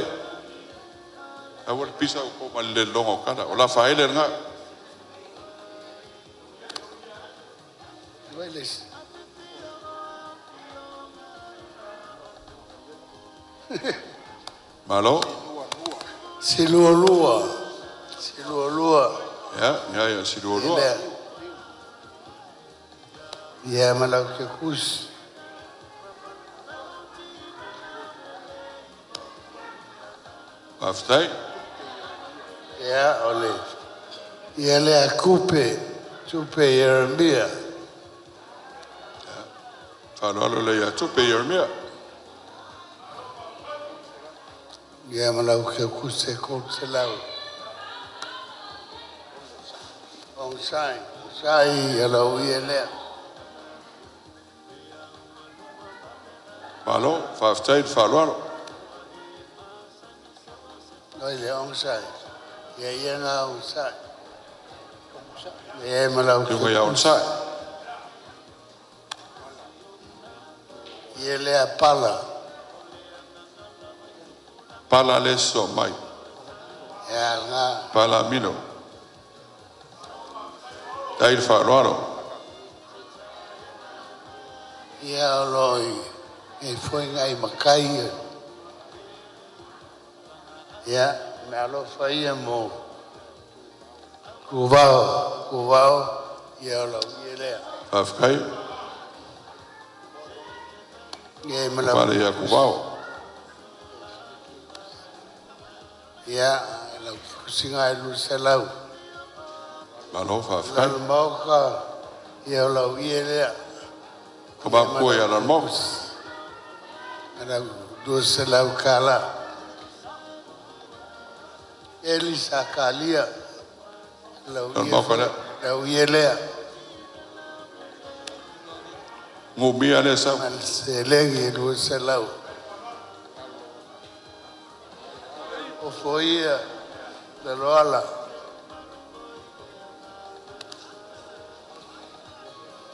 [SPEAKER 3] Awal pisa ko mal le longo kana. O la faele nga.
[SPEAKER 4] Dueles.
[SPEAKER 3] Malo.
[SPEAKER 4] Silua lua. Silua lua.
[SPEAKER 3] Ya silu lua.
[SPEAKER 4] Ia malau ke kus.
[SPEAKER 3] Aftai.
[SPEAKER 4] Ia ole. Ia le a kupe. Tupe Yeremia.
[SPEAKER 3] Whāloalo le ia tupe Yeremia.
[SPEAKER 4] Ia malau ke kus e kol se lau. Ong sai. Sai alau ia lea.
[SPEAKER 3] Malo, whaftai whāloalo.
[SPEAKER 4] Noi le ong sai. Ia ia ngā ong sai. Ia malau ke
[SPEAKER 3] Tunga ia on sai.
[SPEAKER 4] Ia lea pala.
[SPEAKER 3] Pala le so mai.
[SPEAKER 4] Ia ngā.
[SPEAKER 3] Pala mino. Tai whāloalo.
[SPEAKER 4] Ia loi. E foi ngai makai. Ia me alo faia mo. Kuvao. Ia lo ia lea.
[SPEAKER 3] Whafkai.
[SPEAKER 4] Ia malau.
[SPEAKER 3] Pala ia kuvao.
[SPEAKER 4] Ia, lau kusinga ilu selau.
[SPEAKER 3] Malo whawhai.
[SPEAKER 4] Lau mauka, ia lau ielea.
[SPEAKER 3] Ka ba kua ia lan mo.
[SPEAKER 4] Lau dua selau kala. Elisa kalia. Lau ielea.
[SPEAKER 3] Ngumia le sa.
[SPEAKER 4] Man selengi dua selau. O foia le loala.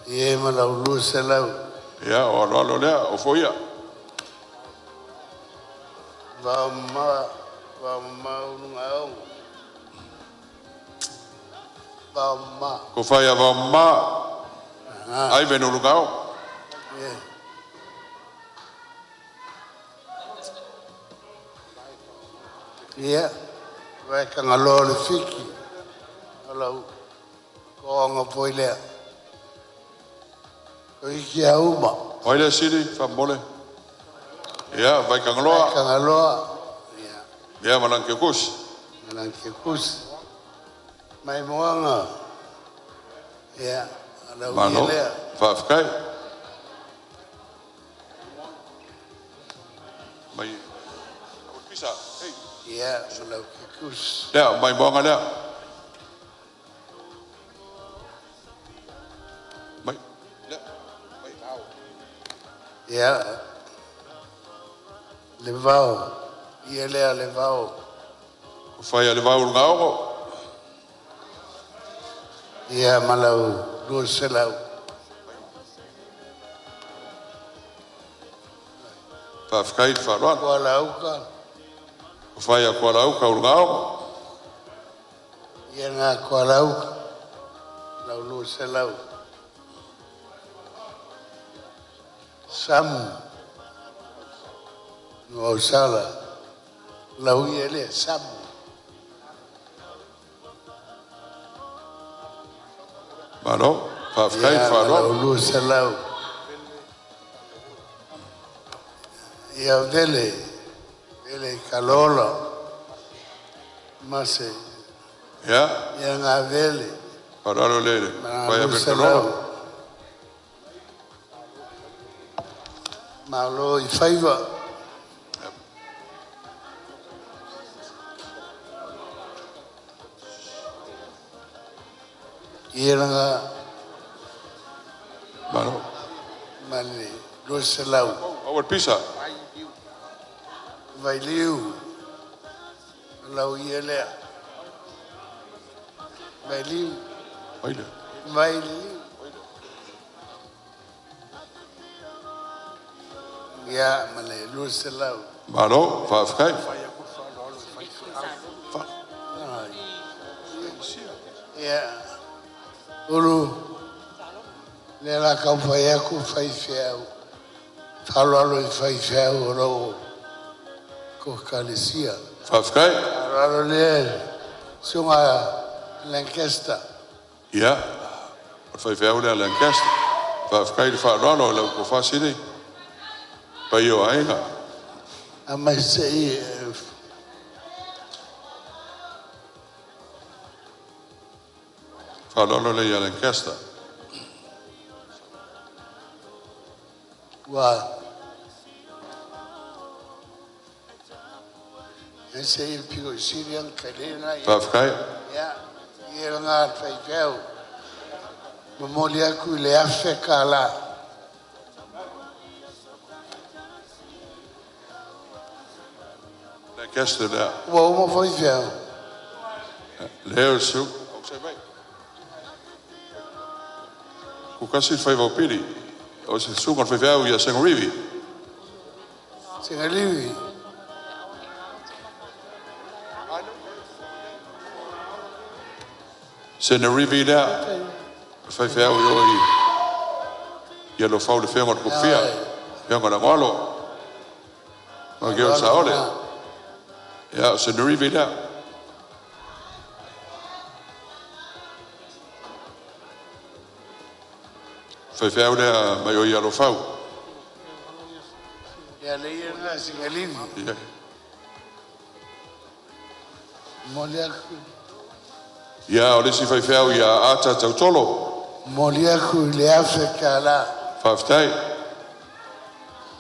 [SPEAKER 4] Ie malau dua selau.
[SPEAKER 3] Ya, o loalo lea, o foia.
[SPEAKER 4] Vama unungau. Vama.
[SPEAKER 3] Ko whai a wa ma. Ai venu lungao.
[SPEAKER 4] Ia, vai ka ngalo le fiki. Alau ko nga poilea. Ko iki a uma.
[SPEAKER 3] Oile siri, wha mole. Ya, vai ka ngaloa.
[SPEAKER 4] Ka ngaloa.
[SPEAKER 3] Ya, malang ke kus.
[SPEAKER 4] Malang ke kus. Mai moanga. Ia, alau
[SPEAKER 3] Mano,
[SPEAKER 4] ielea.
[SPEAKER 3] whawhai. Mai, o pisa, hei.
[SPEAKER 4] Ia, malau ke kus.
[SPEAKER 3] Lea, mai moanga lea. Mai, lea, mai au.
[SPEAKER 4] Ia, le vau. Ielea le vau.
[SPEAKER 3] Ko whai a le wau ngao.
[SPEAKER 4] Ia, malau dua selau.
[SPEAKER 3] Whawhai, wharoan.
[SPEAKER 4] Kua lauka.
[SPEAKER 3] Ko whai a kua lauka ur ngao.
[SPEAKER 4] Ia ngā kua lauka. Lau dua selau. Samu. Ngau sala. Lau ielea samu.
[SPEAKER 3] Mano, whawhai,
[SPEAKER 4] Lau
[SPEAKER 3] wharoan.
[SPEAKER 4] dua selau. Ia vele. Vele kalola. Mase.
[SPEAKER 3] Ya,
[SPEAKER 4] Ia ngā vele.
[SPEAKER 3] whararo lere. Whai a
[SPEAKER 4] Dua
[SPEAKER 3] pekaloa.
[SPEAKER 4] selau. Malo i whaiva. Ia nga
[SPEAKER 3] Mano,
[SPEAKER 4] mane dua selau.
[SPEAKER 3] awal pisa.
[SPEAKER 4] Vai liu. Lau ia lea. Vai liu.
[SPEAKER 3] Oile.
[SPEAKER 4] Vai liu. Ia mane dua selau.
[SPEAKER 3] Mano, whawhai.
[SPEAKER 4] Ia. Ulu. Nela kau whai aku whai whiau. Whalo i whai whiau o rau. Ko Kalesia.
[SPEAKER 3] Whawhai.
[SPEAKER 4] Raro lea. Sunga Lancaster.
[SPEAKER 3] Ya, whai whiau lea Lancaster. Whawhai le wharoano lau ko whasiri. Pai o ainga.
[SPEAKER 4] A mai sei.
[SPEAKER 3] Wharoano le ia Lancaster.
[SPEAKER 4] Wa. Ese il più Sirian Kalena.
[SPEAKER 3] Whawhai.
[SPEAKER 4] Ya. Ia ngā whai whiau. Mamoli aku le afe kala.
[SPEAKER 3] Lancaster lea.
[SPEAKER 4] Wa uma whai whiau.
[SPEAKER 3] Leo su. Ko kasi whai wau piri. O se sungan whai whiau ia Sangarivi.
[SPEAKER 4] Singaliwi.
[SPEAKER 3] Sangarivi lea. Whai whiau i oi. Ia lo whau le whengon ko whia. Whengon a ngolo. Ma geo sa ole. Ia, Sangarivi lea. Whai whiau lea mai o ia lo whau.
[SPEAKER 4] Ia le ia ngā Singaliwi.
[SPEAKER 3] Ia.
[SPEAKER 4] Moliaku.
[SPEAKER 3] Ia o le si whaifeau ia ata tau tolo.
[SPEAKER 4] Moliaku le afe kala.
[SPEAKER 3] Whaftai.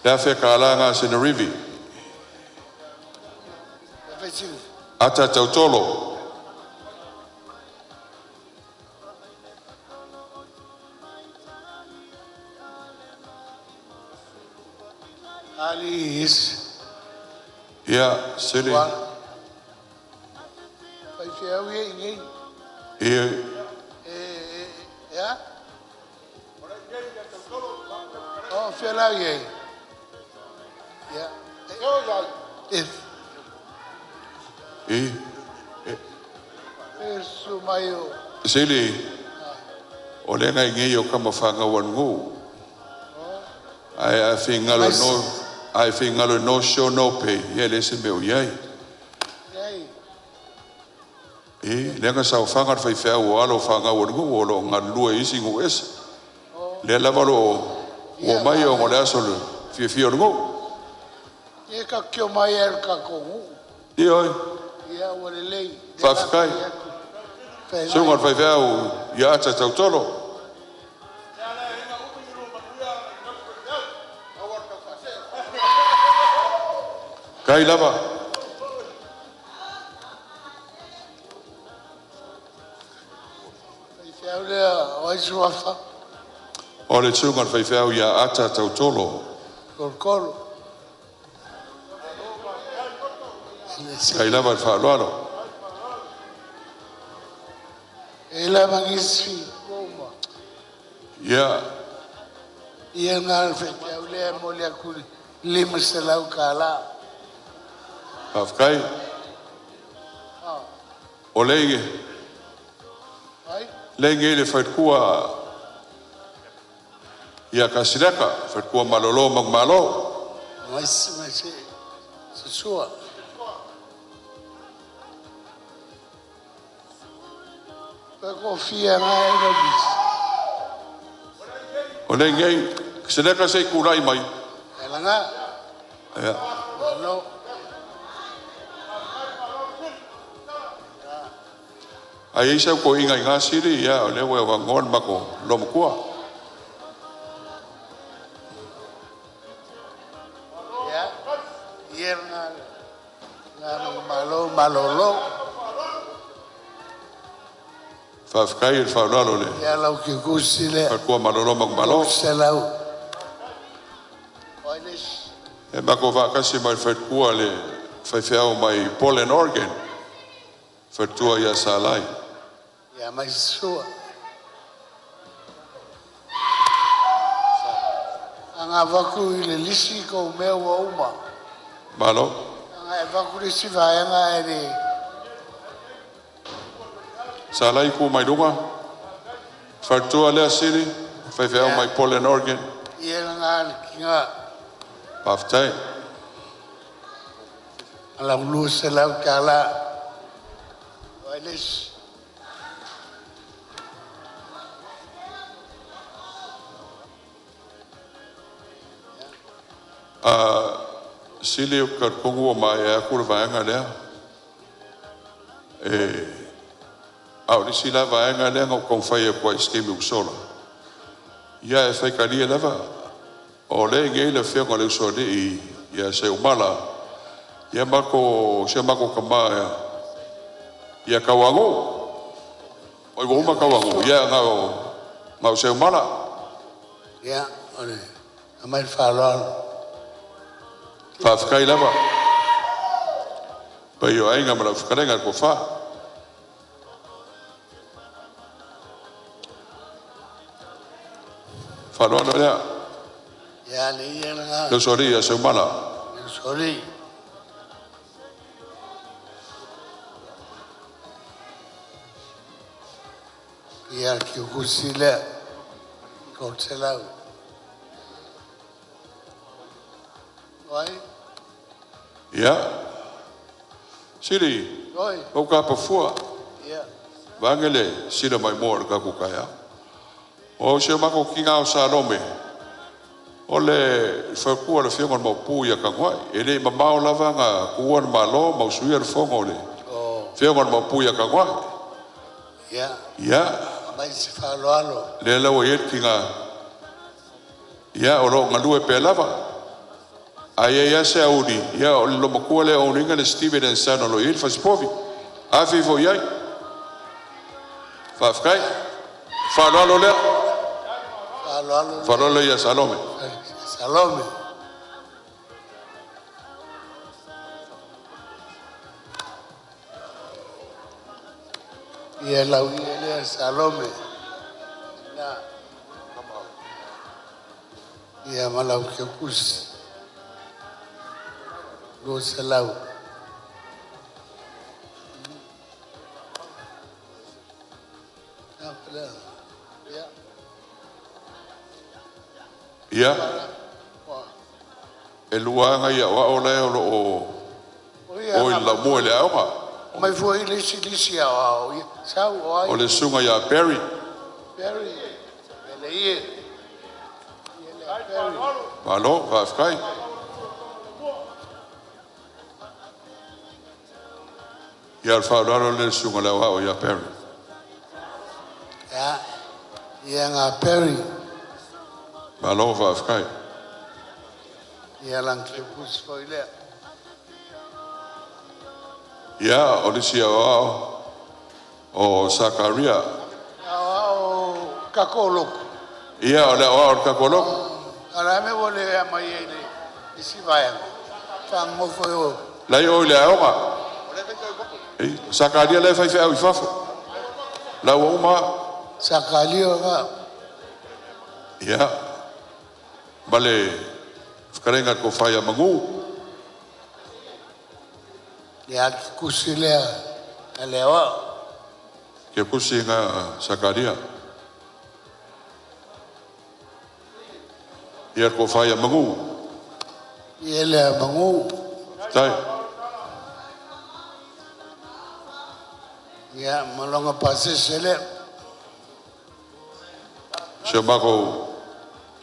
[SPEAKER 3] Le afe kala ngā sena rivi. Ata tau tolo.
[SPEAKER 4] Ali is.
[SPEAKER 3] Ia, sili.
[SPEAKER 4] Whaifeau ia ingi.
[SPEAKER 3] Ia.
[SPEAKER 4] Ia? Oh, whialau ia. Ia. If. Pesu mai o.
[SPEAKER 3] Sili. O le ngai ngai o kama whanga wangu. Ai whingalo no. Ai whingalo no show no pay. Ia le se meu iai. Lenga sa whanga whaifea o alo whanga wangu o lo ngā lua isi ngu esa. Le lava lo o mai o ngole asolo. Fia ngu.
[SPEAKER 4] Ia ka kio mai er ka kongu.
[SPEAKER 3] Ia oi.
[SPEAKER 4] Ia wale lei.
[SPEAKER 3] Whafkai. So ngā whaifea o ia ata tau tolo. Kai lava.
[SPEAKER 4] Whaifeau lea o aisu wafa.
[SPEAKER 3] O le tūnga whaifeau ia ata tau tolo.
[SPEAKER 4] Kolkolo.
[SPEAKER 3] Kai lava i whaaloalo.
[SPEAKER 4] E la mangisi.
[SPEAKER 3] Ia.
[SPEAKER 4] Ia ngā whaifeau lea mo lea kuri. Lima se lau ka la.
[SPEAKER 3] Whafkai. O leige. Leige le whaitkua ia kasiraka. Whaitkua malolo magmalo.
[SPEAKER 4] Maisi maisi. Susua. Pako fia ngā e na bisi.
[SPEAKER 3] O leige kasiraka sei kurai mai.
[SPEAKER 4] E langa.
[SPEAKER 3] Ia.
[SPEAKER 4] No.
[SPEAKER 3] Ai isa ko inga ngā siri ia o lewe wa ngon mako lomo kua.
[SPEAKER 4] Ia. Ia ngā malolo.
[SPEAKER 3] Whafkai il whaolalo le.
[SPEAKER 4] Ia lau ki kusi le.
[SPEAKER 3] Whakua malolo magmalo.
[SPEAKER 4] Se lau. Oilis.
[SPEAKER 3] E mako whakasi mai whaitkua le whaifeau mai Portland, Oregon. Whaitua ia Salai.
[SPEAKER 4] Ia mai sua. Anga waku i le lisi ko mea wa uma.
[SPEAKER 3] Malo.
[SPEAKER 4] Anga e waku lisi vaenga e re.
[SPEAKER 3] Salai ku mai runga. Whaitua lea siri. Whaifeau mai Portland, Oregon.
[SPEAKER 4] Ia ngā ki ngā.
[SPEAKER 3] Paftai.
[SPEAKER 4] Ala ulu se lau ka la. Oilis.
[SPEAKER 3] Sili o karkongu o mai e akura vaenga lea. Au ni sila vaenga lea ngau kongwhai e kua iskemi usola. Ia e whaikaria lewa. O le ngei le whianga le usole i ia se umala. Ia mako, se mako kama ia kawango. Oi woma kawango. Ia ngau se umala.
[SPEAKER 4] Ia, ole. Amai whalalo.
[SPEAKER 3] Whafkai lava. Pai o ainga mara whakarenga ko wha. Whanoana lea.
[SPEAKER 4] Ia le ia ngā.
[SPEAKER 3] Le sori ia se umala.
[SPEAKER 4] Le sori. Ia ki ukusi lea. Ko te lau. Oi?
[SPEAKER 3] Ia. Siri.
[SPEAKER 4] Oi.
[SPEAKER 3] O ka pafua.
[SPEAKER 4] Ia.
[SPEAKER 3] Vangele sira mai mor ka kukaya. O se mako kinga o salome. O le whakua le whiongon mau pūia ka ngoi. E le mamao lava ngā kuan malo mau suia le whongo le. Feo ngon mapuia ka ngwa.
[SPEAKER 4] Ya.
[SPEAKER 3] Ya.
[SPEAKER 4] Mai se whaloalo.
[SPEAKER 3] Le lau e ki ngā. Ya o lo ngalue pe lava. Ai ia se audi. Ya o lo makua le o ninga le Steven and Son o lo il fasipovi. Afi fo iai. Whafkai. Whaloalo lea. Whaloalo ia Salome.
[SPEAKER 4] Salome. Ia lau ia lea Salome. Na. Ia malau ke kusi. Lo salau.
[SPEAKER 3] Ia. E luanga ia wa o lea o lo o i la mua le aonga.
[SPEAKER 4] Mai foi lisi ao ia. Sau o ai.
[SPEAKER 3] O le sunga ia Perry.
[SPEAKER 4] Perry. Ele ia.
[SPEAKER 3] Malo, whafkai. Ia al whauraro le sunga le o ia Perry.
[SPEAKER 4] Ya. Ia ngā Perry.
[SPEAKER 3] Malo, whafkai.
[SPEAKER 4] Ia lang ke kus foi lea.
[SPEAKER 3] Ia, o lisi o Sakaria.
[SPEAKER 4] O kakoloku.
[SPEAKER 3] Ia, o le o kakoloku.
[SPEAKER 4] Ara me vole a mai ele. Isi vai. Fa mo foi o.
[SPEAKER 3] Lai o le aonga. Sakaria le fai au i fafo. La o uma.
[SPEAKER 4] Sakalia ga.
[SPEAKER 3] Ia. Bale whakarenga ko whai a mangu.
[SPEAKER 4] Ia ki kusi lea. A lewa.
[SPEAKER 3] Ke kusi ngā Sakaria. Ia ko whai a mangu.
[SPEAKER 4] Ia lea mangu.
[SPEAKER 3] Tai.
[SPEAKER 4] Ia malonga pase se lea.
[SPEAKER 3] Se mako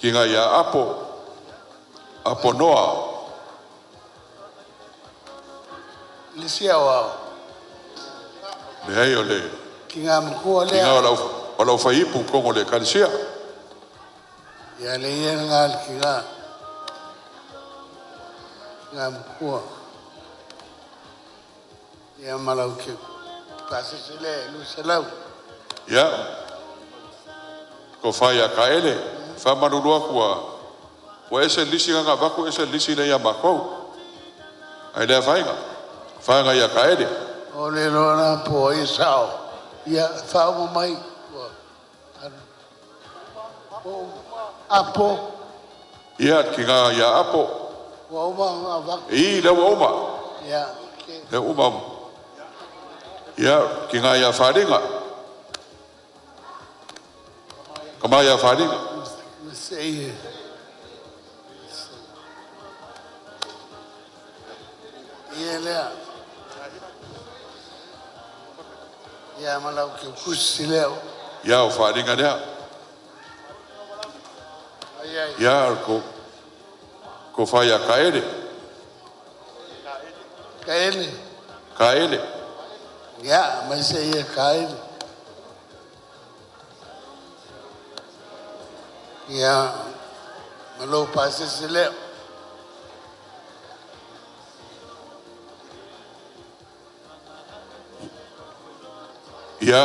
[SPEAKER 3] ki ngā ia apo. Apo noa.
[SPEAKER 4] Lisi au.
[SPEAKER 3] Le hei o le.
[SPEAKER 4] Ki ngā mkua
[SPEAKER 3] Ki
[SPEAKER 4] lea.
[SPEAKER 3] ngā o lau whai ipu kongo le kalisia.
[SPEAKER 4] Ia le ia ngā ki ngā. Ngā mkua. Ia malau ke. Pase se lea. Lusa lau.
[SPEAKER 3] Ia. Ko whai a ka ele. Whamarurua kua. Wa ese lisi ngā waku ese lisi le ia makou. Ai lea whainga. Whainga ia ka ele.
[SPEAKER 4] O le rona po i sao. Ia whao mai. Apo.
[SPEAKER 3] Ia ki ngā ia apo.
[SPEAKER 4] Wa uma ngā waku.
[SPEAKER 3] I lewa uma.
[SPEAKER 4] Ia.
[SPEAKER 3] Le uma. Ia ki ngā ia wharinga. Kama ia wharinga.
[SPEAKER 4] Sei. Ia lea. Ia malau ke kusi leo.
[SPEAKER 3] Ia o wharinga lea.
[SPEAKER 4] Ai ai.
[SPEAKER 3] Ia ko whai a ka ele.
[SPEAKER 4] Kaele.
[SPEAKER 3] Ka ele.
[SPEAKER 4] Ia, mai se ia kaele. Ia malau pase se leo.
[SPEAKER 3] Ia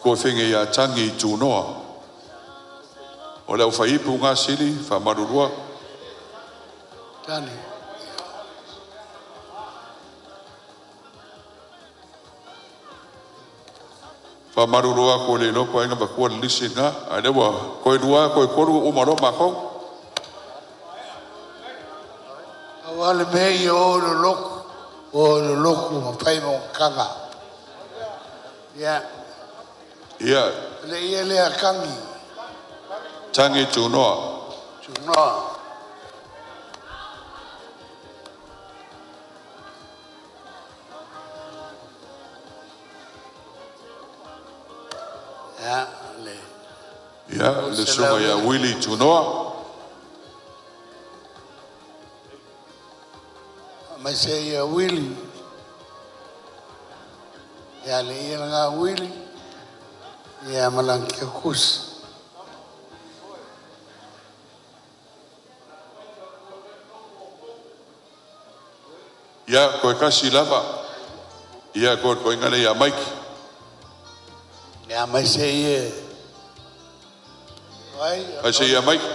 [SPEAKER 3] ko whinge ia tangi tūnoa. O leo whai ipu ngā sili, whamarurua.
[SPEAKER 4] Tani.
[SPEAKER 3] Whamarurua ko le loko inga makua lisi ngā. Ai lewa, koe rua, koe koru umaro mako.
[SPEAKER 4] Awale mei o lo loku. O lo loku ma pai mo kanga. Ia.
[SPEAKER 3] Ia,
[SPEAKER 4] Le ia lea kangi.
[SPEAKER 3] tangi tūnoa.
[SPEAKER 4] Tunoa. Ia, le.
[SPEAKER 3] Ia, le sunga ia Willy tūnoa.
[SPEAKER 4] Mai se ia Willy. Ya le ia nga wili. Ya malang ke kus.
[SPEAKER 3] Ia koe kasi lava. Ia koe ngale ia Mike.
[SPEAKER 4] Ya mai se ie.
[SPEAKER 3] Ai se ia Mike.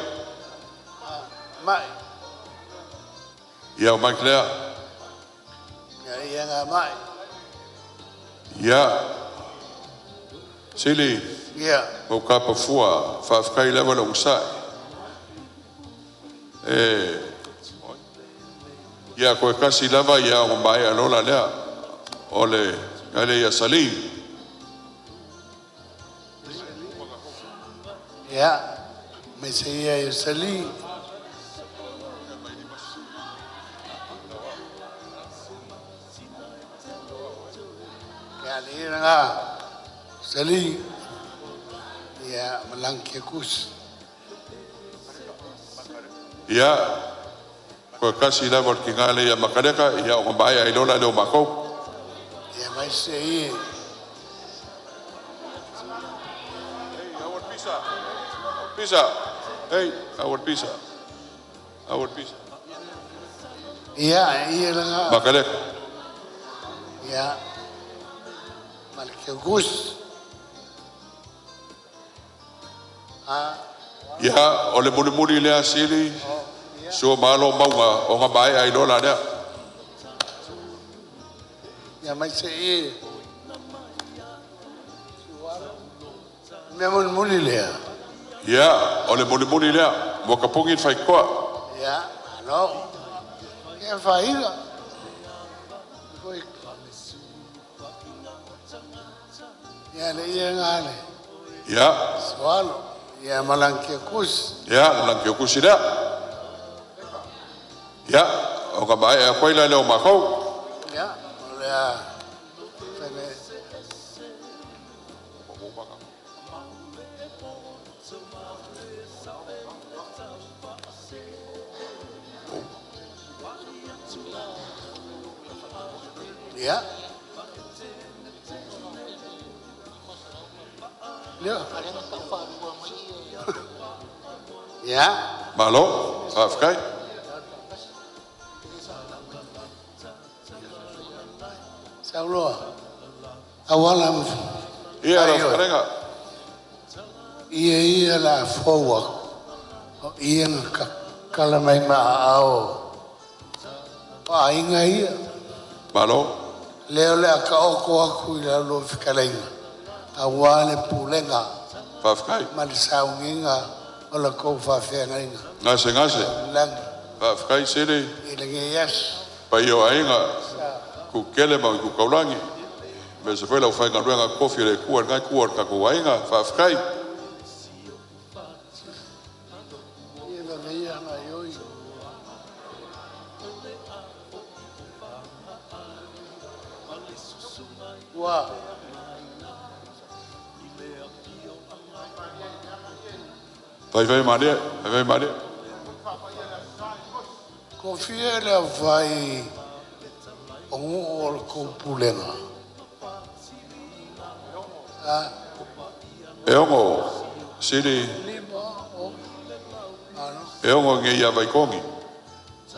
[SPEAKER 4] Mai.
[SPEAKER 3] Ia Mike lea.
[SPEAKER 4] Ya ia nga mai.
[SPEAKER 3] Ia. Sili.
[SPEAKER 4] Ia.
[SPEAKER 3] Mau kapa fua. Whawhkai lewa na usai. Ia koe kasi lava ia o mai alola lea. Ole. Ngale ia Salim.
[SPEAKER 4] Ya. Mai se ia ia sali. Ya le ia nga sali. Ya malang ke kus.
[SPEAKER 3] Ia. Koe kasi lava ki ngale ia makareka. Ia o mai alola leo makou.
[SPEAKER 4] Ya mai se ia.
[SPEAKER 3] Pizza. Hey, our pizza. Our pizza.
[SPEAKER 4] Ya ia nga.
[SPEAKER 3] Makareka.
[SPEAKER 4] Ya. Mal ke kus.
[SPEAKER 3] Ia, ole muli lea sili. Sua malo maunga o nga mai ai lola lea.
[SPEAKER 4] Ya mai se ia. Me muli lea.
[SPEAKER 3] Ia, ole muli lea. Mo ka pungi fai koa.
[SPEAKER 4] Ya, no. Ya faida. Ya le ia ngale.
[SPEAKER 3] Ia.
[SPEAKER 4] Swalo. Ya malang ke kus.
[SPEAKER 3] Ia, lang kio kusi lea. Ia, o nga mai ai koila leo makou.
[SPEAKER 4] Ya, ya. Fene. Ya. Ya. Ya.
[SPEAKER 3] Malo, whawhkai.
[SPEAKER 4] Sao lo? Awalam.
[SPEAKER 3] Ia, rau karenga.
[SPEAKER 4] Ia la fowa. Ia ka kalamai ma ao. Pa inga ia.
[SPEAKER 3] Malo.
[SPEAKER 4] Leo le ka oko aku ila lo fikalenga. Awale pulenga.
[SPEAKER 3] Whawhkai.
[SPEAKER 4] Mali saunginga. Ola ko whawhenga inga.
[SPEAKER 3] Ngase.
[SPEAKER 4] Lang.
[SPEAKER 3] Whawhkai sili.
[SPEAKER 4] Ilange yes.
[SPEAKER 3] Pai o ainga. Ku kele mau ku kaulangi. Me se foi lau whainga ruenga kofi le kuar ngai kuar ka ku ainga. Whawhkai.
[SPEAKER 4] Ilange ia na yoi. Wa.
[SPEAKER 3] Vai mare.
[SPEAKER 4] Ko fia le vai o ko pulenga.
[SPEAKER 3] E ongo sili. E ongo nge ia vai kongi.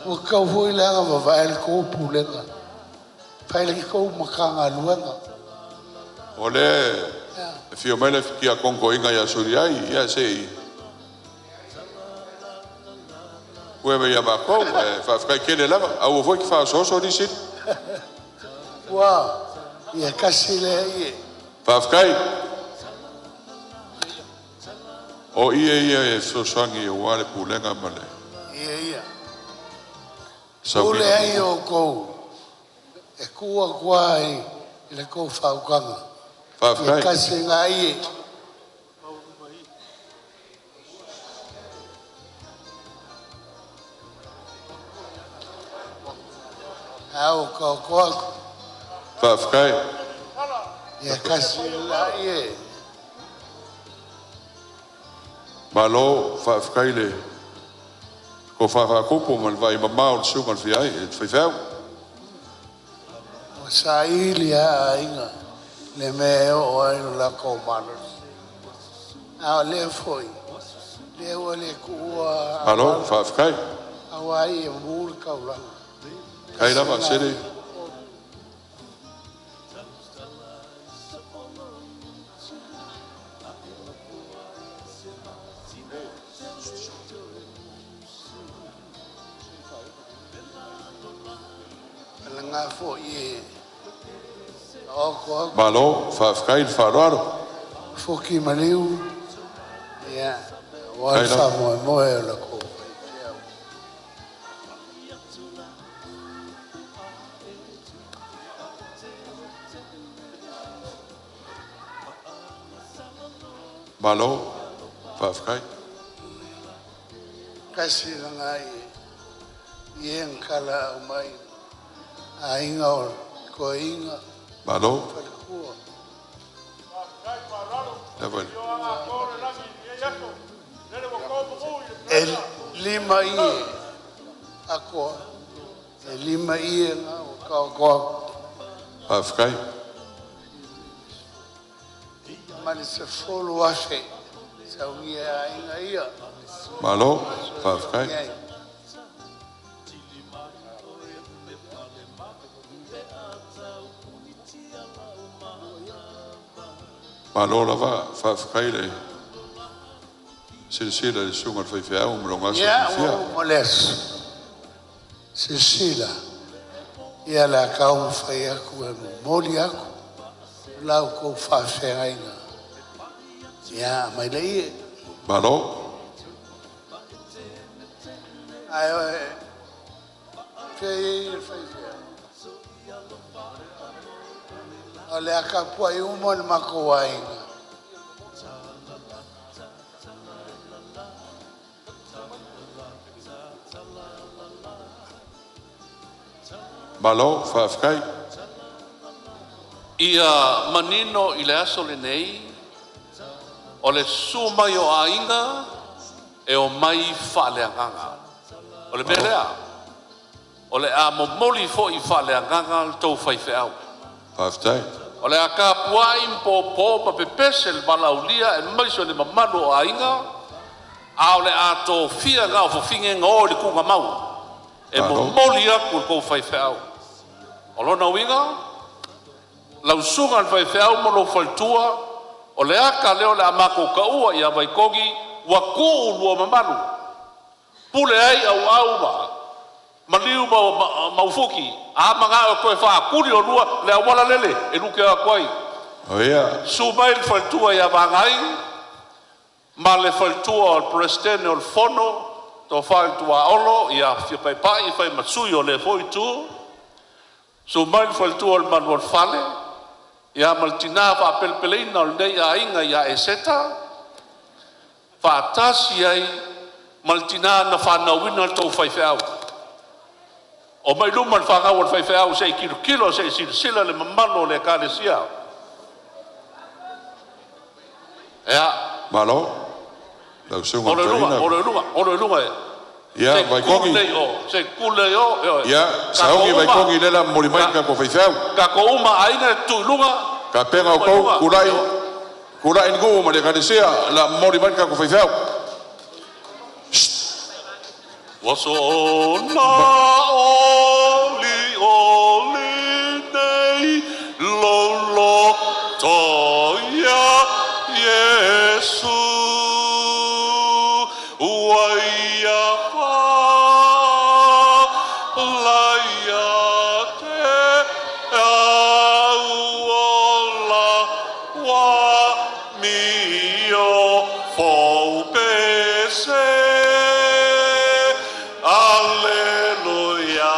[SPEAKER 4] O ka hui langa va vai ko pulenga. Fai le ko makanga luanga.
[SPEAKER 3] Ole. Fio mele kia kongo inga ia suriai. Ia sei. Kuewe ia makou. Whawhkai kele lava. Au voi ki whaososo ni sili.
[SPEAKER 4] Wa. Ia kasi le ie.
[SPEAKER 3] Whawhkai. O ia e sosangi o wale pulenga male.
[SPEAKER 4] Ia.
[SPEAKER 3] Sauri.
[SPEAKER 4] Ule ai o kou. E kua kuai. Le kou whaukanga.
[SPEAKER 3] Whawhkai.
[SPEAKER 4] Ia kasi ngā ie. Au kau kuaku.
[SPEAKER 3] Whawhkai.
[SPEAKER 4] Ia kasi ngā ie.
[SPEAKER 3] Malo whawhkai le. Ko whawhakupo man vai mamau le sungan whiai. E whaiwhau.
[SPEAKER 4] O sa ili a inga. le me o ai la ko mano a le foi le o le kua
[SPEAKER 3] Malo, whaafkai.
[SPEAKER 4] awai e mur kaula
[SPEAKER 3] Kai rawa, sere.
[SPEAKER 4] nga fo ye o ko
[SPEAKER 3] Malo, whaafkai, whaararo.
[SPEAKER 4] fo ki maliu ya wa
[SPEAKER 3] Kai
[SPEAKER 4] sa
[SPEAKER 3] rawa.
[SPEAKER 4] mo mo e la ko
[SPEAKER 3] Malo, whaafkai.
[SPEAKER 4] kasi nga ye kala mai a inga o ko inga
[SPEAKER 3] Malo,
[SPEAKER 4] kua
[SPEAKER 3] never.
[SPEAKER 4] e lima ie ako e lima ie nga o ka ko
[SPEAKER 3] Whaafkai.
[SPEAKER 4] mani se folo afe sa ia inga ia
[SPEAKER 3] Malo, whaafkai. Malo lava, whaafkai le. Silsila le sunga whaiwhiau, mronga sa
[SPEAKER 4] ia
[SPEAKER 3] whiwhia.
[SPEAKER 4] o moles Cecilia ia la kau fai aku e moli aku lau ko whawhenga inga ia mai le ie
[SPEAKER 3] Malo,
[SPEAKER 4] ai oi fai o le aka pua i umo le mako wainga
[SPEAKER 3] malo, whaafkai.
[SPEAKER 12] Ia manino I le aso le nei, o le sumai o ainga, e o mai whaaleanganga. O le melea, o le a momoli fo I whaaleanganga tau whaiwheau.
[SPEAKER 3] Whaaftai.
[SPEAKER 12] O le a ka puai mpo ma pepese le malaulia e maiso le mamano o ainga, a o le a tō fia ngā o whawhinge ngā o le kunga mau. E momoli aku kou whaiwheau. O lona winga, lau sunga al whaiwheau mono whaltua, o le aka leo le amako ka ua I a Waikogi, wa ko ulua mamanu. Pule ai au ma, maliu maufuki, a manga o koe wha kuri o lua, le awala lele, e luke a koe.
[SPEAKER 3] O ia.
[SPEAKER 12] Sumai le whaltua I a vangai, ma le whaltua o presidente o le fono, tō whaltua olo, I a whiapaipai, I whai matsui o le foi tu, sumai le whaltua o le manual whale, ia maltina fa pelpeleina o nei a inga ia e seta fa tasi ai maltina na fa na wina to fai fau o mai luma fa nga o fai fau sei kilo sei sila le mamano le kalesia ia
[SPEAKER 3] malo lau sunga tarina
[SPEAKER 12] o le lunga
[SPEAKER 3] ia Waikogi
[SPEAKER 12] se kule o
[SPEAKER 3] ia saongi Waikogi lela molimai ka ko whaifau
[SPEAKER 12] ka ko uma aina tu lunga
[SPEAKER 3] ka penga o kou kurai ngu ma le kadesia la molimai ka ko whaifau
[SPEAKER 12] wasona oli nei lolo toya Yesu waya fa laya te aola wa mio fo pese Alleluia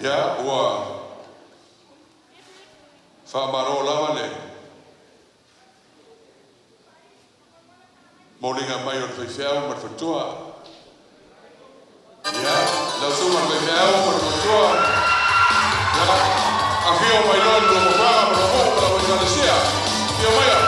[SPEAKER 3] Ya, ua whamaro lawa le. Molinga mai o whaiwhiau ma whatua. Ya, lau suma whaiwhiau ma whatua. Ya, a whio mai lon lo mwanga ma whatua ma whaikalesia. Whio mai a.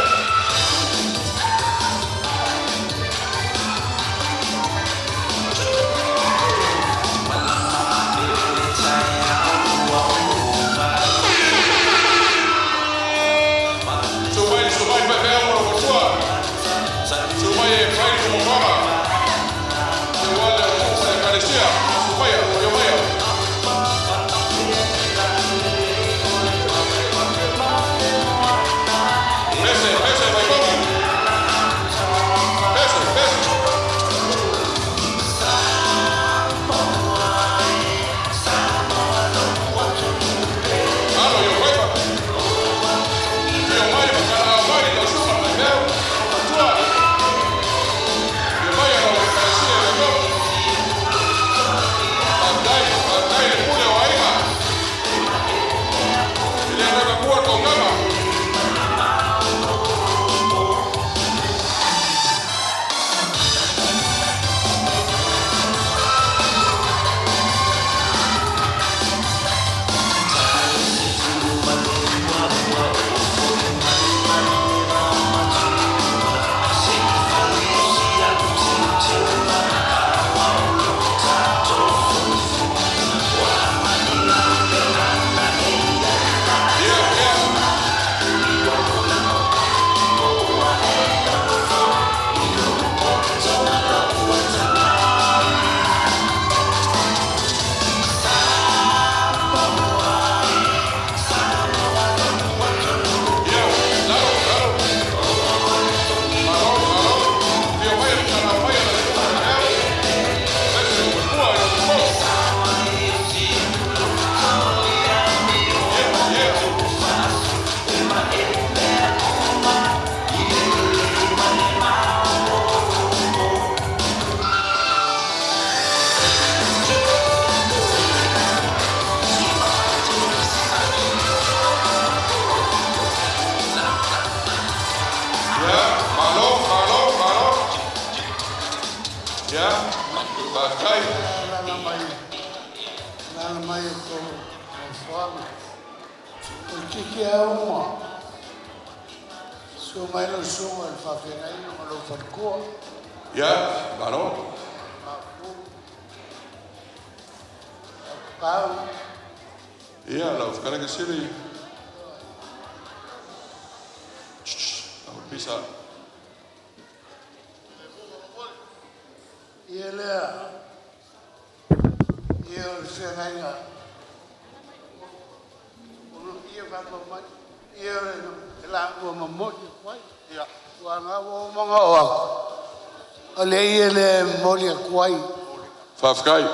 [SPEAKER 3] Whawhkai.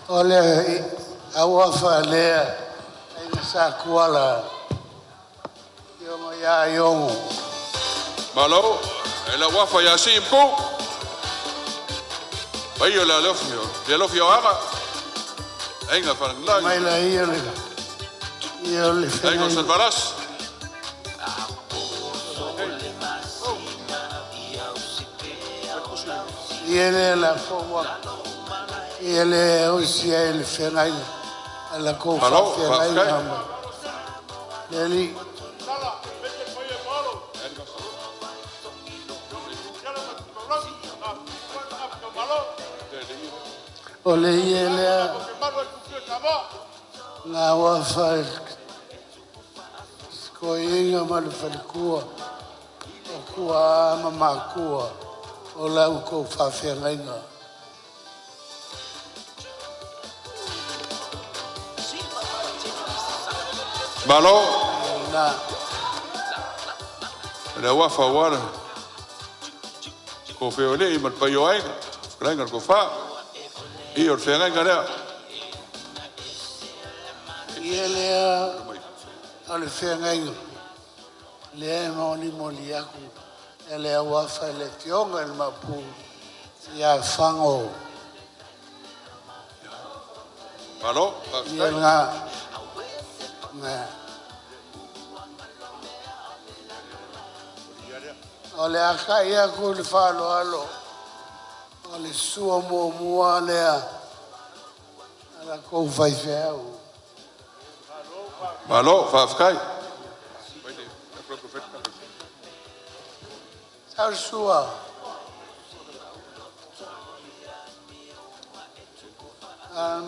[SPEAKER 4] Ole awa whalea e sa kuala yongo ya yongo.
[SPEAKER 3] Malo, e la wafa ya si imku. Bai o la lofio. Le lofio ama. Ainga whananglangi.
[SPEAKER 4] Mai la ia le. Ia le whanai.
[SPEAKER 3] Ainga salvaras.
[SPEAKER 4] Ele la fowa. Ele osia ele whenai. Ala ko whenai hama. Leli. Ole ele ngā wawhai ko inga malu whalikua o kua ama makua o lau ko whawhengainga.
[SPEAKER 3] Malo.
[SPEAKER 4] Nā.
[SPEAKER 3] le wafa wala ko fe ole I mat pa yo ai krenga ko fa I or fe nga lea
[SPEAKER 4] Ia lea ale whengai lea maoni moli aku e lea wafa le tionga il mapu ia whango
[SPEAKER 3] Malo
[SPEAKER 4] ia ngā o le aka ia ku le whalo alo o le sua mua mua lea ala kou whaifeau
[SPEAKER 3] Malo fafkai
[SPEAKER 4] Tau sua.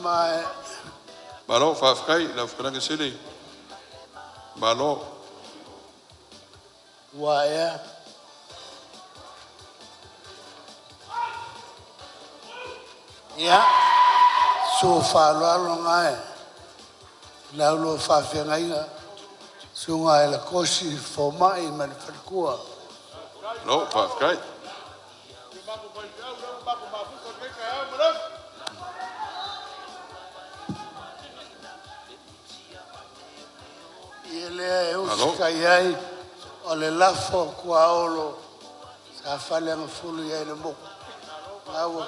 [SPEAKER 4] Mai.
[SPEAKER 3] Malo fafkai la franga sili. Malo.
[SPEAKER 4] Waya. Ya. So fa lo ngai. La lo fa fe ngai. Sunga la kosi fo mai man falkua.
[SPEAKER 3] No, fafkai.
[SPEAKER 4] Ele uska yai ole lafo kwa olo sa fale ngfulu yai le mo.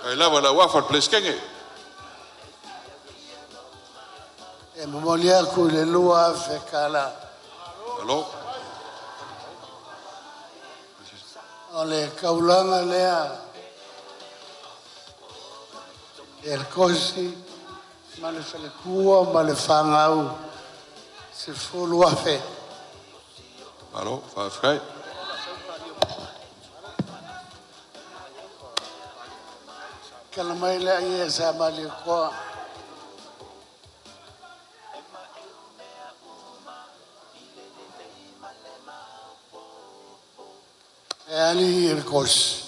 [SPEAKER 3] Ai lava la wafa pleskenge.
[SPEAKER 4] E molia ku le lua fe kala.
[SPEAKER 3] Hello.
[SPEAKER 4] Ole kaulanga lea el kosi male fele kua male fangau se fulu afe
[SPEAKER 3] Malo fafkai.
[SPEAKER 4] kala mai lea ia sa male koa e ali el kosi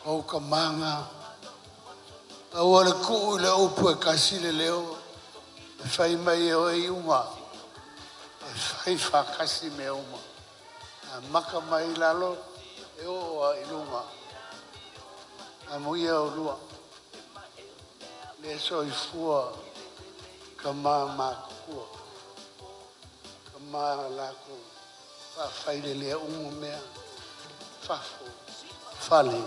[SPEAKER 4] o kamanga au ale ku le upu e kasi le leo e fai mai o e uma e fai fa kasi me uma a maka mai lalo e o a ilunga a muia o lua le so I fua kama makua kama lako fa fai le umu mea fafo fale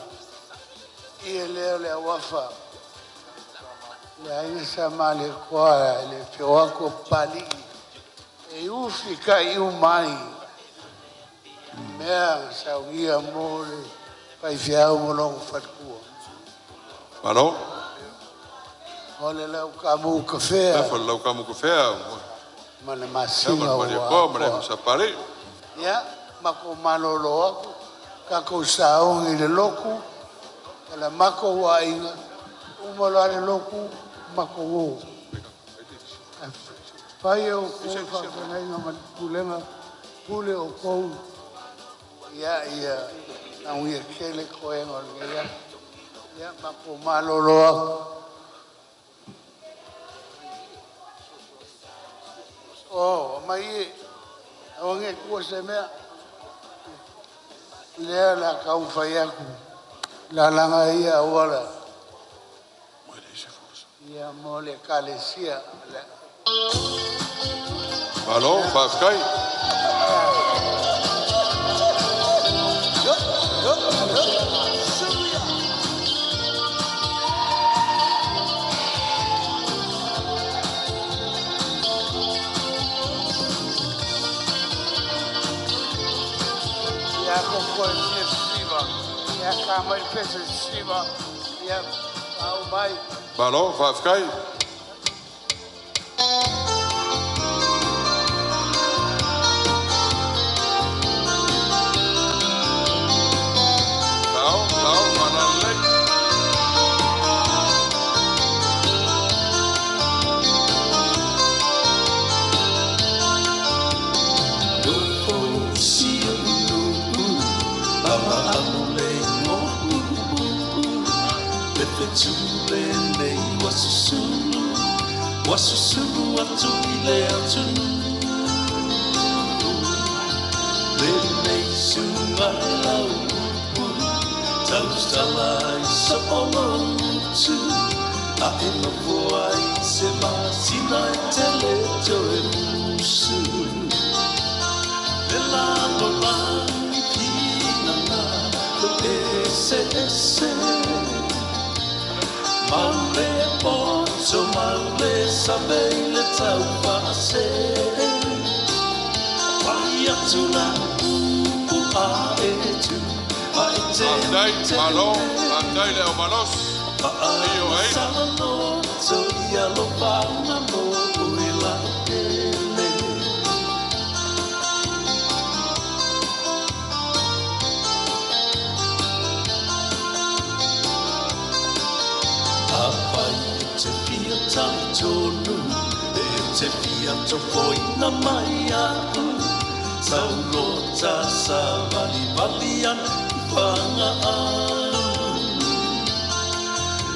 [SPEAKER 4] ia leo le wafa le ainga sa male koa le whioako pali e ufi ka iu mai mea sa uia mole pai whiau molongo whatkua
[SPEAKER 3] Malo.
[SPEAKER 4] ole lau kamu kawhea
[SPEAKER 3] Lefa lau kamu kawhea.
[SPEAKER 4] mane masinga
[SPEAKER 3] Mane ko mane sapare.
[SPEAKER 4] ia mako malolo aku kako saongi le loku ala mako wa inga umala le loku mako wo pai o ko fa na inga ma pulenga pule o ko ia na uia kele ko e ngol ia mako malolo oh mai o nge ko se mea lea la kau fai aku la langa ia wala ia mole kalesia
[SPEAKER 3] Malo fafkai.
[SPEAKER 4] ia ko ia kama I pese siva ia au mai
[SPEAKER 3] Malo fafkai. Lao manalek.
[SPEAKER 1] Tule nei wasusulu atu I le atu le nei su lau Taustala I sa olongutu A ina voai se masina e tele toe musu Le lalo langi pinanga Lo ese Maule poto maule sabeile tau pase Pai atuna upu a etu
[SPEAKER 3] Amdai, malo, amdai leo malos. Iyo ay.
[SPEAKER 1] So ia lo pauna mo uila ele. Apai te fia tali tonu, te fia to foi na mai aku. Saulota sa valian panga alu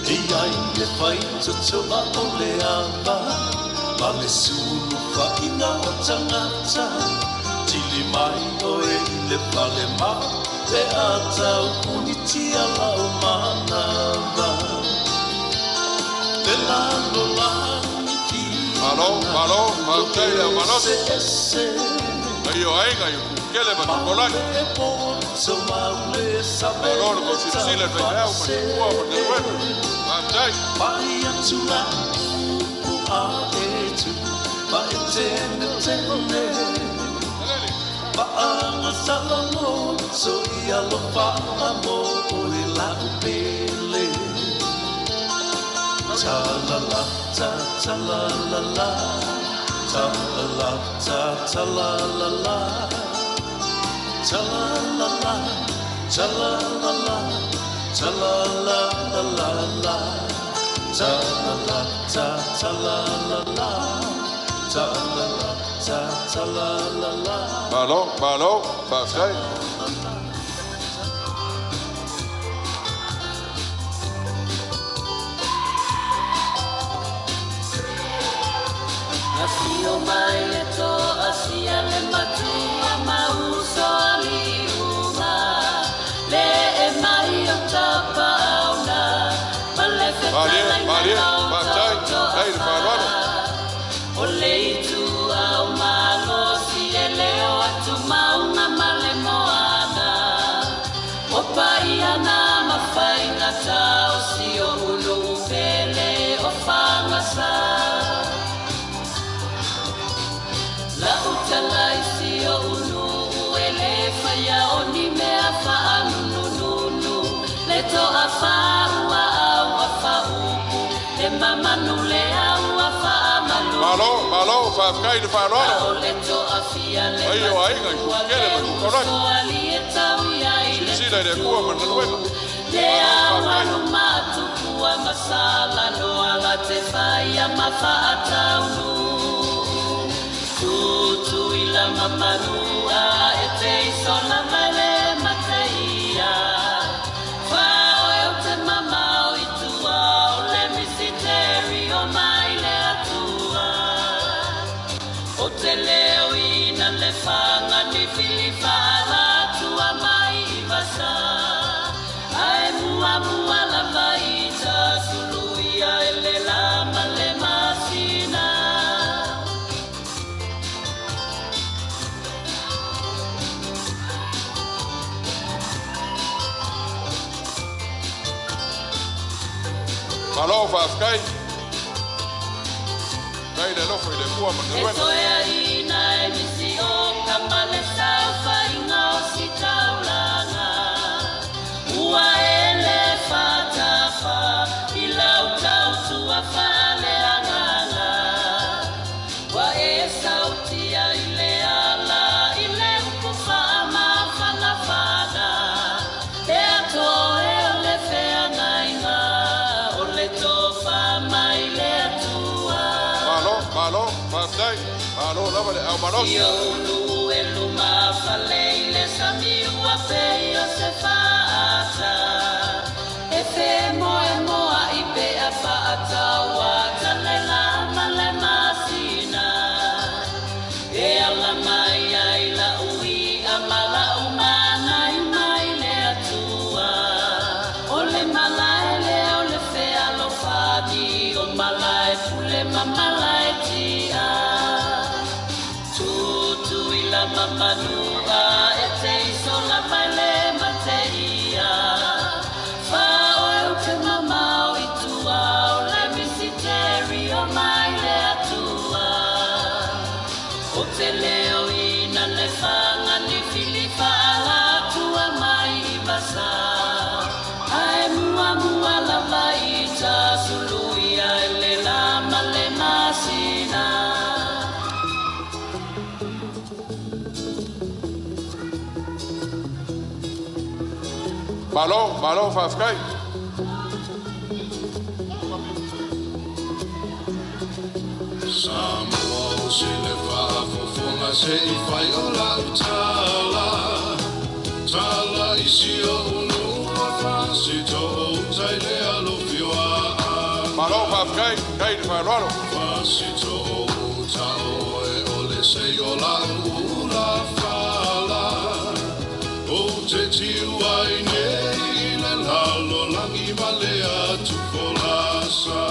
[SPEAKER 1] E ai le fai to a ole ava Ma le sulu fa ina o tangata Tili mai o e le pale ma Le atau unitia lau manava Le lalo langi ki
[SPEAKER 3] Malo, amdai leo malos. Iyo ay ngayon. Kele ba tukolani? Malor ko sila na yaw manikuha manikuha. Amdai.
[SPEAKER 1] Pai atula upu a etu Pa etene tene Paanga salamo So ia lo paamo Oi la upele Talala ta talalala Talala ta talalala Talalala Talalala Ta-la-la-la-la-la Ta-la-la-ta-ta-la-la-la Ta-la-la-ta-ta-la-la-la
[SPEAKER 3] Malo, bafai.
[SPEAKER 13] Asio mai e to asia le matua mauso aliuma Le e mai o tapa auna Male fetana
[SPEAKER 3] Bafai, hey, Malor.
[SPEAKER 13] O leitu au malo si e leo atu mauna male moana O paiana mawhainga tau si o ulu pele o whangasa La utalai si o ulu ele whaia o ni mea whaanunununu Le to a whaua au a whaupu Le mamanu le au a whaamalu
[SPEAKER 3] Malo, bafai de Malor.
[SPEAKER 13] O le to a fia le
[SPEAKER 3] Iyo ay ngayon. Kele ba tukolani?
[SPEAKER 13] O ali e tau ia i le
[SPEAKER 3] Sila de kuha manikuha.
[SPEAKER 13] Le awanu matukua masala no ala te whaia mawhaataunu Tutu ila mamanua e te isona mele mateia Whao e o te mamau i tua o le misiteri o mai le atua O te leo ina le whanga ni fili whaala tua mai i wasa Ai mua la vaita suluia e le lama le masina
[SPEAKER 3] Malo, bafai. Kai de lofo i le kuha
[SPEAKER 13] E
[SPEAKER 3] manikuha.
[SPEAKER 13] toea ina e misi o kamale sau whainga o si taulanga Ua ele whatafa i lau tau tua whale anganga Wa e sautia i le ala i le upu whaama whana whana E ato e o le whea ngainga o le tō whama i le atua
[SPEAKER 3] Malo, bafai. Malo, lava le au malos.
[SPEAKER 13] Ia ulu e luma falei le sami ua pei o se whaata E whe moe moa i pe a whaata wata le lama le masina E ala mai ai la ui a mala umana i mamanua e te iso la mai le mateia. Whaoe o te mamau i tua o le misiteri o mai le atua. O te leo ina le whanga ni Filipa ala tua mai i basa. Ai mua mua lava i ta suluia e le lama le masina.
[SPEAKER 3] Malo, whawhkai.
[SPEAKER 2] Samoa o se le whaafofonga se I whai o la utala. Tala I si o unu a whasi to o tai le alo fioa.
[SPEAKER 3] Malo, whawhkai, kai ni whaararo.
[SPEAKER 2] Whasi to o ta oe o le se o la ula whala. O te tiu ai nei le lalo langi male atu kolasa.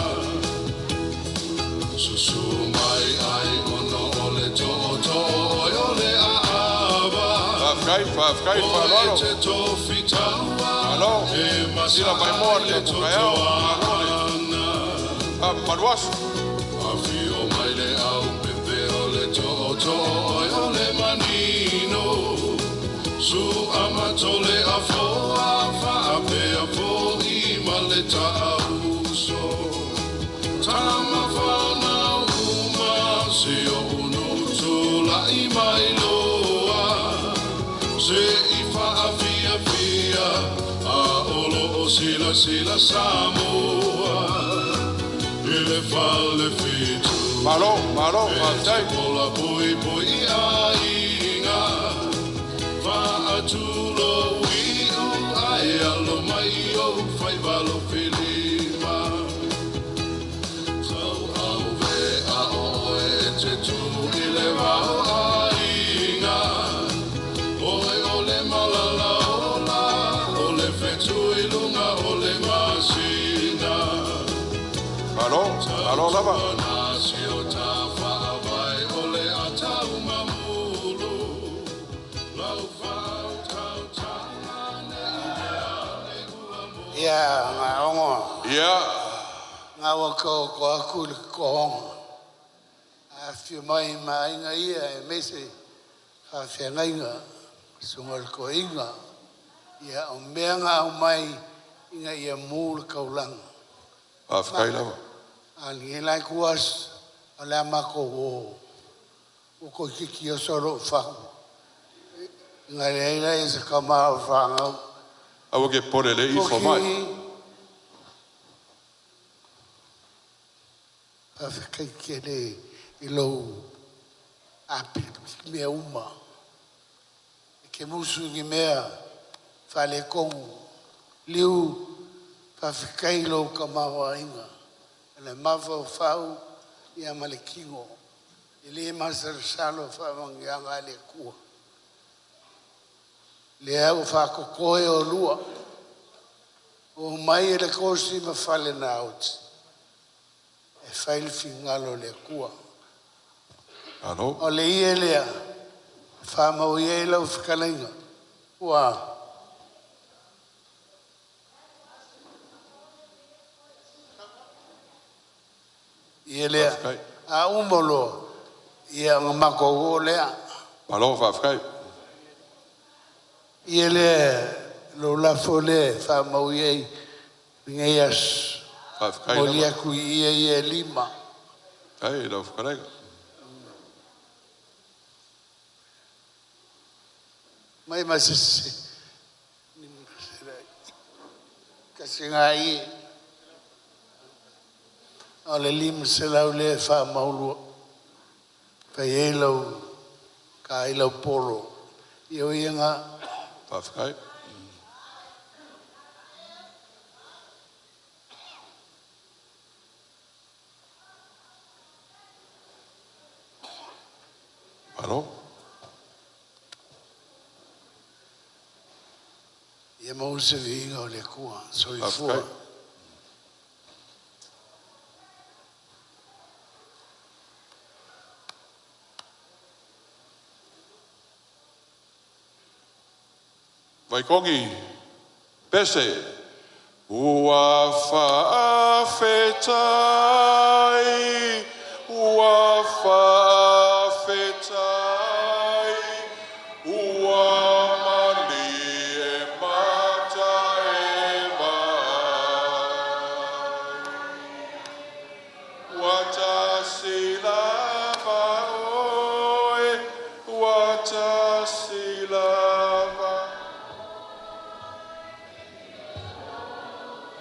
[SPEAKER 2] Susu mai ai ono o le to o le aava.
[SPEAKER 3] Whawhkai, whaararo.
[SPEAKER 2] O te tofi taua.
[SPEAKER 3] Malo, sila mai moa le tukaiao. Maruasu.
[SPEAKER 2] Awhio mai le au pepe o le to o le manino. Su amatole a foa whaape a fo I ma le tauso. Tama whana uma se o unu tula I mai loa. Se I whaafia fia a olo o sila Samoa. Ele fale fitu.
[SPEAKER 3] Malo, whawhkai.
[SPEAKER 2] Pola poi a inga. Whaatulo iu ai alo mai o whai walo whilima. Tau au ve a oe te tu I le wao a inga. Oe o le malala ola, o le whetu I lunga o le masina.
[SPEAKER 3] Malo lava.
[SPEAKER 2] Nasi o ta whaawai o le atau mamulu. Lau whau tau tāngane I
[SPEAKER 4] Ia, ngā ongo.
[SPEAKER 3] Ia.
[SPEAKER 4] Ngā wako ko aku le kohonga. A whio mai inga ia e mese whawhia inga. Sunga le ko inga. Ia o mea ngā o mai inga ia mūle kaulanga.
[SPEAKER 3] Whawhkai lava.
[SPEAKER 4] Ani e lai kuas a le amako o ko kiki o soro whaku. Ngā reira e se kamau whangau.
[SPEAKER 3] Awa ke pore le I whamai.
[SPEAKER 4] Whawhakai ke le I lou api mea uma. Ke musu ngi mea whale kongu. Liu whawhakai lou kamau a inga. Le mafa o whau I a male kingo. I le masar salo whamangi anga le kua. Le au whakokoe o lua. O mai e le kosi ma whale na auti. E whaile fingalo le kua.
[SPEAKER 3] Ano?
[SPEAKER 4] O le ie lea. Whamau i e lau whikalenga. Ua. Ie lea. A umolo. Ie anga mako o lea.
[SPEAKER 3] Malo whawhkai.
[SPEAKER 4] Ie lea. Lo lafo le. Whamau i e. Ngei as.
[SPEAKER 3] Whawhkai
[SPEAKER 4] Moli
[SPEAKER 3] lava.
[SPEAKER 4] aku i e lima.
[SPEAKER 3] Kai, lau whakarenga.
[SPEAKER 4] Mai masisi. Kasi ngā i. O le lima se lau le wha maulua. Pai e lau. Ka e lau polo. I o ia ngā.
[SPEAKER 3] Whawhkai. Malo.
[SPEAKER 4] Ia mau se vinga o le kua. So i fua.
[SPEAKER 3] Whawhkai. Vai kongi. Pese. Ua whaafetai. Ua whaafetai. Ua mani e mata e mai. Wata silava oe. Wata silava.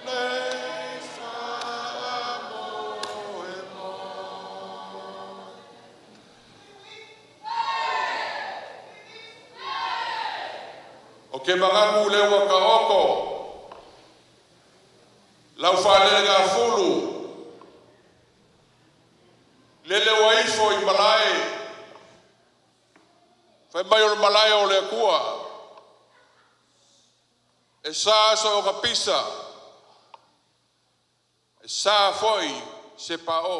[SPEAKER 3] Nei whaamo e mo. O ke mangamu le waka oko. Lau whaale ngā fulu. Lele waifo I malai. Whai mai o le malai o le kua. E sā so o ka pisa. E sā foi se pao.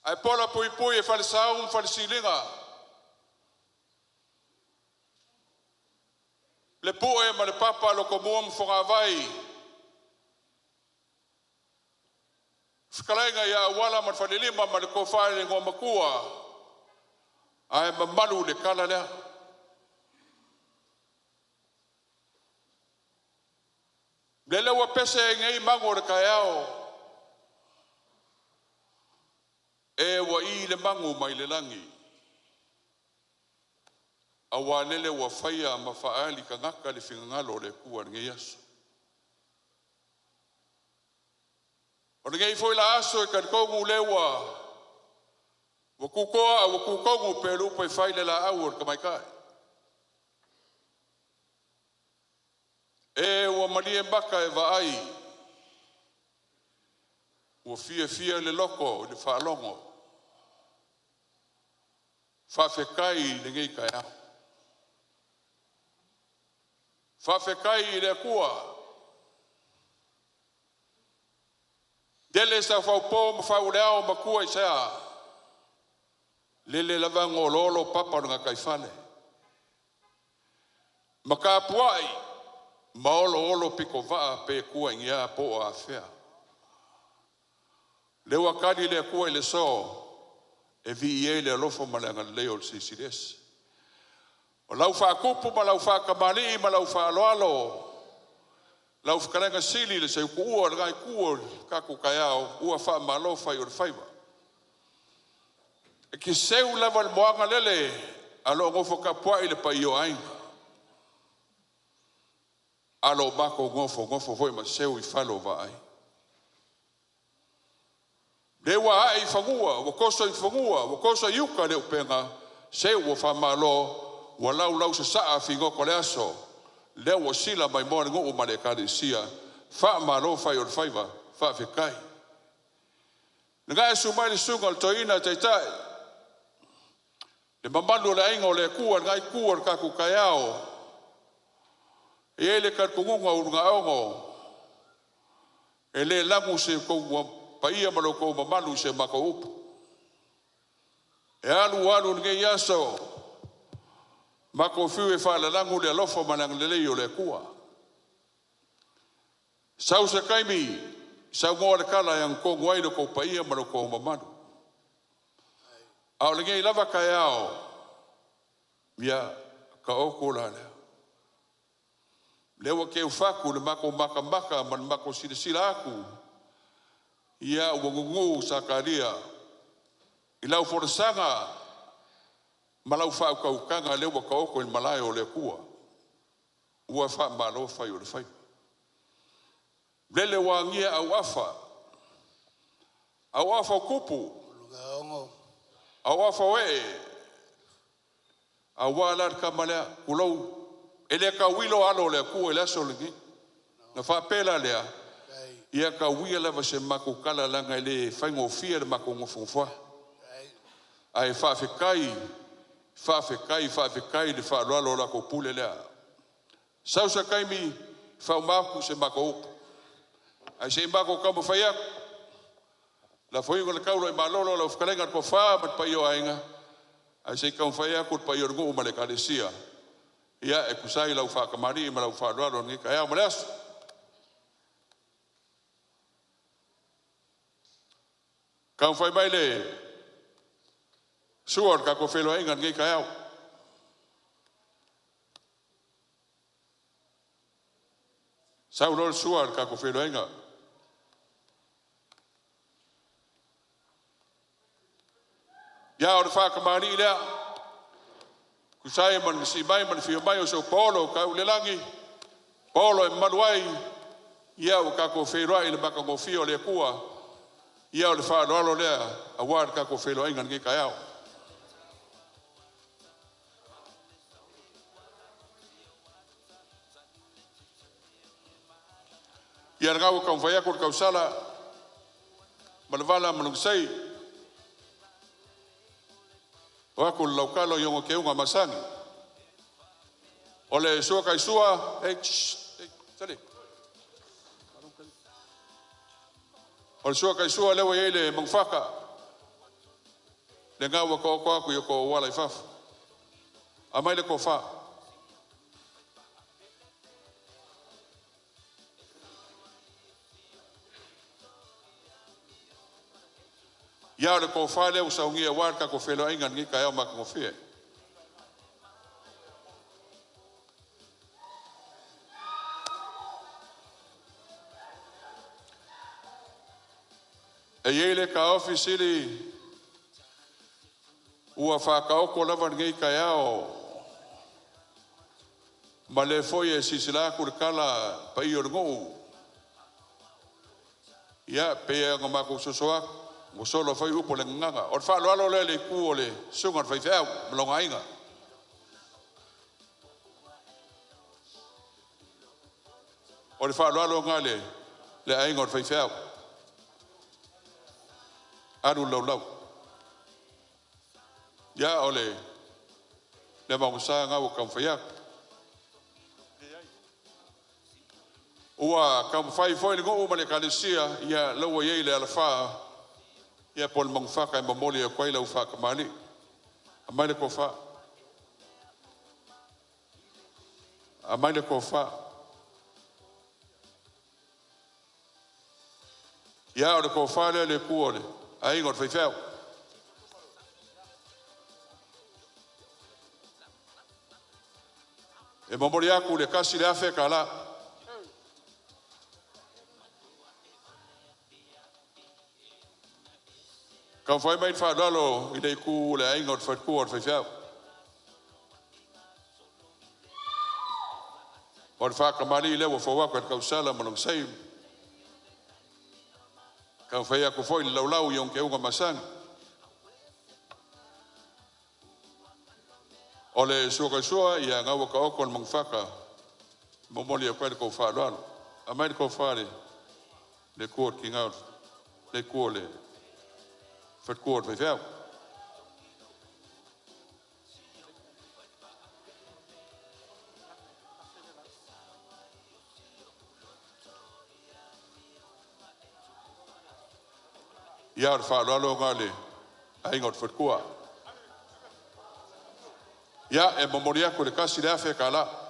[SPEAKER 3] Ai pola pui pui e whale saum whale silinga. Le pue ma le papa lo komua mwhongawai. Whakalainga ia wala ma whale lima ma le kowhare ngō makua. Ai mamalu le kala lea. Le lewa pese ngei mango le kaiao. E wa I le mango mai le langi. Awa lele wa whaia ma whaali ka ngaka le whingangalo le kua ngei aso. O ngei foi la aso e karikongu lewa. Wa kukoa a wa kukongu pe lupa I whaile la awar ka mai kai. E wa malie mbaka e vaai. Wa fia le loko le whaalongo. Whawhekai le ngei kai au. Whawhekai le kua. Dele sa whaupo ma whauleao ma kua I sea. Lele lava ngololo papa nga kai whale. Ma ka puai. Maolo olo piko vaa pe kua ingia po a fea. Lewa kadi le kua le so. E vi le alofo malanga leo si sires. O lau wha kupu ma lau wha kamali ma lau wha aloalo. Lau whakarenga sili le se kuua ngai kua kaku kaiao. Ua wha malo whai o le whaiva. E ki seu lava le moanga lele. Alo ngofo ka puai le pa io ainga. Alo mako ngofo foi ma seu I falo vai. Lewa ai fangua, wa koso I fangua, wa koso yuka le upenga, seu wa famalo, wa lau se saa fingo ko le aso. Lewa sila mai mo ngo ma le kadisia, fa malo fa yo faiva, fa fekai. Nga su mai le sunga toina taitai. Le mamando le ingo le kua ngai kua ka ku kaiao. Ele ka kungunga urunga ongo. Ele langu se ko paia maloko mamalu se mako upu. E alu nge yaso. Mako fiu e whala langu le alofo manang le leo le kua. Sau se kaimi. Sau ngoa le kala yang ko nguaino ko paia maloko mamalu. Au le nge lava kaiao. Mia ka oko la lea. Lewa ke ufaku le mako maka man mako sila aku. Ia uangungu sakaria. Ilau forsanga. Malau wha kaukanga lewa ka oko in malai o le kua. Ua wha malo whai o le whai. Lele wangia au afa. Au afa kupu. Au afa we. Au walar ka malea kulau. Ele ka wilo alo le ku ele so le na fa pela le ia ka wila le se mako kala langa le faingo fia le mako ngofonfa ai fa fekai le fa lo la ko pule le sa sa kai mi fa mako se mako ai se mako ka mo faia la foi con le kaulo e malolo la fkalenga ko fa ma pa yo ainga ai se ka faia ko pa yo ngo ma le kalesia ia e kusai lau whakamari ma lau wharoaro ngi ka ea mareasu. Kau whai mai le suar ka ko whelo ingan ngi ka ea. Saulol suar ka ko whelo inga. Ia o whakamari lea kusai man si mai man fio mai o so polo ka ulelangi polo e maluai ia o ka ko whelo i le maka mo fio le kua ia o le wharoalo lea a wār ka ko whelo ingan ngi ka ea. Ia ngau ka whai akor ka usala malavala manung sei o ako laukalo yung o keunga masangi o le sua kai sua sali o le sua kai sua lewa yeile mangfaka le ngau ko ko aku yo ko wala ifaf amai le ko fa ia le ko fa le usa ngia war ka ko felo ingan ngi ka ya ma ko fie e yele ka ofisili ua fa ka o ko lava ngi ka ya o ma le foi e sisila kur kala pa i orgo ia pe nga ma ko sosoa mo solo fai upo le nganga o fa lo alo le ku ole sunga fai fau mlonga inga o fa lo alo ngale le ainga fai fau adu lo ya ole le ba musa nga o kam fai ua kam fai foi ngo o le kalesia ya lo ye le alfa ia pol mangfaka e mamoli e koila u whaka mani. A mai le ko wha. A mai le ko wha. Ia o le ko wha le kuole. A ingot whaiwhau. E mamoli aku le kasi le afe ka la. Kan fai mai fa dalo i dei ku le aingot fa ku or fa fiao. Or fa ka mali le wo fo wa ka usala manong sai. Kan fai aku foi lau yong ke unga masang. Ole suka sua ia ngau ka okon mang faka. Momoli ko ko fa dalo. Amai ko fa le ku ki ngau le ku le Fat koord bij jou. Ja, de vader al ook al. Hij gaat voor het koor. Ja, en memoria ko de kasi de Afrika la.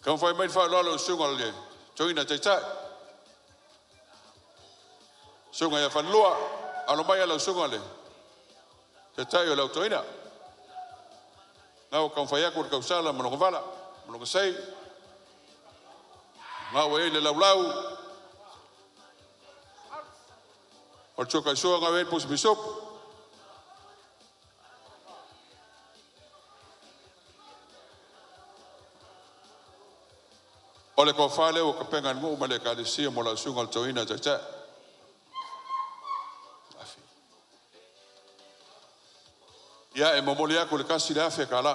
[SPEAKER 3] Kan fai mai fa lo sunga le joina taitai sunga ya fa lua alo mai lo sunga le taitai o lo joina ngau kan fai aku ka usala mo ngovala mo sai ngau e le lau o choka so ngau e pos bisop ole ko fale o ka pengan mo male ka le sia mo la sungal toina cha afi ya e momolia ko le kasi da fe kala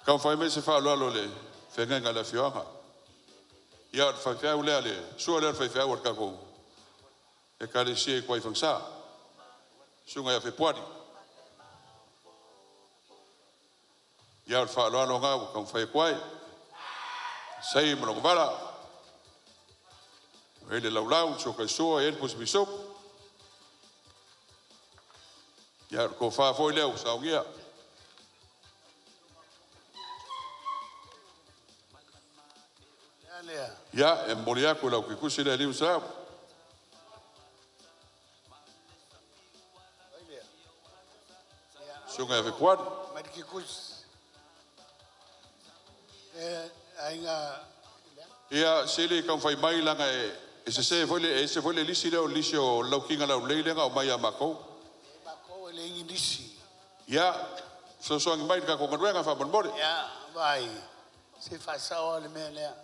[SPEAKER 3] kan fai me se fa lo le fe nga la fianga ya fa fa le so le fa fa ka ko e ka le sia ko i fangsa sunga ya fe puadi Ia o whaaloalo ngā o kau whai koai. Sei mana wala. Hele laulau, so kai soa, el pus bisop. Ia ko wha foi leo, sao ngia. Ia, e mori aku lau ki kusi lea liu sao. Sunga e whekuan.
[SPEAKER 4] Mariki kus. Ainga.
[SPEAKER 3] Ia, sili kau whai mai langa e se foi le lisi leo, lisi o lau kinga lau leilenga o mai a makou.
[SPEAKER 4] Makou e leingi lisi.
[SPEAKER 3] Ia, so soangi mai ka kongaruenga whamanmore.
[SPEAKER 4] Ia, vai. Se whasawa le mea lea.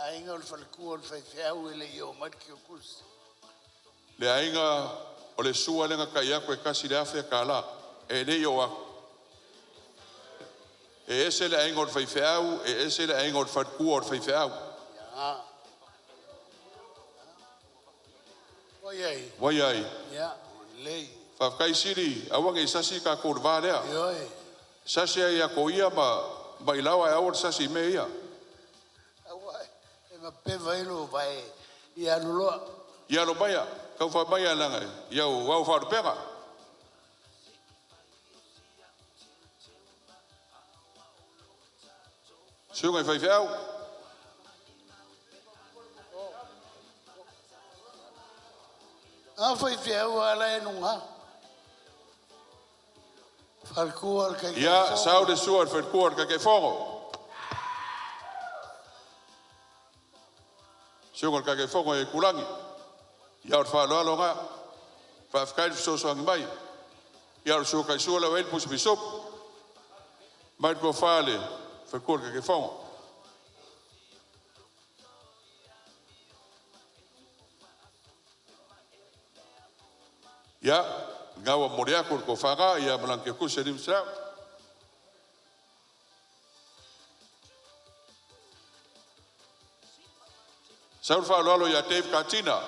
[SPEAKER 4] Ainga o le whalekua o le whaiwheau e le i o mariki kus.
[SPEAKER 3] Le ainga o le sua lenga kai aku e kasi le awhia ka la. E nei o aku. E ese le ainga o le whaiwheau, e ese le ainga o le whalekua o le whaiwheau.
[SPEAKER 4] Ia. Waiai.
[SPEAKER 3] Waiai.
[SPEAKER 4] Ia, lei.
[SPEAKER 3] Whawkai siri, awange i sasi ka kōr vālea.
[SPEAKER 4] Ioi.
[SPEAKER 3] Sasi ai a ko ia ma ilawa e awar sasi me ia.
[SPEAKER 4] Awai, e ma pewa ilo vai i anuloa.
[SPEAKER 3] I alo maia, kau wha maia langa, iau wau wharu penga. Sungai whaiwheau.
[SPEAKER 4] A whaiwheau ala e nunga. Whalekua al kai
[SPEAKER 3] Ia, sao de sua whalekua al kai whongo. Sungai kai whongo e kulangi. Ia o whaaloalo ngā. Whaafkai sosoangi mai. Ia o sua kai sua lau elpus bisop. Mai ko whaale. Whalekua al kai whongo. Ia, ngawa moriako ko whanga, ia malanke kusa rim sao. Saul whaaloalo ia Dave Katina.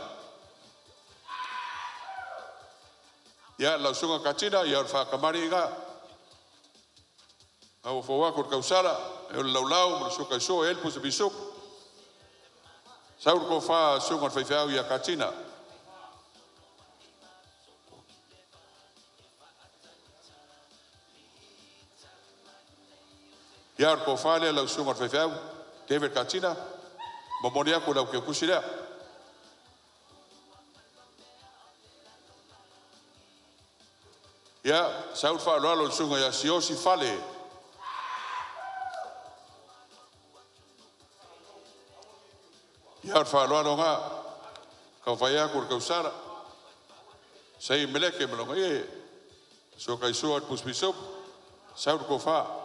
[SPEAKER 3] Ia, lau sunga Katina, ia whakamari ngā. Au whawako kausara, e o laulau, mara suka iso, elpus bisop. Saul ko wha sunga whaiwhau ia Katina. Ia ko whale lau sunga whaiwhau, David Katina, mamori ako lau kia kusi rea. Ia, Saul whaaloalo sunga ia siosi whale. Ia whaaloalo ngā, kau whai ako kausara. Sei meleke melonga e, so kai sua at puspisop, Saul ko wha.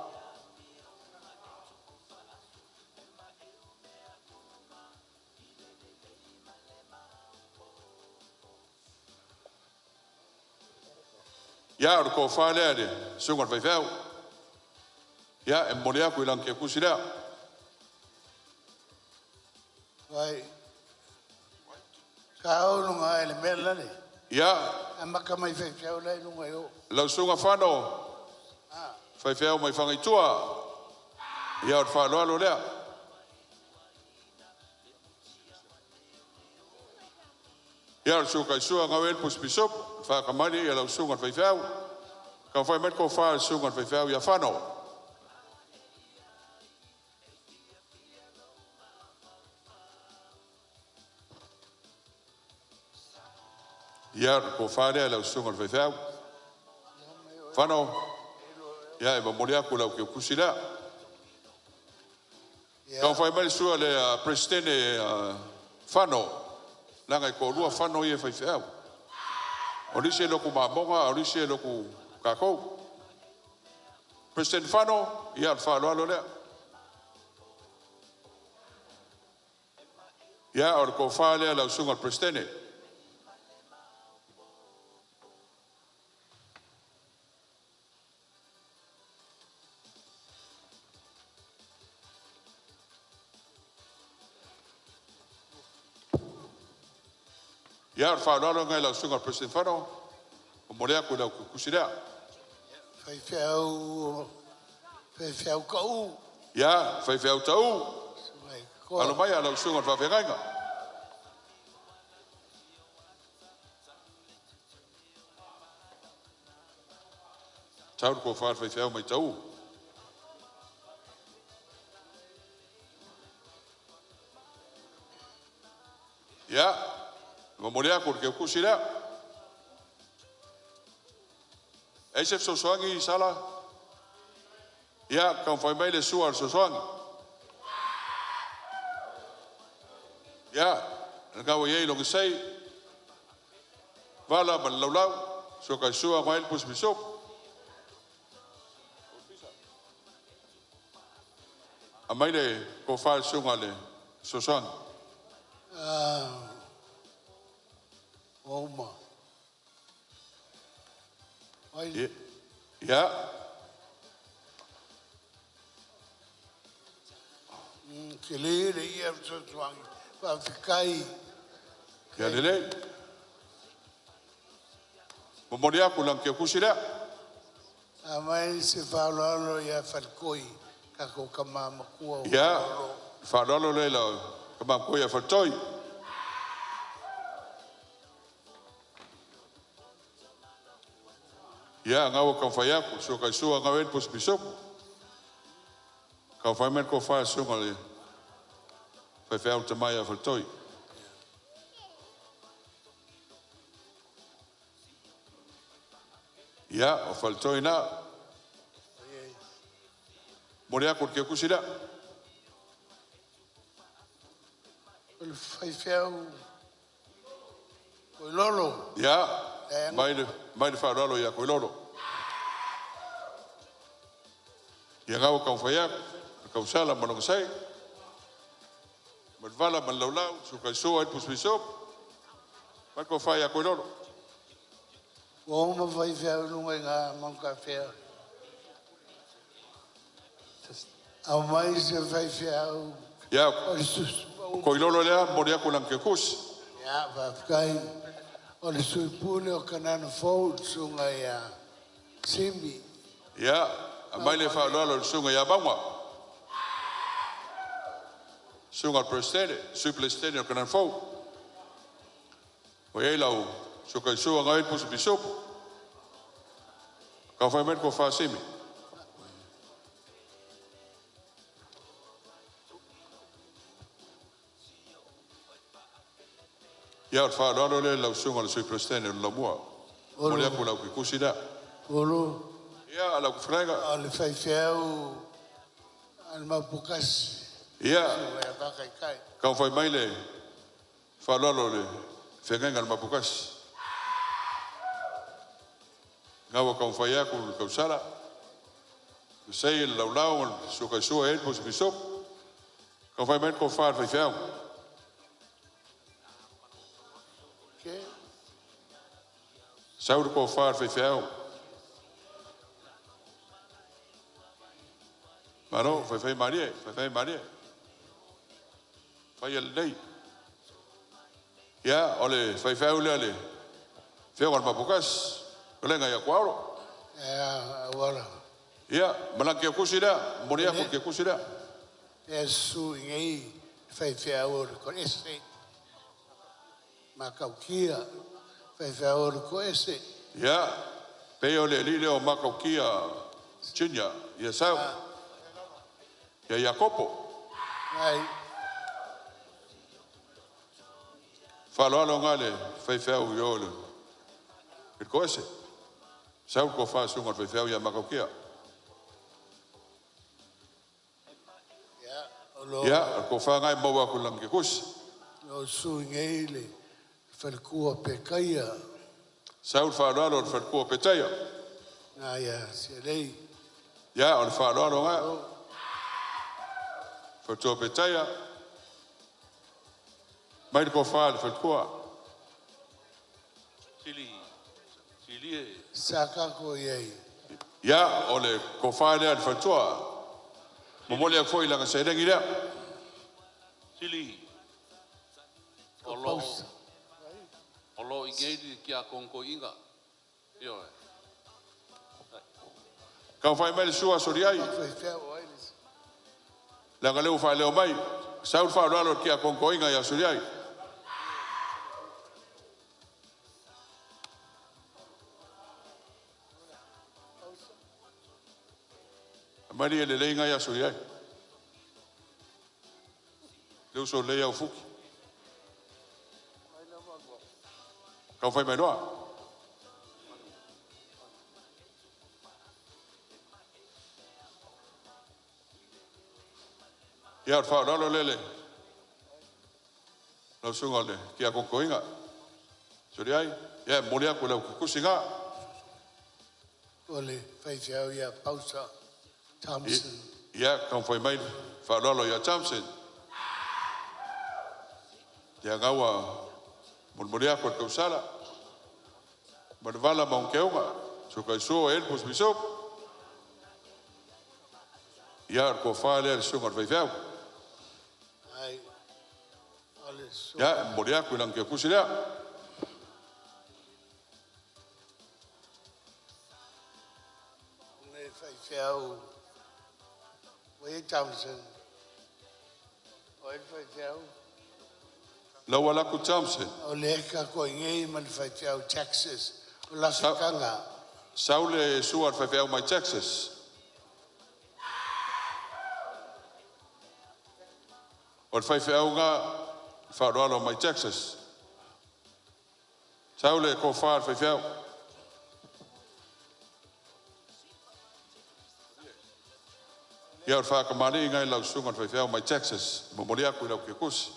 [SPEAKER 3] Ia o ko whale ade, sunga whaiwhau. Ia, e mone aku ilang kia kusi rea.
[SPEAKER 4] Vai. Ka au nunga ele mela ne.
[SPEAKER 3] Ia.
[SPEAKER 4] A maka mai whaiwhau lai nunga yo.
[SPEAKER 3] Lau sunga whano. Whaiwhau mai whangaitua. Ia o whaaloalo lea. Ia o suka i sua ngau elpus bisop. Whakamari ia lau sunga whaiwhau. Ka whai met ko wha sunga whaiwhau ia whano. Ia ko whare lau sunga whaiwhau. Whano. Ia e mamori aku lau kia kusira. Ka whai mari sua le presidente whano. Langa i ko rua whano i e whaiwhau. Orisi e loku mamonga, orisi e loku kakou. President whano, ia al whaloalo lea. Ia or ko whalea lau sunga presidente. Ia or whaaloalo ngai lau sunga president whano. O morea ko lau kusirea.
[SPEAKER 4] Whaiwhau Whewhau ka u.
[SPEAKER 3] Ia, whaiwhau tau. Alo mai ala usunga whawhengainga. Tau ko whawhengainga mai tau. Ia, ngomorea ko ke kusira. Eisef sosoangi sala. Ia, kau whai mai le suar sosoangi. Ia, ngau iei longi sei. Vala man laulau. So kai sua ngail pus bisop. Amai le ko whai sunga le sosoangi.
[SPEAKER 4] Oma.
[SPEAKER 3] Ja.
[SPEAKER 4] Kelele ia mtotoangi. Wafikai.
[SPEAKER 3] Ja, lele. Momori aku lang kia kusira.
[SPEAKER 4] Amai se whalalo ia whalkoi. Kako kamamakua.
[SPEAKER 3] Ja, whalalo le lau. Kamamakua ia whaltoi. Ya, ngau kau whai aku, so kai sua ngau en pos bisop. Kau whai men ko whai sunga le. Whai whai au tamai a whaltoi. Ya, o whaltoi na. Mori aku kia kusira.
[SPEAKER 4] Whai whau. Koi lolo.
[SPEAKER 3] Ya, mai le whai lolo ya koi lolo. Ia ngau kau whai aku, kau sala manong sai. Matvala man laulau, so kai sua en pos bisop. Mai ko whai a koi lolo.
[SPEAKER 4] Oma vai whau nunga ngā mangka whea. Au mai se vai whau.
[SPEAKER 3] Ya, koi lolo lea, mori aku lang kia kus.
[SPEAKER 4] Ya, whafkai. O le sui pule o kanana fau sunga ia simi.
[SPEAKER 3] Ya, mai le whai lolo sunga ya bangwa. Sunga prestene, sui prestene o kanan fau. O ei lau, so kai sua ngai pus bisop. Kau whai men ko wha simi. Ya, o wha lolo le lau sunga le sui prestene o lau mua. Mori aku lau ki kusida.
[SPEAKER 4] Olo.
[SPEAKER 3] Ya, lau kufrenga.
[SPEAKER 4] O le whai whau. Al mapukasi.
[SPEAKER 3] Ya, kau whai mai le wha lolo le whengenga le mapukasi. Ngawa kau whai aku le kau sara. Sei le lau lau, so kai sua en pos bisop. Kau whai mai ko wha whai whau. Sauru ko wha whai whau. Maro, whai marie, whai marie. Whai al nei. Ia, ole, whai whau lea le. Whewangan mapukas. Kalenga ia kuauro.
[SPEAKER 4] Ia, wala.
[SPEAKER 3] Ia, malang kia kusira. Mori aku kia kusira.
[SPEAKER 4] Ia su ingai whai whau o le ko ese. Makau kia. Whai whau o le ko ese.
[SPEAKER 3] Ia, peo le li leo makau kia chinya. Ia sau. Ia Jakopo.
[SPEAKER 4] Ai.
[SPEAKER 3] Whaloalo ngale, whai whau i ole. It ko ese. Sau ko wha sunga whai whau ia makau kia. Ia, ko wha ngai maua ku lang ke kusi.
[SPEAKER 4] O su ingai le whalkua pe kaia.
[SPEAKER 3] Sau whaloalo le whalkua pe taia.
[SPEAKER 4] Nga ia, se lei.
[SPEAKER 3] Ia, o le whaloalo ngai. Whalkua pe taia. Mai ko wha le whalkua.
[SPEAKER 12] Sili e.
[SPEAKER 4] Saka ko iei.
[SPEAKER 3] Ia, o le ko wha lea le whalkua. Momole a foi langa se rengi lea.
[SPEAKER 12] Sili. Olo i geiri ki a konko inga. Io e.
[SPEAKER 3] Kau fai mai le sua sori ai. Langa leo fai leo mai. Saul fai lalo kia konkoinga ya sori ai. Mari ele leinga ya sori ai. Leo so leia o fuki. Kau fai mai noa. Ia fa lalo lele. No sunga le kia konkoinga. Sori ai. Ia molia ko lau kusinga.
[SPEAKER 4] Ole fai fiau ia pausa Thompson.
[SPEAKER 3] Ia kau fai mai fa lalo ia Thompson. Ia ngawa molia ko kau sala. Marvala maung keunga. So kai so el pos bisop. Ia ko fa le sunga fai fiau. Ya, moria ko lang ke kusila.
[SPEAKER 4] Ne fai fiau. Wei Thompson. Oi fai fiau.
[SPEAKER 3] La wala ku Thompson.
[SPEAKER 4] O le ka ko ngei man fai fiau Texas. O la sakanga.
[SPEAKER 3] Saule suar fai fiau mai Texas. O fai fiau nga Faro mai Texas. Saule ko far fai fiau. Ia fa ka mani ngai lau sunga fai fiau mai Texas. Mo moria ku lau ke kus.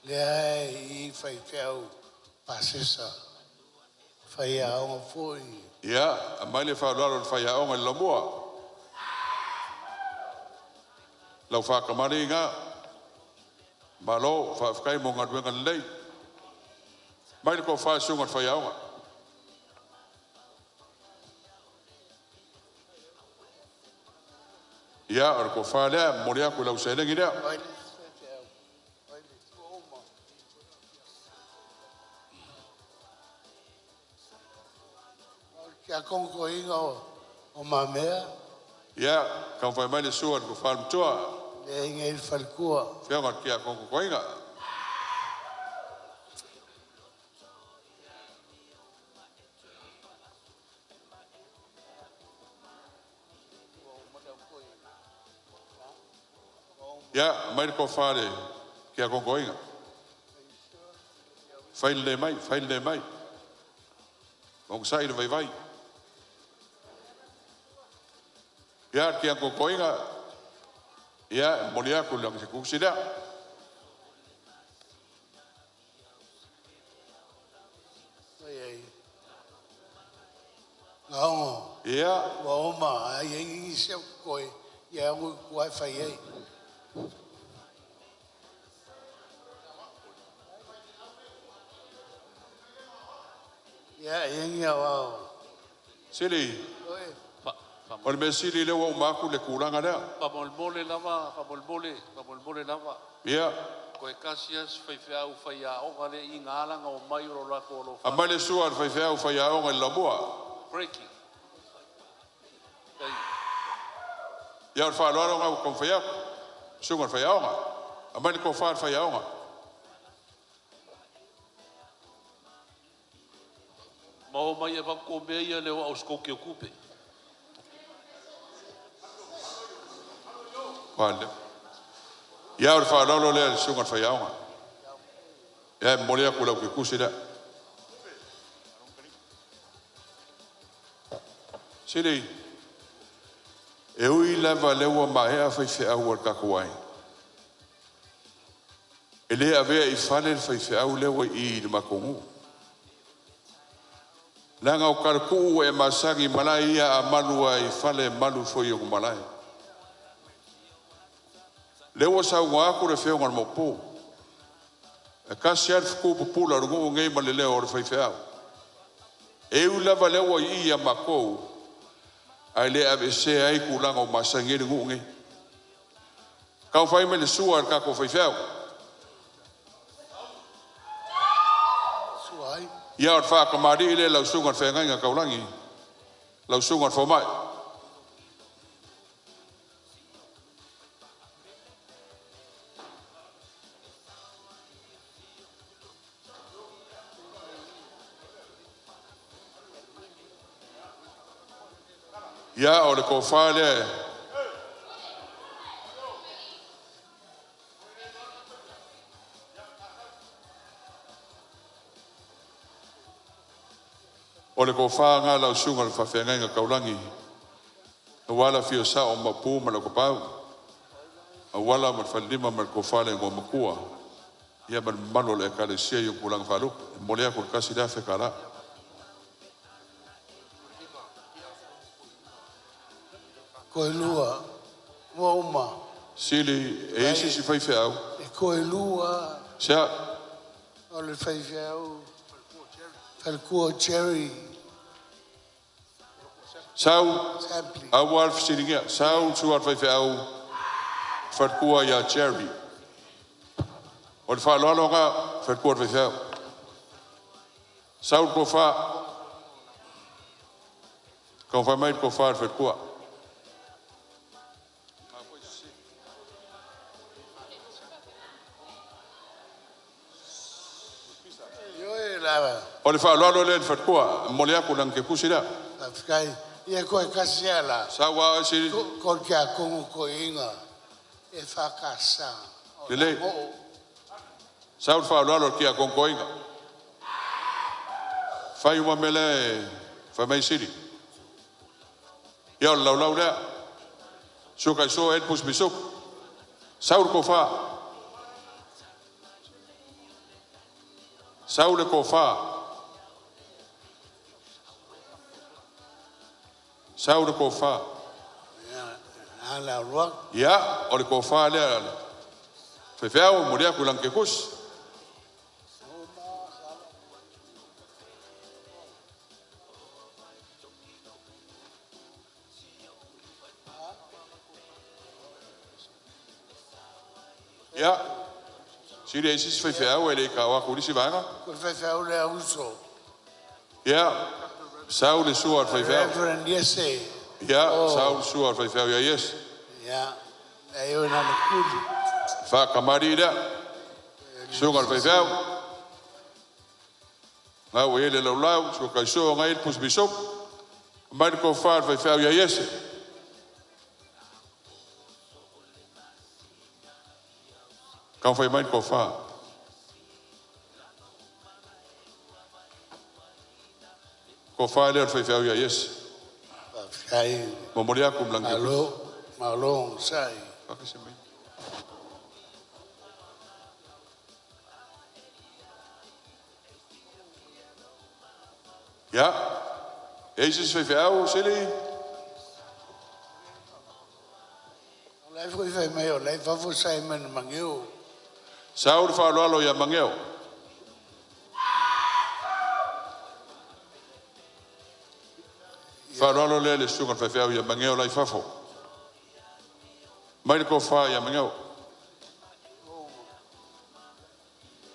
[SPEAKER 4] Le ai fai fiau pasesa. Fai a foi.
[SPEAKER 3] Ia, a mai le faro fai a onga la moa. Lau fa ka mani ngai Malo fa kai mo ngadwenga lei. Mai ko fa sunga fa yaonga. Ya ar ko fa le moria ko la usele ngira.
[SPEAKER 4] Kia kongo inga o mamea.
[SPEAKER 3] Ya, kan fa mai le suan ko fa mtua.
[SPEAKER 4] Le ngei falkua.
[SPEAKER 3] Fia ngat kia kongo koinga. Ya, mai ko fare kia kongo koinga. Fail le mai. Mong sai le vai. Ya, kia kongo koinga. Ya, molia ko lang si kusida.
[SPEAKER 4] Ngao.
[SPEAKER 3] Ya.
[SPEAKER 4] Woma, ai ngi se koi. Ya ngu wifi ai. Ya, ngi wa.
[SPEAKER 3] Sili. Ol mesili le wa maku le kuranga le.
[SPEAKER 12] Pamolmole lava.
[SPEAKER 3] Ya.
[SPEAKER 12] Ko e kasias fai fiau fai a o ngale i ngalanga o mai ro la ko lo.
[SPEAKER 3] Amale suar fai fiau fai a o la moa.
[SPEAKER 12] Breaking.
[SPEAKER 3] Ya ol fa lo nga ko fai a. Sungar fai a nga. Amale ko fa fai a nga.
[SPEAKER 12] Mau mai e ko be ia le o sko ke kupe.
[SPEAKER 3] Vale. Ya ol fa lo le sungar fai a nga. Ya molia ko la ku kusida. Sili. E ui lava lewa maea fai au al kakuai. E lea avea I fale fai au lewa I le makongu. Langa o karku e masangi malai ia a malua I fale malu foi o malai. Lewa sa ngaku le feo ngal mopo. E kasi alfu pupula rungu ngei malelea o le fai au. E ui lava lewa I a makou. Ai le ave se ai kulanga o masangi le ngungi. Kau fai me le suar ka ko fai fau.
[SPEAKER 4] Suai.
[SPEAKER 3] Ia o fa ka mari le lau sungar fe ngai ka ulangi. Lau sungar fo mai. Ia o le ko fa le. O le ko fa nga la sunga le fa fe nga kaulangi. Wala fio sa o mapu ma ko pau. Wala ma fa lima ma ko fa le ngo makua. Ia man malo le ka le sia yo pulang falu. Mo le ko kasi da fe kala.
[SPEAKER 4] Koe lua, ua uma.
[SPEAKER 3] Sili, e isi si fai fe au.
[SPEAKER 4] E koe lua.
[SPEAKER 3] Sia.
[SPEAKER 4] O le fai fe au. Falkua cherry.
[SPEAKER 3] Sau, au alf siringia. Sau, su alf fai fe au. Falkua ya cherry. O le fa lolo nga, falkua fai fe au. Sau ko fa. Kau fa mai ko fa falkua. O le whaaloalo le whatkua, mole aku nang ke kusira.
[SPEAKER 4] Afkai, ia koe kasiala.
[SPEAKER 3] Sawa o siri.
[SPEAKER 4] Ko kia kongo ko inga, e whakasa.
[SPEAKER 3] Lele. Sawa whaaloalo kia kongo inga. Whai ua mele, whamei siri. Ia o lau lea. Suka iso en pus misuk. Sawa ko wha. Sawa ko wha. Saura ko fa.
[SPEAKER 4] Ala ruak.
[SPEAKER 3] Ya, o le ko fa le. Fe feo mo dia kulang ke kus. Ya. Si le sis fe feo ele ka wa ku si vanga.
[SPEAKER 4] Ko fe feo le uso.
[SPEAKER 3] Ya. Saul le suar fe feo.
[SPEAKER 4] Reverend Yese.
[SPEAKER 3] Ja, Saul suar fe feo ya yes.
[SPEAKER 4] Ja. Ayo na le kuli.
[SPEAKER 3] Fa kamarida. Suar fe feo. Nga wele lo lau, so ka so nga il pus bisop. Mar ko fa fe feo ya yes. Kan fa mai ko fa. Ko fa le fe feo ya yes.
[SPEAKER 4] Kai.
[SPEAKER 3] Mo mo dia kum lang ke.
[SPEAKER 4] Malo sai.
[SPEAKER 3] Pakise mai. Ja. Jezus fe feo sili.
[SPEAKER 4] Lai foi fai mai o lai fa fo sai man mangeu.
[SPEAKER 3] Saul fa lo ya mangeo. Fa lo le sunga fa feo ya mangeo lai fa fo. Mai ko fa ya mangeo.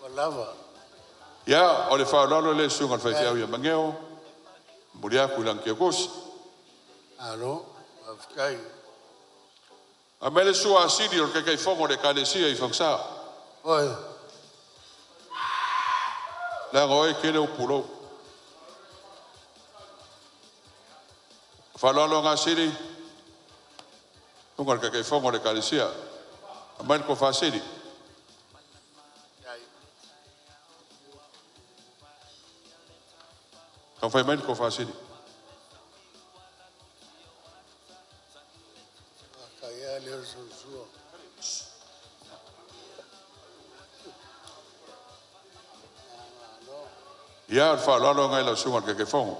[SPEAKER 4] Walava.
[SPEAKER 3] Ya, o le fa lo le sunga fa feo ya mangeo. Muria kulang ke kos.
[SPEAKER 4] Alo, afkai.
[SPEAKER 3] A mele sua sidi o ke fongo de kalesia I faksa.
[SPEAKER 4] Oi.
[SPEAKER 3] La ngoi ke le pulo. Fa lo nga sidi. Tungal ke fongo de kalesia. A mele ko fa sidi. Kan fa mele ko fa sidi.
[SPEAKER 4] Kaya le so.
[SPEAKER 3] Ya fa lo nga la sunga ke fongo.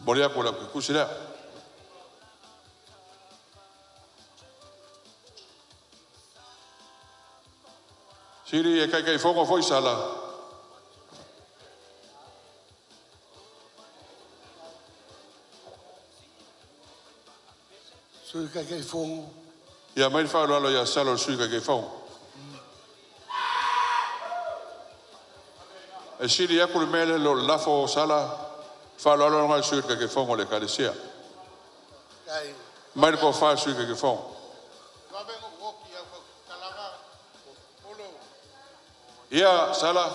[SPEAKER 3] Moria ko la ke kusira. Siri e kai fongo foi sala.
[SPEAKER 4] Sui kai fongo.
[SPEAKER 3] Ya mai fa lo ya sala sui kai fongo. E siri ya ku mele lo lafo sala fa lo nga sui kai fongo le kalesia.
[SPEAKER 4] Kai.
[SPEAKER 3] Mai ko fa sui kai fongo. Ya sala.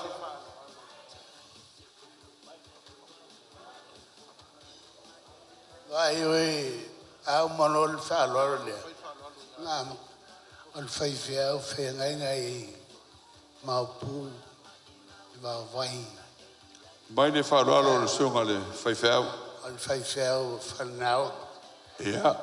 [SPEAKER 4] Vai oi. Au manol fa lo le. Ngam. Al fai fia fe ngai Maupu va vai.
[SPEAKER 3] Mai ne fa lo le sunga le fai fea.
[SPEAKER 4] Al fai fia fa now.
[SPEAKER 3] Ia.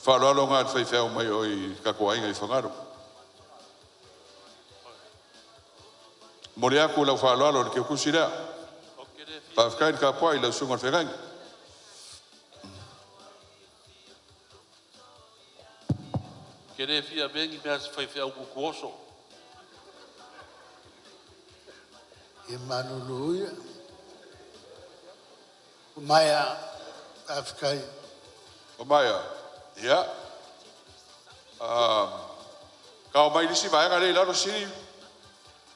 [SPEAKER 3] Fa lo nga fai fea mai oi ka ko ai ngai fangaro. Moria ku la fa lo ke kusira. Pa fkain ka poi la sunga fegang.
[SPEAKER 12] Kere fia bengi me as fai fea uku kuoso.
[SPEAKER 4] Emmanuel. Maya Afkai.
[SPEAKER 3] Maya. Ya. Kau mai disi vai ngale la sini.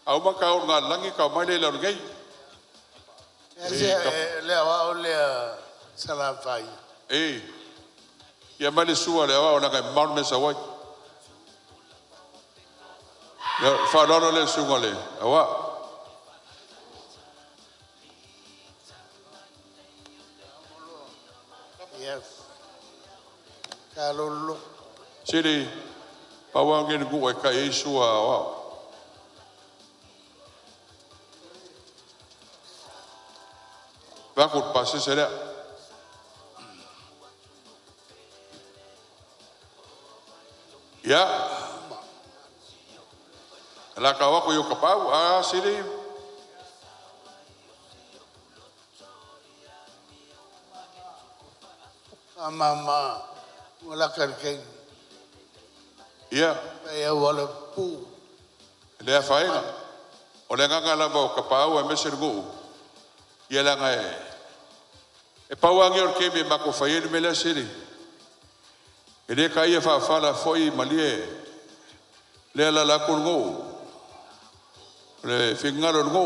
[SPEAKER 3] Au ma kau ngalangi kau mai le la ngai.
[SPEAKER 4] Le wa le sala fai.
[SPEAKER 3] Ya mai le sua le wa ona kai mau me sawai. Ya fa lo le sunga le. Awa.
[SPEAKER 4] Yes. Kalolo.
[SPEAKER 3] Siri pawa ngene ku ka Yesua wa. Bakut passe sera. Ya. La kawa ko yo kapau siri.
[SPEAKER 4] Mama wala karken.
[SPEAKER 3] Ya.
[SPEAKER 4] Ya wala pu.
[SPEAKER 3] Le faina. O le nganga la ba kapau e meser go. Ia la ngai. E pauangi o ke me mako faile me la siri. E le kai fa fala foi malie. Le la kungo. Le fingalo ngo.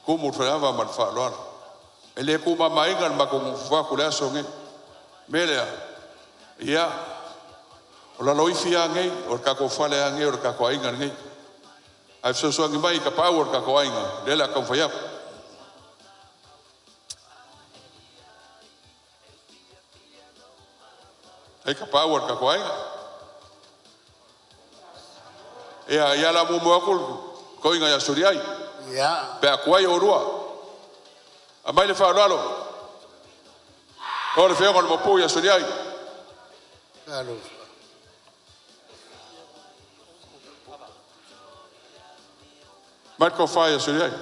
[SPEAKER 3] Como trava mal fa lo. E le kuma mai ngal mako fa ku la songe. Melea. Ia. O la loifi ngai o ka ko fale ngai o ka ko ainga ngai. Ai so ngi mai ka power ka ko ainga. Le la ka fa ya. Ai ka power ka ko ainga. Ya la mo akul ko inga ya suriai.
[SPEAKER 4] Ya.
[SPEAKER 3] Pe akwai o rua. Amai le fa lalo. O le feo mo po ya suriai.
[SPEAKER 4] Claro.
[SPEAKER 3] Marco fa ya suriai.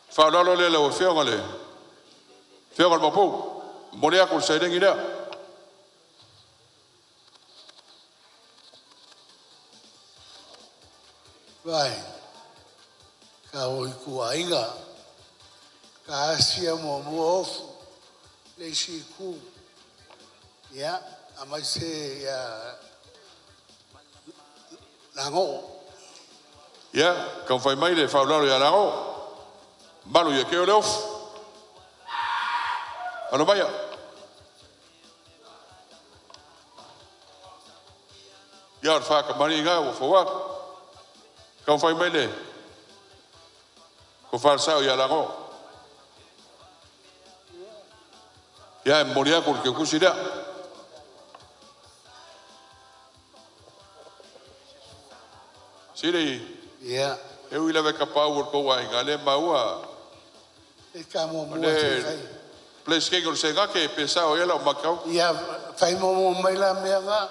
[SPEAKER 3] Fa lalo le o feo le. Feo mo po. Moria ko se dengi da.
[SPEAKER 4] Vai. Ka oi ku ainga. Ka asia mo ofu. Le si ku. Ya, amai se ya lango.
[SPEAKER 3] Ya, kan fai mai le fa lalo ya lango. Malu ya ke o le ofu. Ano vaya. Ya fa ka mari nga o fo wa. Kan fai mai le. Ko fa sa ya lango. Ya moria ko ke kusida. Siri.
[SPEAKER 4] Ya.
[SPEAKER 3] Eu ila ka power ko wa ngale maua.
[SPEAKER 4] E ka mo mo
[SPEAKER 3] te Please ke se nga ke pesa o ela makau.
[SPEAKER 4] Ya, fai mo mai la mea nga.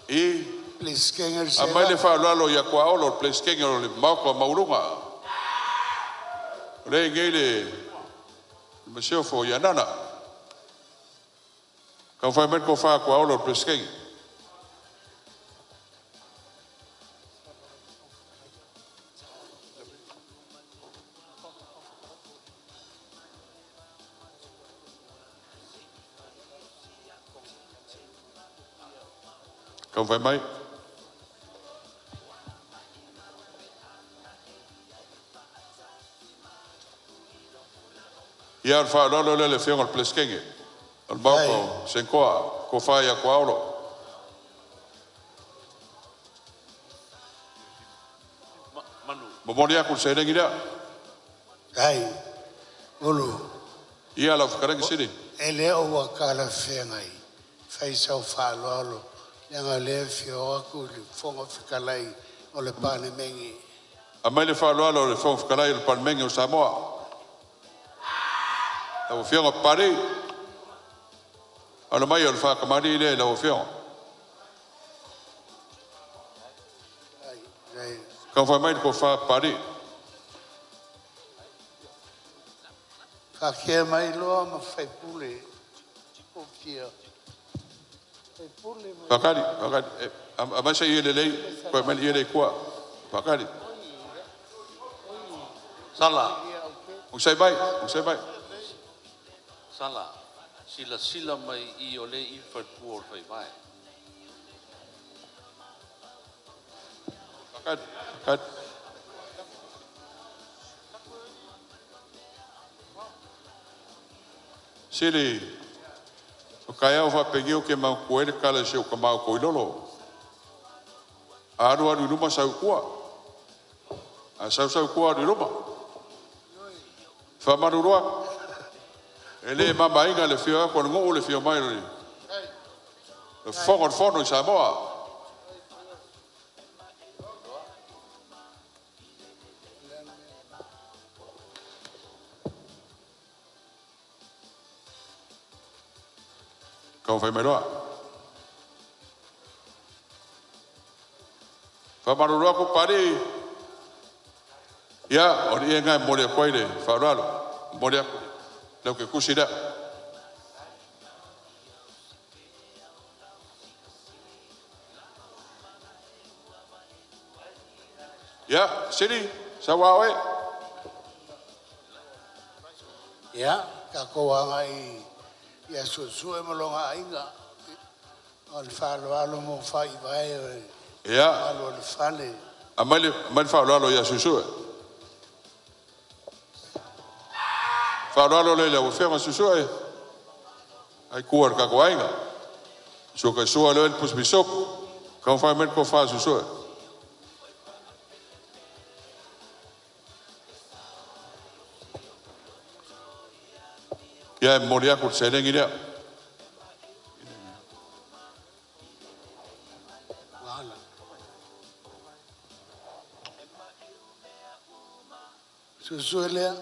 [SPEAKER 3] E
[SPEAKER 4] please ke ngel se.
[SPEAKER 3] Amai le fa lo ya kwa o please ke ngel mako maurunga. Le ngele Monsieur fo ya nana. Kan fai met ko fa kwa o please ke. Kan fai mai. Ya fa lo le feo al pleskenge. Al bako sen ko fa ya kwa olo. Momoli aku se rengi dia.
[SPEAKER 4] Ai, ulu.
[SPEAKER 3] Ia la whakarangi siri.
[SPEAKER 4] E leo wa kala whengai. Whai sau whāloalo. Nanga lea whio aku li whonga whikalai o le pāne mengi.
[SPEAKER 3] A mai le whāloalo le whonga whikalai le pāne mengi o Samoa. La whionga pari. Ala mai o le whakamari le la whionga. Ka whai mai ko wha pari.
[SPEAKER 4] Ka kia mai loa ma whai pule. O kia.
[SPEAKER 3] Pakari. A mai sa i le lei. Koe mai i le kua. Pakari.
[SPEAKER 6] Sala.
[SPEAKER 3] Usai bai.
[SPEAKER 6] Sala. Sila mai i o le infant pool fai vai.
[SPEAKER 3] Pakari. Sili, o kai au whapengio ke mau koere kala se o ka mau koilolo. Aru luma sau kua. A sau kua aru luma. Whamarurua. E le mama inga le whio ako ngō le whio mai rori. Le whongon i Samoa. Kau whai mai roa. Whamarurua ko pari. Ia, o ni e ngai mole koire, whauralo. Mole aku. Lau ke kusi da. Ia, siri, sa wawe.
[SPEAKER 4] Ia, ka koanga ia susu e malonga inga. Al whāloalo mo whai vai.
[SPEAKER 3] Ia.
[SPEAKER 4] Alo le whale.
[SPEAKER 3] A mai whauralo ia susue. Whauralo le lau whenga susue. Ai kuar ka koainga. So ka sua leo pus bisop. Ka whai men ko wha susue. Ia e mori aku se rengi rea.
[SPEAKER 4] Susu lea.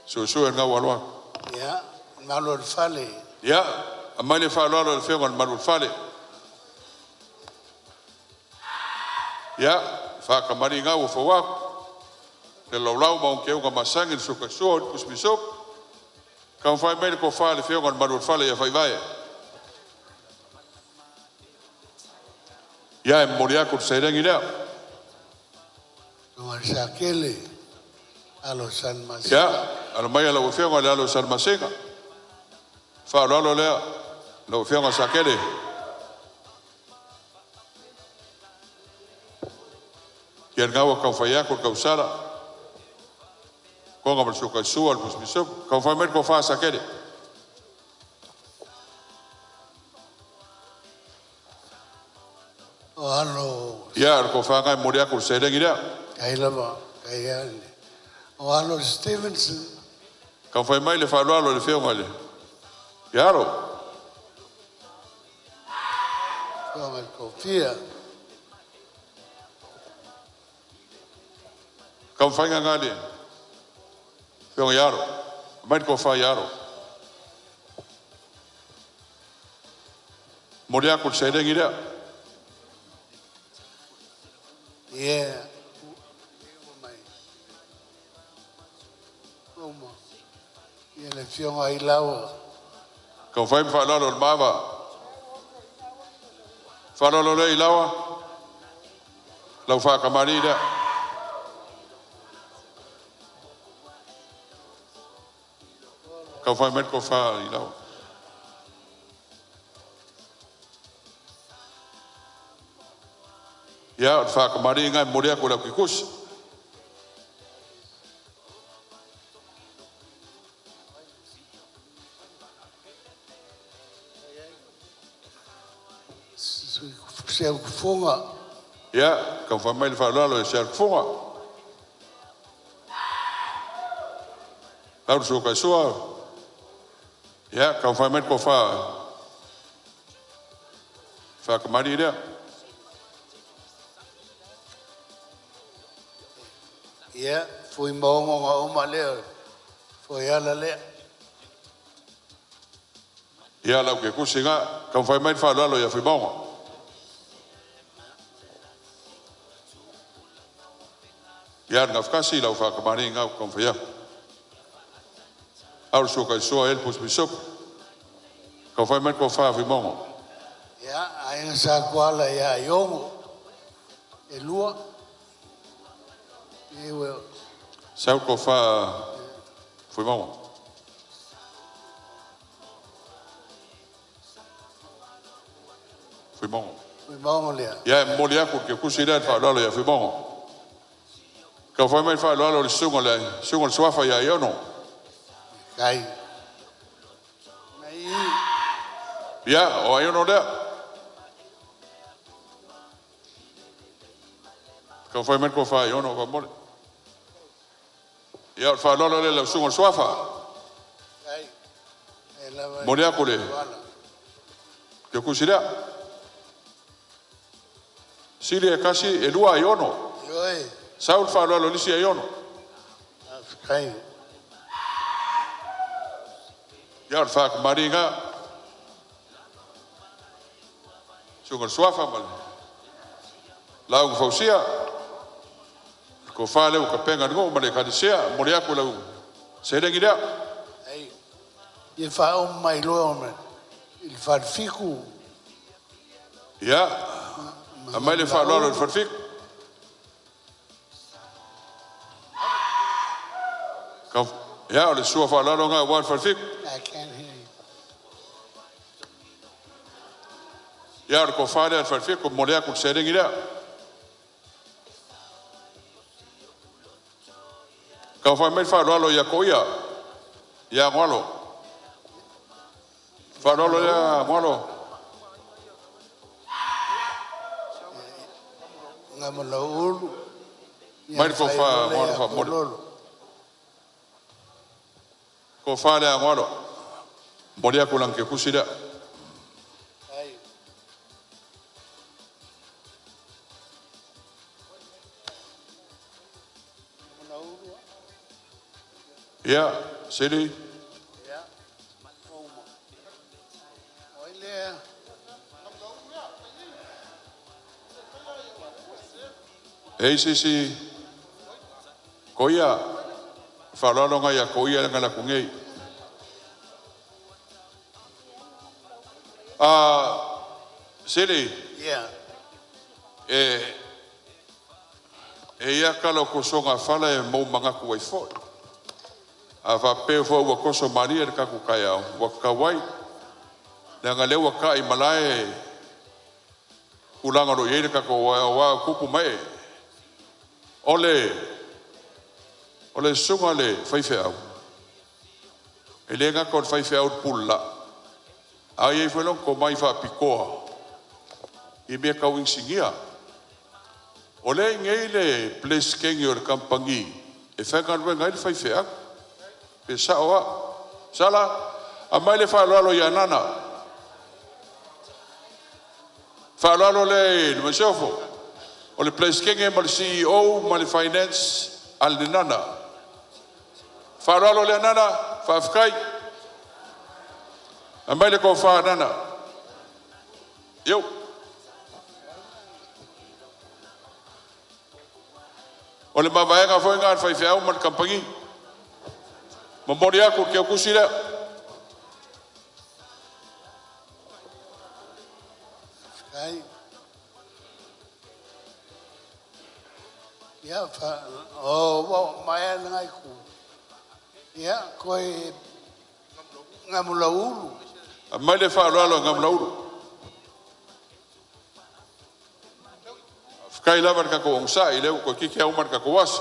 [SPEAKER 3] Susu e ngā waloa.
[SPEAKER 4] Ia, malo le whale.
[SPEAKER 3] Ia, a mai le whaaloalo le whenga maru le whale. Ia, whakamari ngā ua whawaku. Le laulau maung ke unga masangi le suka sua pus bisop. Ka whai mai le ko wha le whenga maru le whale ia whai vai. Ia e mori aku se rengi rea.
[SPEAKER 4] Nua sa kele. Alo San Masenga.
[SPEAKER 3] Ia, alo mai ala whenga le alo San Masenga. Whaaloalo lea, lau whenga sa kele. Kia ngawa kau whai aku kau sara. Ko ngā suka sua le pus bisop. Kau whai mai ko wha sa kele.
[SPEAKER 4] O alo.
[SPEAKER 3] Ia, ko wha ngai mori aku se rengi rea.
[SPEAKER 4] Kai lava, kai ane. O alo Stevenson.
[SPEAKER 3] Kau whai mai le whaaloalo le whenga le. Ia aro.
[SPEAKER 4] Kau mai kofia.
[SPEAKER 3] Kau whai ngā le. Whenga ia aro. Mai ko wha ia aro. Mori aku se rengi rea.
[SPEAKER 4] Yeah. Oma. Ia le fionga I laua.
[SPEAKER 3] Kau whai mi whaaloalo le mawa. Whaaloalo le I lawa. Lau whakamari rea. Kau whai mai ko wha I lawa. Ia, whakamari ngai mori aku lau ki kusi.
[SPEAKER 4] Se au kufonga.
[SPEAKER 3] Ia, kau whai mai le whaaloalo e se al kufonga. Lau su ka sua. Ya, kau fai met ko fa. Fa kamari dia.
[SPEAKER 4] Ia, fui maongo ngā oma leo. Fui ala lea.
[SPEAKER 3] Ia lau ke kusinga, kau fai met fa lalo ya fui maongo. Ia ngafkasi lau fa kamari ngau kau fai ya. Au su ka sua el pus bisop. Kau fai met ko fa fui maongo.
[SPEAKER 4] Ia, ainga sa kuala ia iongo. E lua. Ewe.
[SPEAKER 3] Sau ko fa fui maongo. Fui maongo.
[SPEAKER 4] Fui maongo lea.
[SPEAKER 3] Ia moli aku ke kusira fa lalo ya fui maongo. Kau fai met fa lalo le sungo suafa ya iono.
[SPEAKER 4] Kai.
[SPEAKER 3] Ya, o iono lea. Kau fai met ko fa iono fa moli. Ya fa lalo le sungo suafa.
[SPEAKER 4] Kai.
[SPEAKER 3] Moli aku le. Ke kusira. Siri e kasi e lua iono.
[SPEAKER 4] Yoi.
[SPEAKER 3] Saul fa lalo lisi iono.
[SPEAKER 4] Kai.
[SPEAKER 3] Ya fa maringa. Sungo suafa mal. Lau fausia. Ko fa le ka penga ngo male ka disia mori aku lau. Serengi dia.
[SPEAKER 4] Ai. Ia fa o mai loa me. Il fa fiku.
[SPEAKER 3] Ya. Amai le fa lalo farfik. Ka ya le sua fa lalo nga wa farfik.
[SPEAKER 4] I can't hear you.
[SPEAKER 3] Ya ko fa le farfik ko mori aku serengi dia. Kau fai mai fa lalo ya koia. Ya ngolo. Fa lalo ya ngolo.
[SPEAKER 4] Ngamo la ulu.
[SPEAKER 3] Mai ko fa ngolo fa mori. Ko fa le ngolo. Mori aku lang ke kusida.
[SPEAKER 4] Ai.
[SPEAKER 3] Ya, sini.
[SPEAKER 4] Ya. Oi le.
[SPEAKER 3] ACC koia fa lalo nga ya koia nga la kungei. Sini.
[SPEAKER 4] Yeah.
[SPEAKER 3] Ia kalo ko songa fala e mo manga ku ai fo. Ava pe fo wa ko so maria ka ku kaya wa kawai. Na nga lewa ka i malai. Kulanga ro yele ka ko wa kupu mai. Ole sunga le fai fea. Ele nga ko fai fea pulla. Ai e felon ko mai fa pikoa. I me ka wing singia. Ole ngei le place kengi o le kampangi. E whanga rua ngai le fai fea. Pe saoa. Sala. A mai le whaaloalo i anana. Whaaloalo le masofo. O le place kengi ma le CEO ma le finance al le nana. Whaaloalo le anana. Whaafkai. A mai le ko wha nana. Yo. O le mavaenga foi ngā fai fiau man kampangi. Ma mori aku ke kusi lea.
[SPEAKER 4] Ai. Ya fa o mai ngai ku. Ya koi ngamulaulu.
[SPEAKER 3] A mai le fa lo ngamulaulu. Kai lava ka ko onsa i leo ko kiki au marka ko was.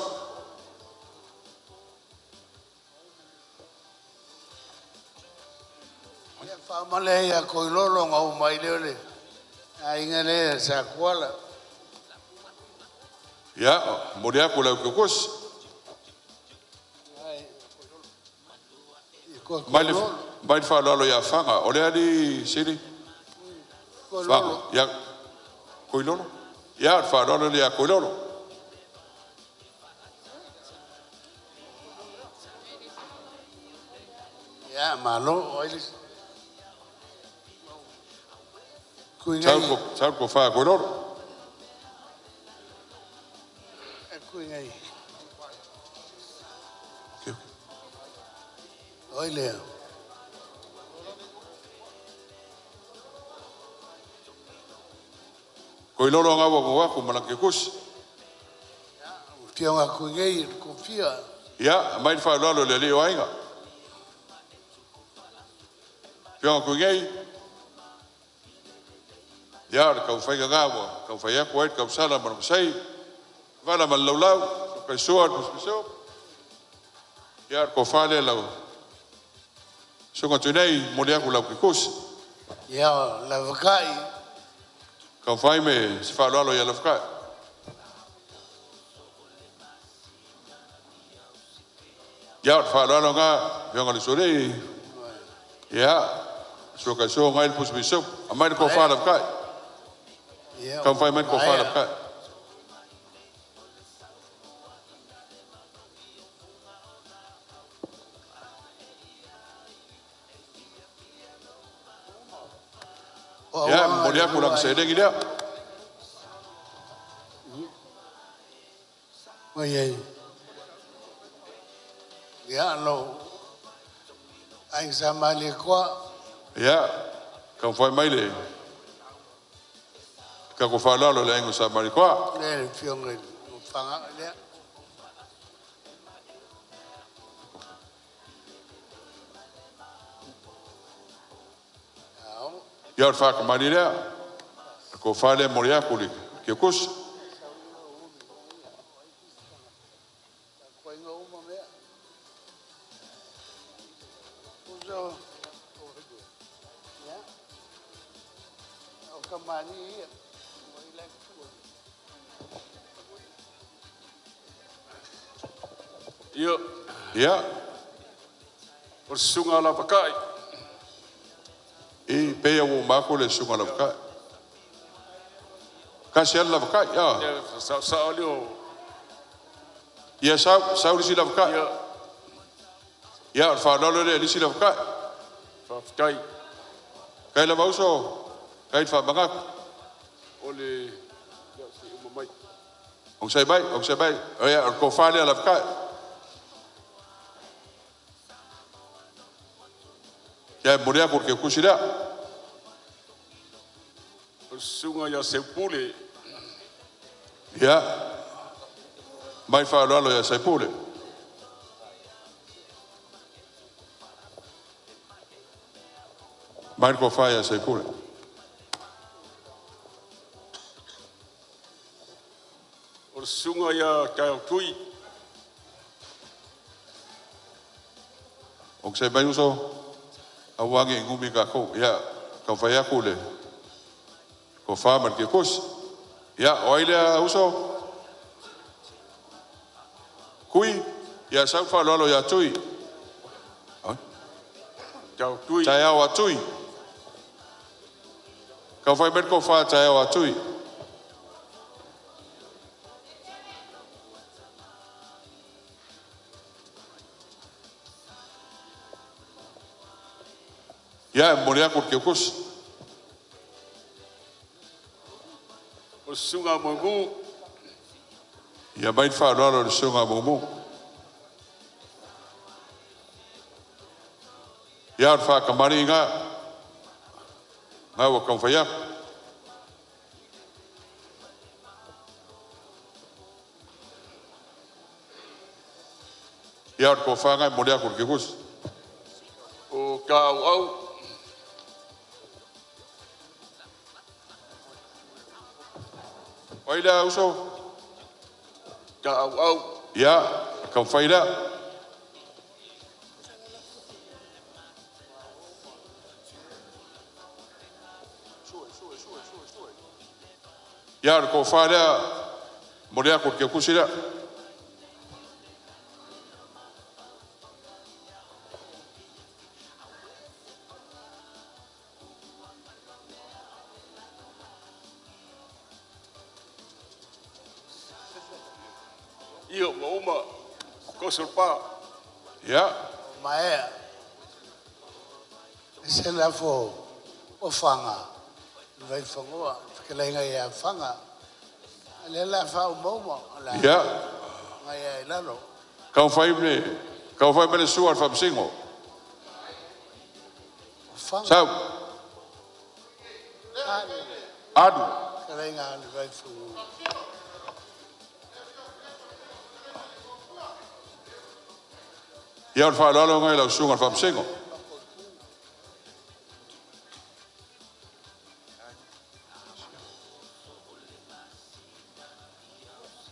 [SPEAKER 4] Ya fa male ya ko lolo ngau mai le. Ai ngale sa kwala.
[SPEAKER 3] Ya, mori aku lau ke kos. Mai fa lo ya fanga. Ole ali sini. Fanga. Ya koilolo. Ya fa lo ya koilolo.
[SPEAKER 4] Ya malo oilis.
[SPEAKER 3] Chau ko fa koilolo.
[SPEAKER 4] Kuingai. Oile.
[SPEAKER 3] Koilolo nga wa ko malaki kus.
[SPEAKER 4] Tia nga kuingai kofia.
[SPEAKER 3] Ya, mai fa lo le le wainga. Pio ko ngai. Ya, ka fa ga gawa, ka fa ya ko ka sala man sai. Vala man laulau, ka suar ku so. Ya ko fa le lau. So ko tunai mo le ko lau kus.
[SPEAKER 4] Ya, la vakai.
[SPEAKER 3] Ka fa me se fa lo ya la vakai. Ya fa lo nga, yo ngali sore. Ya. So ka so ngai pus biso. Amai ko fa la vakai.
[SPEAKER 4] Ya.
[SPEAKER 3] Ka fa me ko fa la vakai. Ya, mulia kurang sedeng dia.
[SPEAKER 4] Oh iya. Ya lo. Anh sama le kwa.
[SPEAKER 3] Ya, kau fai mai le. Kau fai lo le engu sa mari kwa.
[SPEAKER 4] Le fiong le fanga le.
[SPEAKER 3] Ya fa ka mari le. Kau fai le mulia kuli. Ke kus. Ya.
[SPEAKER 5] Sunga la pakai.
[SPEAKER 3] E pe o mako le sunga la pakai. Kasi la pakai ya.
[SPEAKER 5] Sa olio.
[SPEAKER 3] Ya sa ri la pakai. Ya fa lo le li la pakai.
[SPEAKER 5] Pakai.
[SPEAKER 3] Kai la bauso. Kai fa bangak.
[SPEAKER 5] Ole ya si umai.
[SPEAKER 3] Ông sai bay. Ya ko fa le la pakai. Ya mulia porque kusira.
[SPEAKER 5] Sunga ya sepule.
[SPEAKER 3] Ya. Mai fa lo ya sepule. Mai ko fa ya sepule.
[SPEAKER 5] Sunga ya kau tui.
[SPEAKER 3] Ông sai bay uso. Awangi ngumi ka ko ya ka fa ya kule. Ko fa man ke kus. Ya oile uso. Kui ya sa fa lo ya tui.
[SPEAKER 5] Kau tui.
[SPEAKER 3] Chaya wa tui. Ka fa met ko fa chaya wa tui. Ya mulia porque kus.
[SPEAKER 5] Sunga mungu.
[SPEAKER 3] Ya bain fa lo sunga mungu. Ya fa kamari nga. Nga wa kan fa ya. Ya ko fa nga mulia porque kus.
[SPEAKER 5] O kau au.
[SPEAKER 3] Oila uso.
[SPEAKER 5] Kau au.
[SPEAKER 3] Ya, kan faida. Ya ko faida. Mulia porque kusira.
[SPEAKER 5] Iyo uma kosulpa.
[SPEAKER 3] Ya.
[SPEAKER 4] Maea. Se la fo o fanga. Vai fangoa. Kelenga ia fanga. Le la fa o momo.
[SPEAKER 3] Ya.
[SPEAKER 4] Ngai ai lalo.
[SPEAKER 3] Kau fai me suar fam singo. Sao? Adu.
[SPEAKER 4] Kelenga le vai fangoa.
[SPEAKER 3] Ia fa lalo ngai la sunga fam singo.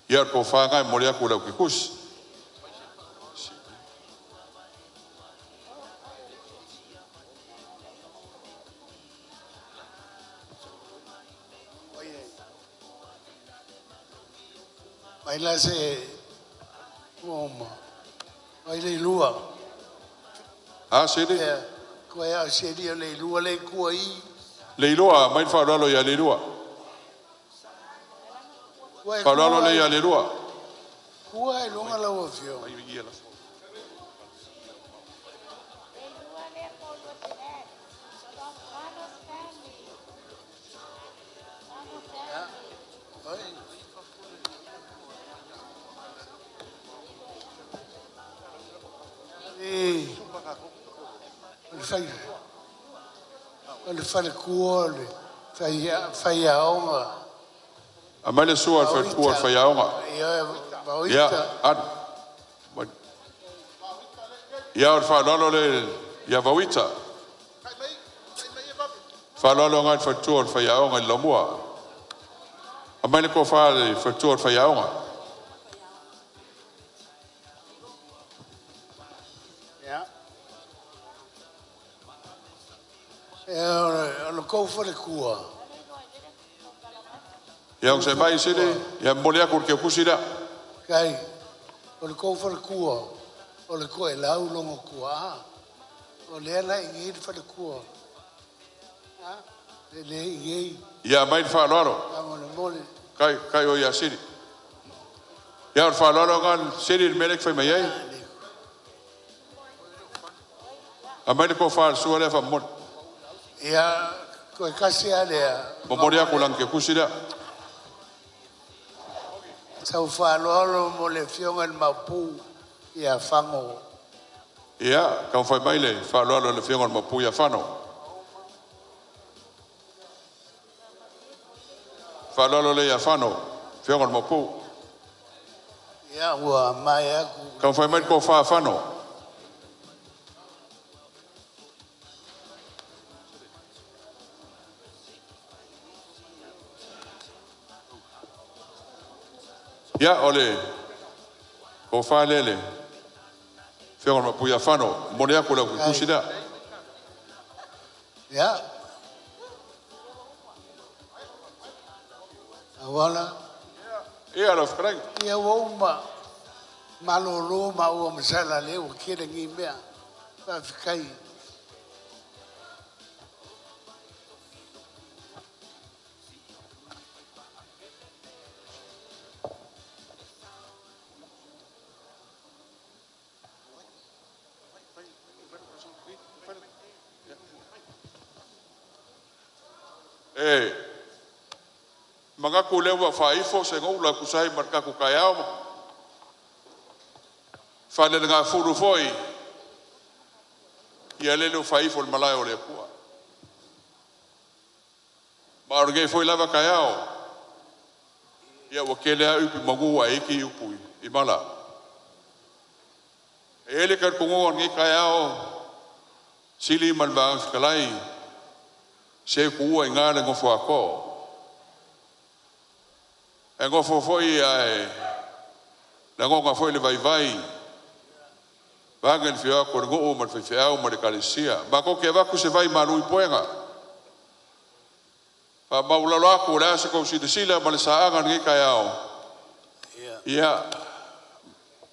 [SPEAKER 3] Ia ko fa ngai mo le ku la kikus.
[SPEAKER 4] Mai la se oma. Mai le lua.
[SPEAKER 3] Ah, se de.
[SPEAKER 4] Ko ia se dia le lua le ku ai.
[SPEAKER 3] Le lua mai fa lalo ia le lua. Fa lalo le ia le lua.
[SPEAKER 4] Ku ai longa la o fio. Le fale kuole fai aonga.
[SPEAKER 3] A mai le sua fa ku fa yaonga. Ya, ad. Ya fa lalo le ya vawita. Fa lalo ngai fa tu fa yaonga lo mua. A mai le ko fa le fa tu fa yaonga.
[SPEAKER 4] Lo kou fale kua.
[SPEAKER 3] Yang se mai sini, yang mulia kur ke kusida.
[SPEAKER 4] Kai, o le kou fale kua, o le koe lau longo kua. O le ana ingi fale kua. Le ingi.
[SPEAKER 3] Ya mai fa lalo. Kai o ya sini. Ya fa lalo ngan sini melek fa mai ai. A mai ko fa suale fa mon.
[SPEAKER 4] Ya, koe kasi alea.
[SPEAKER 3] Momoria kulang ke kusida.
[SPEAKER 4] Sau whalolo mo le fionga mapu ia whango.
[SPEAKER 3] Ya, kau fai mai le whalolo le fionga mapu ia whano. Whalolo le ia whano, fionga mapu.
[SPEAKER 4] Ya, ua mai aku.
[SPEAKER 3] Kau fai mai ko whano. Ya ole ko fa lele fionga ma puya fano monia ko la kusida
[SPEAKER 4] ya awala
[SPEAKER 3] e ala frang
[SPEAKER 4] ya woma malolo ma o msala le o kire ngi mea fa fikai Mga kulewa faifo se ngoula kusai marka ku kayao. Fale nga furu foi. Ia lelo faifo el malayo le kua. Marge foi lava kayao. Ia wakele a upi magu a iki upui i mala. Ele kar kungo ngi kayao. Sili malbang skalai. Se kuua ngale ngofo ako. E ngofo foi ai. La ngonga foi le vai. Bangen fia ko ngo o mar fia o mar kalesia. Ba ko ke va ku se vai malu poenga. Pa maulalo ko la se ko si de sila mal saanga ngi kayao. Ia.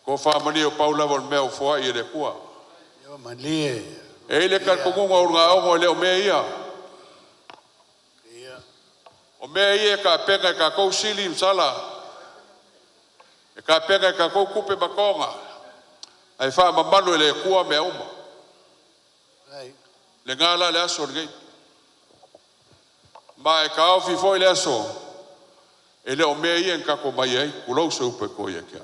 [SPEAKER 4] Ko fa mani o Paula vol meu fo i le kua. Yo mani.
[SPEAKER 3] E le kar ko ngo nga o le o me ia. O mea ia ka penga ka kou sili msala. E ka pega e ka kou kupe makonga. Ai wha mamalu e le kua mea uma. Le ngala le aso ngei. Ma e ka au fifo le aso. E le o mea ien kako mai ai. Kulau se upe ko ia kia.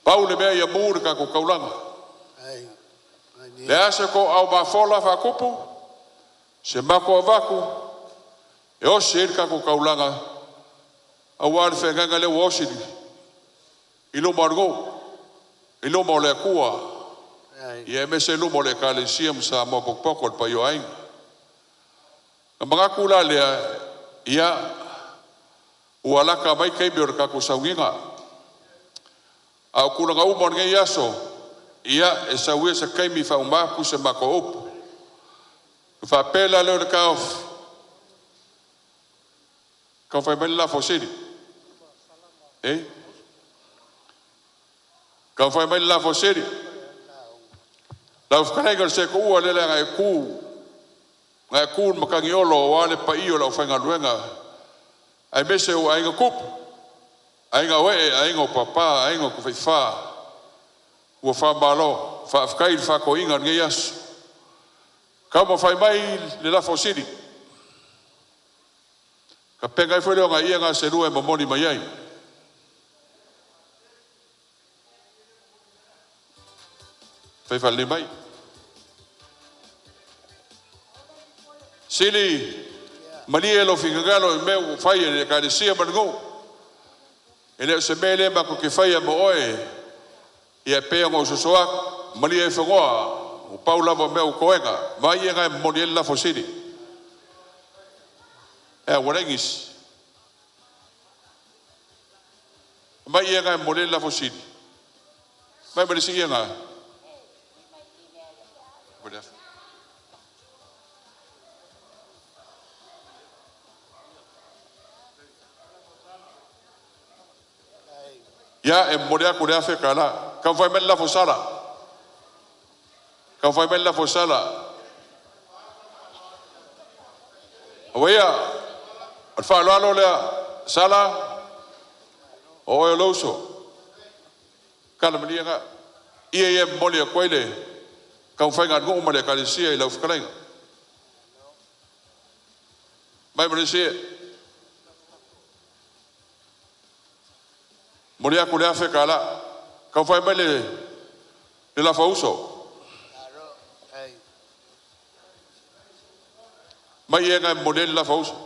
[SPEAKER 3] Pau le mea ia mūri kako kaulanga. Le ase ko au mafola wha kupu. Se mako avaku. E o se ir kako kaulanga. Au wāre whenganga le uosiri. Ilo margo. Ilo mo le kua. Ia me se lumo le kalesiam sa mo pokpokol pa yo ainga. Ka mga kula lea ia ualaka mai kei bior kako saunginga. Au kula nga umon nge yaso ia e sauia sa kei mi whaumaku se mako upu. Fa pela leo le kaof. Kau whai mele la fosiri. Kau whai mele la fosiri. Lau whakarenga se ko ua lele ngai kū. Ngai kū makangi olo o wale pa iyo lau whainga ruenga. Ai mese o ainga kupu. Ainga wee, ainga o papa, ainga o kuwhaiwha. Ua whamalo, whaafikai whako inga nge yasu. Kau ma whai mai le la fosiri. Ka pengai whare o ngai ia ngā se rua e mamoni mai ai. Whaiwha le mai. Sili, mani e lo whingangalo e meu whai e ka re sia manungu. E leo se mele mako ke whai a mo oe. Ia pēa ngō sosoak, mani e whangoa. O paulava meu koenga. Mai e ngai moni e la fosiri. E warengis. Mai e ngai moni e la fosiri. Mai marisi e ngai. Ya e morea kurea fe kala. Kau fai men la fosala. Kau fai men la fosala. Awea. Al fa lo lea sala. O e loso. Kala mania nga. Ia molia koile. Kau fai ngan ngoma le kalisia I lau whakarenga. Mai marisia. Moria kurea fe kala. Kau fai mai le la fauso. Mai e ngai model la fauso.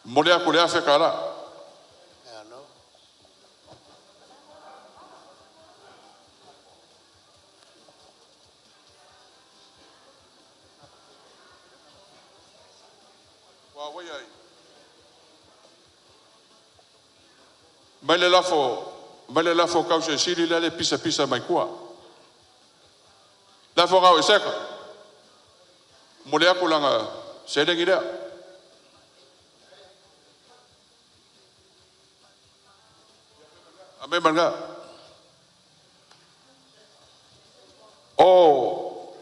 [SPEAKER 3] Moria kurea fe kala. Mai le lafo kau se siri le pisa mai kua. Lafo kau e seka. Mulea kulanga sedengi lea. Ame manga. Oh.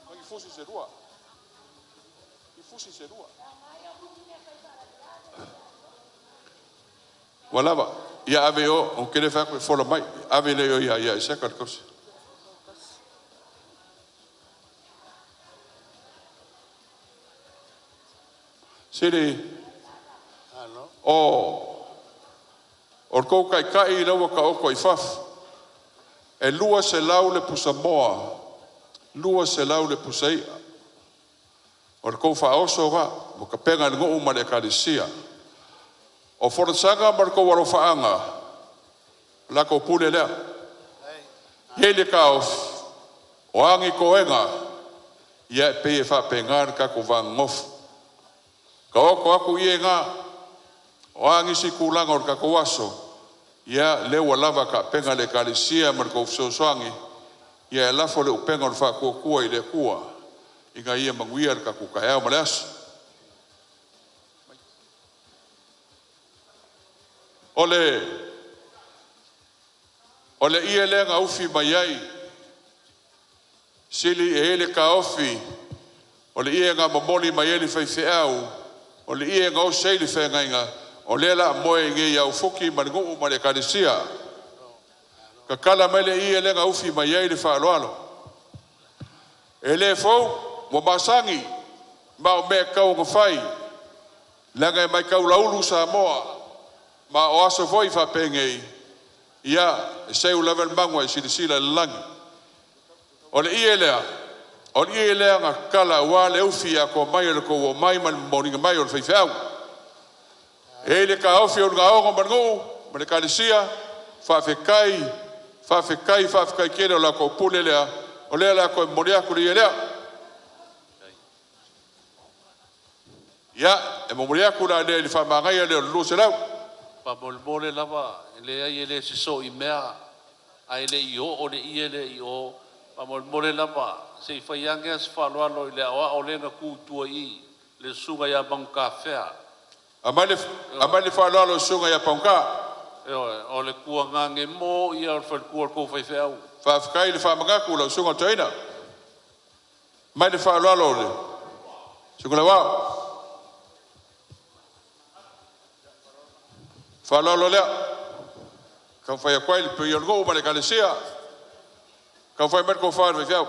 [SPEAKER 3] Mangi fusi se rua. Fusi se rua. Walava. Ia ave o kere whakwe whola mai. Ave leo ia seka kosi. Siri. O kou kai raua ka oko I whaf. E lua se lau le pusa moa. Lua se lau le pusa ia. O kou whaoso ga, mo ka penga ni ngō umare ka risia. O whoratanga mar kou waro whaanga, la kou pune lea. Hele ka o angi koenga, ia e peye wha pengar ka kou wang ngofu. Ka oko aku ie ngā, o angi si kulanga o ka kou aso, ia lewa lava ka penga le ka risia mar kou wsosoangi, ia e lafo le upenga o wha kua I le kua. Inga ia manguia ka kukaya o maleaso. O le ia le nga ufi mai ai. Sili e ele ka ofi. O le ia nga mamoli mai ele fai feau. O le ia nga o seili fai ngainga. O le la moe nge ia ufuki maningu ma le kanisia. Ka kala mai le ia le nga ufi mai ai le fa aloalo. E le fau, mo masangi, ma o mea kau ngawhai. Langa e mai kau laulu sa moa. Ma o aso voi fa pengei. Ia, e seu level mangwa e silisila le langi. O le ie lea. O le ie lea nga kala ua le ufi a ko mai le ko o mai man moringa mai o le whaifeau. E le ka ofi o nga ongo mangu, ma le kanisia, whawhekai kere o la ko pule lea. O lea la ko moria ko le ie lea. Ia, e moria ko la le whamangai le o luse lau.
[SPEAKER 12] Pa mole lava le ai le so i mea ai le i o le i le i o pa mole lava se fai anga se fa lo le o le na ku tu i le sunga ya bang kafea
[SPEAKER 3] amale fa lo sunga ya pangka
[SPEAKER 12] o le ku ngange mo i al fa ku ko fai fea
[SPEAKER 3] fa kai le fa manga ku lo sunga taina mai le fa lo le sunga la wa Fala lo lea. Kan fai a kwai le pe yon go ma le kalesia. Kan fai mer ko fa ve fiau.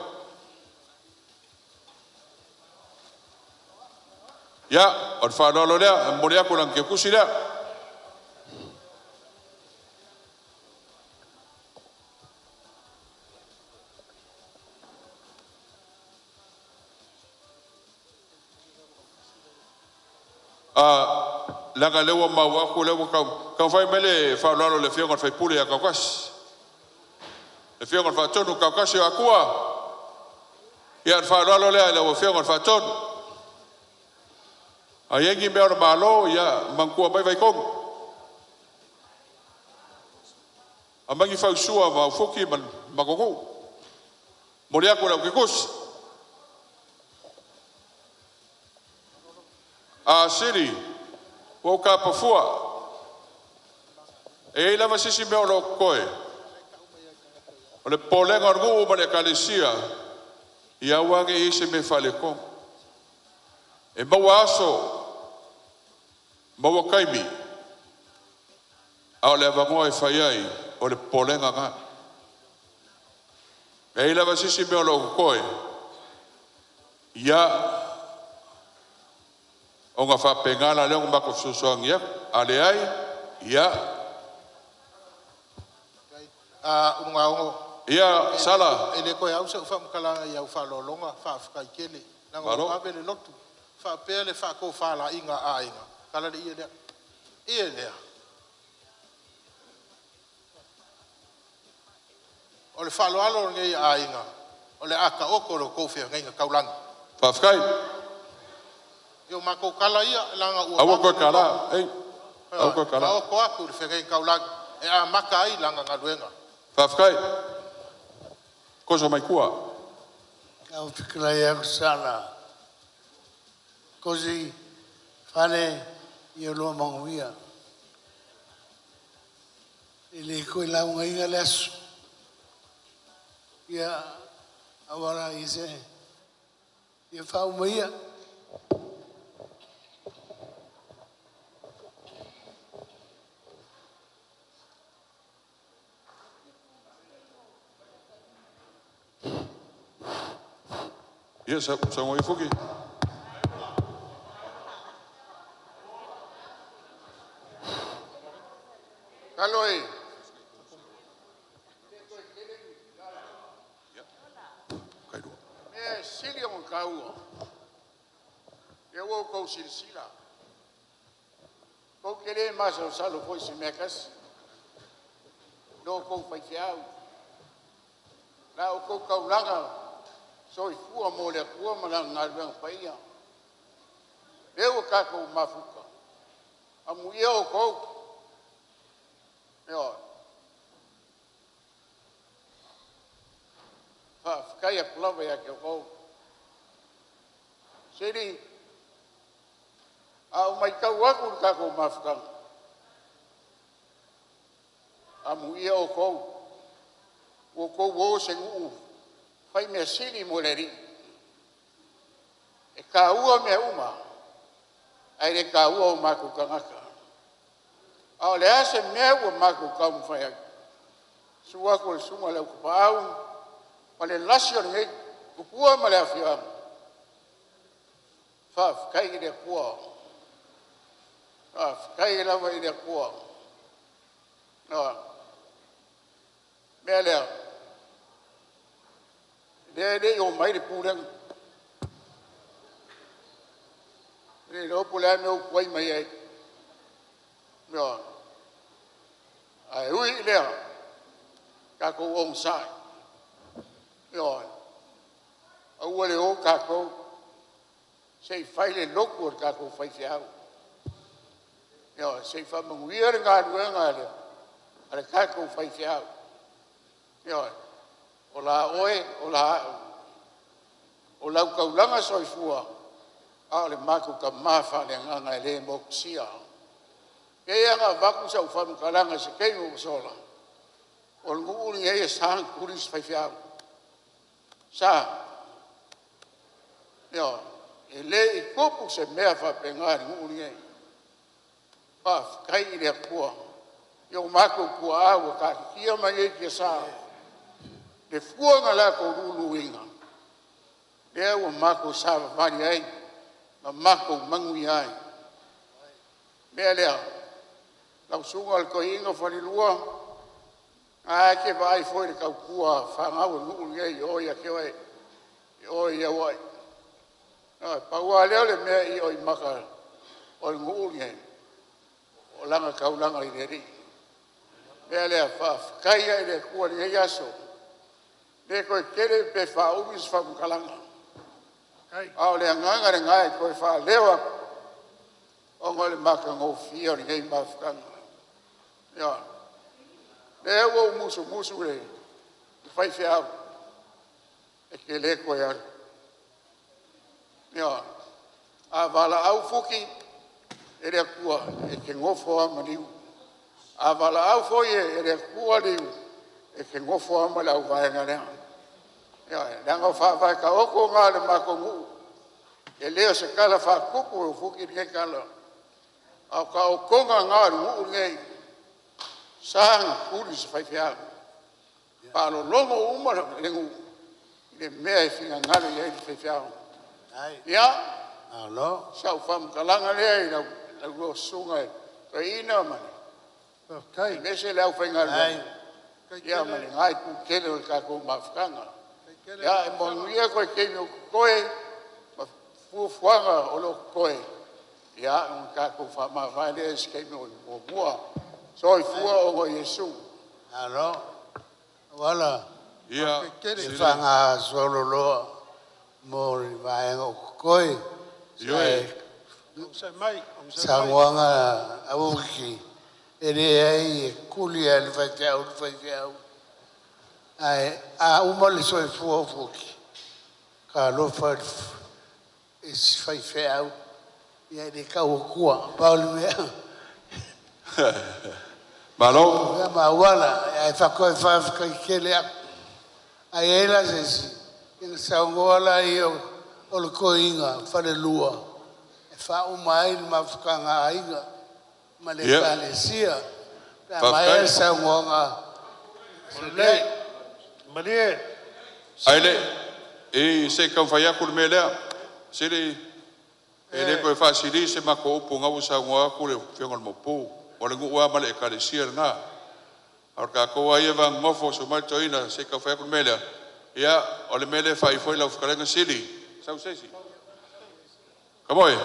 [SPEAKER 3] Ya, on fa lo lea, moria ko lang ke kusira. Langa lewa maua ko lewa ka fai mele fa lalo le fionga fai pule ya kakas le fionga fa tonu kakas ya akua ya fa lalo le fionga fa tonu ayengi me ora malo ya mangkua mai vai kong amangi fa sua va foki man magogo moria ko le kus a siri o ka pafua e la masisi me o koe o le polenga ngu ma le kalesia ia wange ise me fale ko e mawaso mawakaimi au le vango e faiai o le polenga nga e la masisi me o koe ia o nga fa pengala le ngba ko susuang ya ale ai ya
[SPEAKER 7] unga ongo
[SPEAKER 3] ya sala
[SPEAKER 7] ele ko ya usa fa mkala ya fa lolonga fa fa kele na ngo ave le lotu fa pele fa ko fa la inga a inga kala le ile o le fa lo alo ngai a inga o le aka oko lo ko fe ngai kaulang
[SPEAKER 3] fa fkai
[SPEAKER 7] yo mako kala ia langa ua
[SPEAKER 3] awo ko kala awo ko kala
[SPEAKER 7] awo ko aku le fengai kaulang e a maka ai langa ngaluenga
[SPEAKER 3] fa fkai ko so mai kua
[SPEAKER 4] kau fikra ya sana così fare io lo manguia ele ko la un ai alas ya awara ise ya fa umia
[SPEAKER 3] Yes, so moi fuki.
[SPEAKER 5] Kaloi. E sili on kau. E wo ko silsila. Ko kere mas o salo foi se mekas. No ko fai fiau. La o ko kaulanga. So i fua mo le kua mana ngalwang paia. Eo kako mafuka. Amu eo kou. Eo. Kaya plava ya ke kou. Siri. Au mai kau aku kako mafuka. Amu eo kou. o ko wo se ngu fai me sili mo le ri e ka ua me uma ai le ka ua o maku kangaka au le ase me ua maku kaum fai ai sua ko le sunga le ku pau ma le lasio ngai ku kua ma le afia fa kai le kua kai la vai le kua no me le de o mai de pulang le lo pulang no kwai mai ai no ai ui le ka ko ong sai no au le o ka ko sei fai le loko ka ko fai fiao no sei fa mo wier nga le ale ka ko fai fiao no o la oe o la kaulanga soifua a le maku ka mafa le nganga le moksia e anga vaku sa ufam kalanga se kei mo sola o nguri e sang kuris faifia sa yo ele i kopu se mea fa pengari nguri e pa kai le kua yo maku kua awa ka kia mai e kia sa le fuanga la ko rulu inga le o mako sa vani ai ma mako mangui ai me le la sunga al ko inga fani lua a ke vai foi ka kua fa nga o lu nge o ya ke o ya wai a pa wa le me i o maka o ngu nge o langa ka langa i ri me le fa kai ai le kua ni ya so le ko kere pe fa ubis fa kalanga au le nganga re ngai ko fa lewa o ngole maka ngo fio ni ngai mafkan ya le wo musu le fai fia e ke le ko ya a vala au fuki e le kua e ke ngofo mani a vala au foi e le kua li e ke ngofo ma la vai ngana ya danga fa ka oko ngale makongu e leo se kala fa kuku o fuki ke kala au ka o konga ngari u ngai sang kuri se fai fia pa lo longo uma lengu le me finga ngale ye fai fia ya alo sa fam kalanga le la go sunga ka ina man kai me se la fai ngale ya man ngai ku kele ka ko mafkanga ya mo ngia ko ke no koe fu fuanga o lo koe ya un ka ko fa ma va le ske no mo bua so i fu o Yesu alo wala
[SPEAKER 3] ya
[SPEAKER 4] ke fanga solo lo mo va o koe
[SPEAKER 3] yo
[SPEAKER 4] sa wanga abuki ele ai kulia le fa ai a uma le so fu fuki ka lo fa is fai fea ia de ka o kua paul me
[SPEAKER 3] malo
[SPEAKER 4] ya ma wala ai fa ko fa ka kele ai ela se in sa ngola io o le koinga fa le lua fa o mai ma fa nga ainga ma le ka le sia ma sa ngonga le
[SPEAKER 3] Marie. Aile e se ka fa ya ku me le se le ele ko fa sili se ma ko pu nga usa ngwa ku le fengo mo pu o le ngwa ma le ka le sia nga ar ka ko ai va ngofo so ma toina se ka fa ku me le ya o le me le fa i foi la ka nga sili sa se si kamoi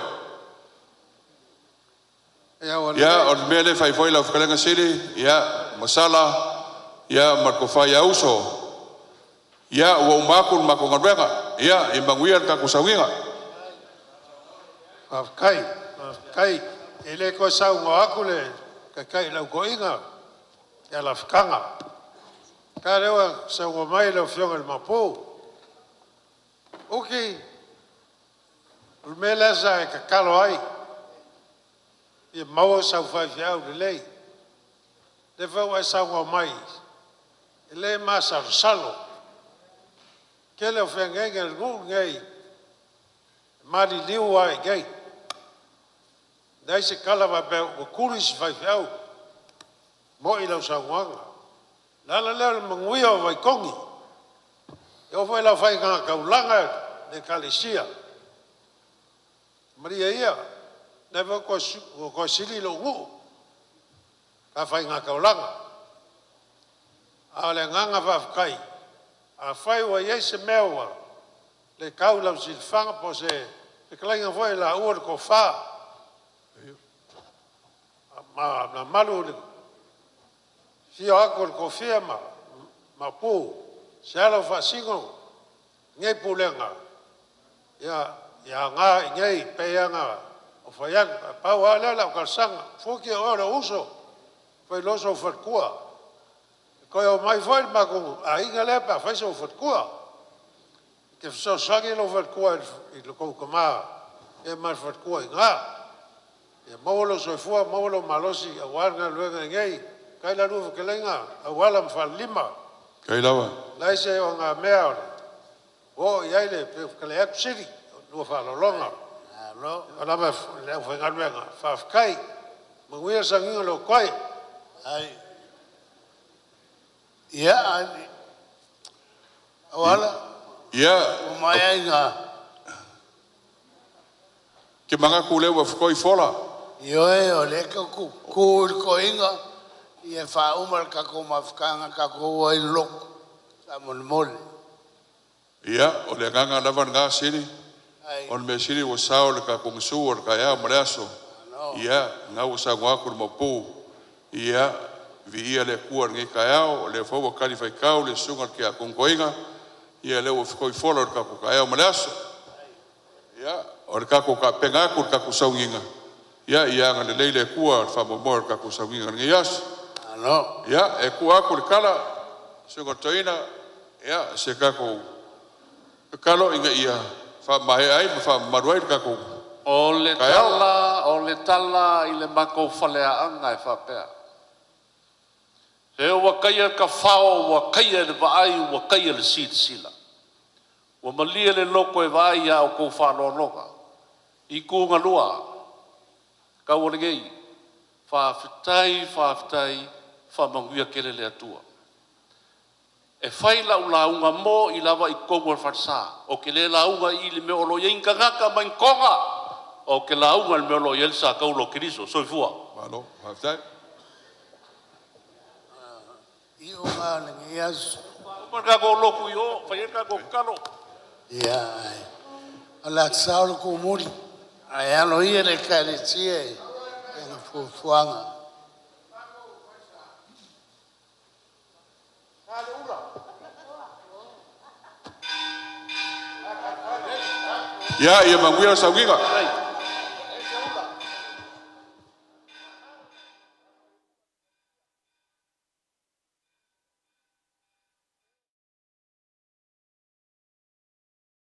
[SPEAKER 3] ya o le me le fa i foi la ka nga sili ya masala ya marco fa ya uso ya wa makul makul ngabega ya imbanguia ka kusawinga
[SPEAKER 14] kai ele ko sa ngakule kai la goinga ya la fkanga ka lewa sa ngo mai la fiong el mapo okay el mela sa ka kalo ai e mau sa fa fiao de lei de fa wa sa ngo mai le masar salo ke le fenga ngel ngu ngai mari liu ai ngai dai se kala va be o kuris vai fau mo ilo sa wanga la le manguio vai kongi yo foi la fai ka kaulanga de kalisia maria ia neva ko sili lo ngu ka fai nga kaulanga ale nganga va kai a fai wa yese mewa le kaula silfanga po se e klainga foi la ur ko fa ma na malu si akor ko fiema ma pu sala fa singo ngai pulenga ya nga ngai peanga o faiang pa wala la kalsanga foki ora uso foi loso fatkua ko yo mai foi ma ko ai ngale pa fai so fatkua ke so sagi lo fatkua i lo ko ma e ma fatkua nga e molo so fu molo malosi awarga luega ngai kai la ru ke lenga awala mfalima
[SPEAKER 3] kai lawa
[SPEAKER 14] lai se o nga mea o yaile pe kale ak city no fa lo longa lo ala ma le fa ngalwenga fa kai manguia sanginga lo kai
[SPEAKER 4] ai ya awala
[SPEAKER 3] ya
[SPEAKER 4] o mai nga
[SPEAKER 3] ke manga kule wa foi fola
[SPEAKER 4] yo o le ko inga ia fa umar ka ko mafkanga ka ko ai lok sa mol
[SPEAKER 3] ia o le ganga lava nga siri on me siri o sao le ka ko su o ka ya mreaso ia nga o sa ngwa ko mo pu ia vi ia le kuar ngi ka ya o le fo ka fai ka o le sunga ke a kon koinga ia le o foi folo ka ko ka ya mreaso ia o ka ko ka penga ko ka ko saunga ia nga le le kuar fa mo ka ko saunga ngi yas
[SPEAKER 4] no
[SPEAKER 3] ya e kua ko kala se ko toina ya se ka ko kalo inga ia fa mai ai fa marwai ka ko
[SPEAKER 12] o le tala i le mako falea anga e fa pea e wa kaya ka fao wa kaya le vai wa kaya le sila wa malia le loko e vai ya o ko fa lo loka i ku ngalua ka o le gei fa fitai fa manguia kele le atua e fai la unga mo i lava i kongo farsa o ke le la unga i le meolo ye inga ngaka mai konga o ke la unga le meolo ye sa kaulo kiriso so fua
[SPEAKER 3] malo haftai
[SPEAKER 4] i unga le ngias
[SPEAKER 12] ka ko loku yo fai ka ko kalo
[SPEAKER 4] ya ala saul ko muri ai ano i le kalitie en fuanga
[SPEAKER 3] ya ia manguia saunga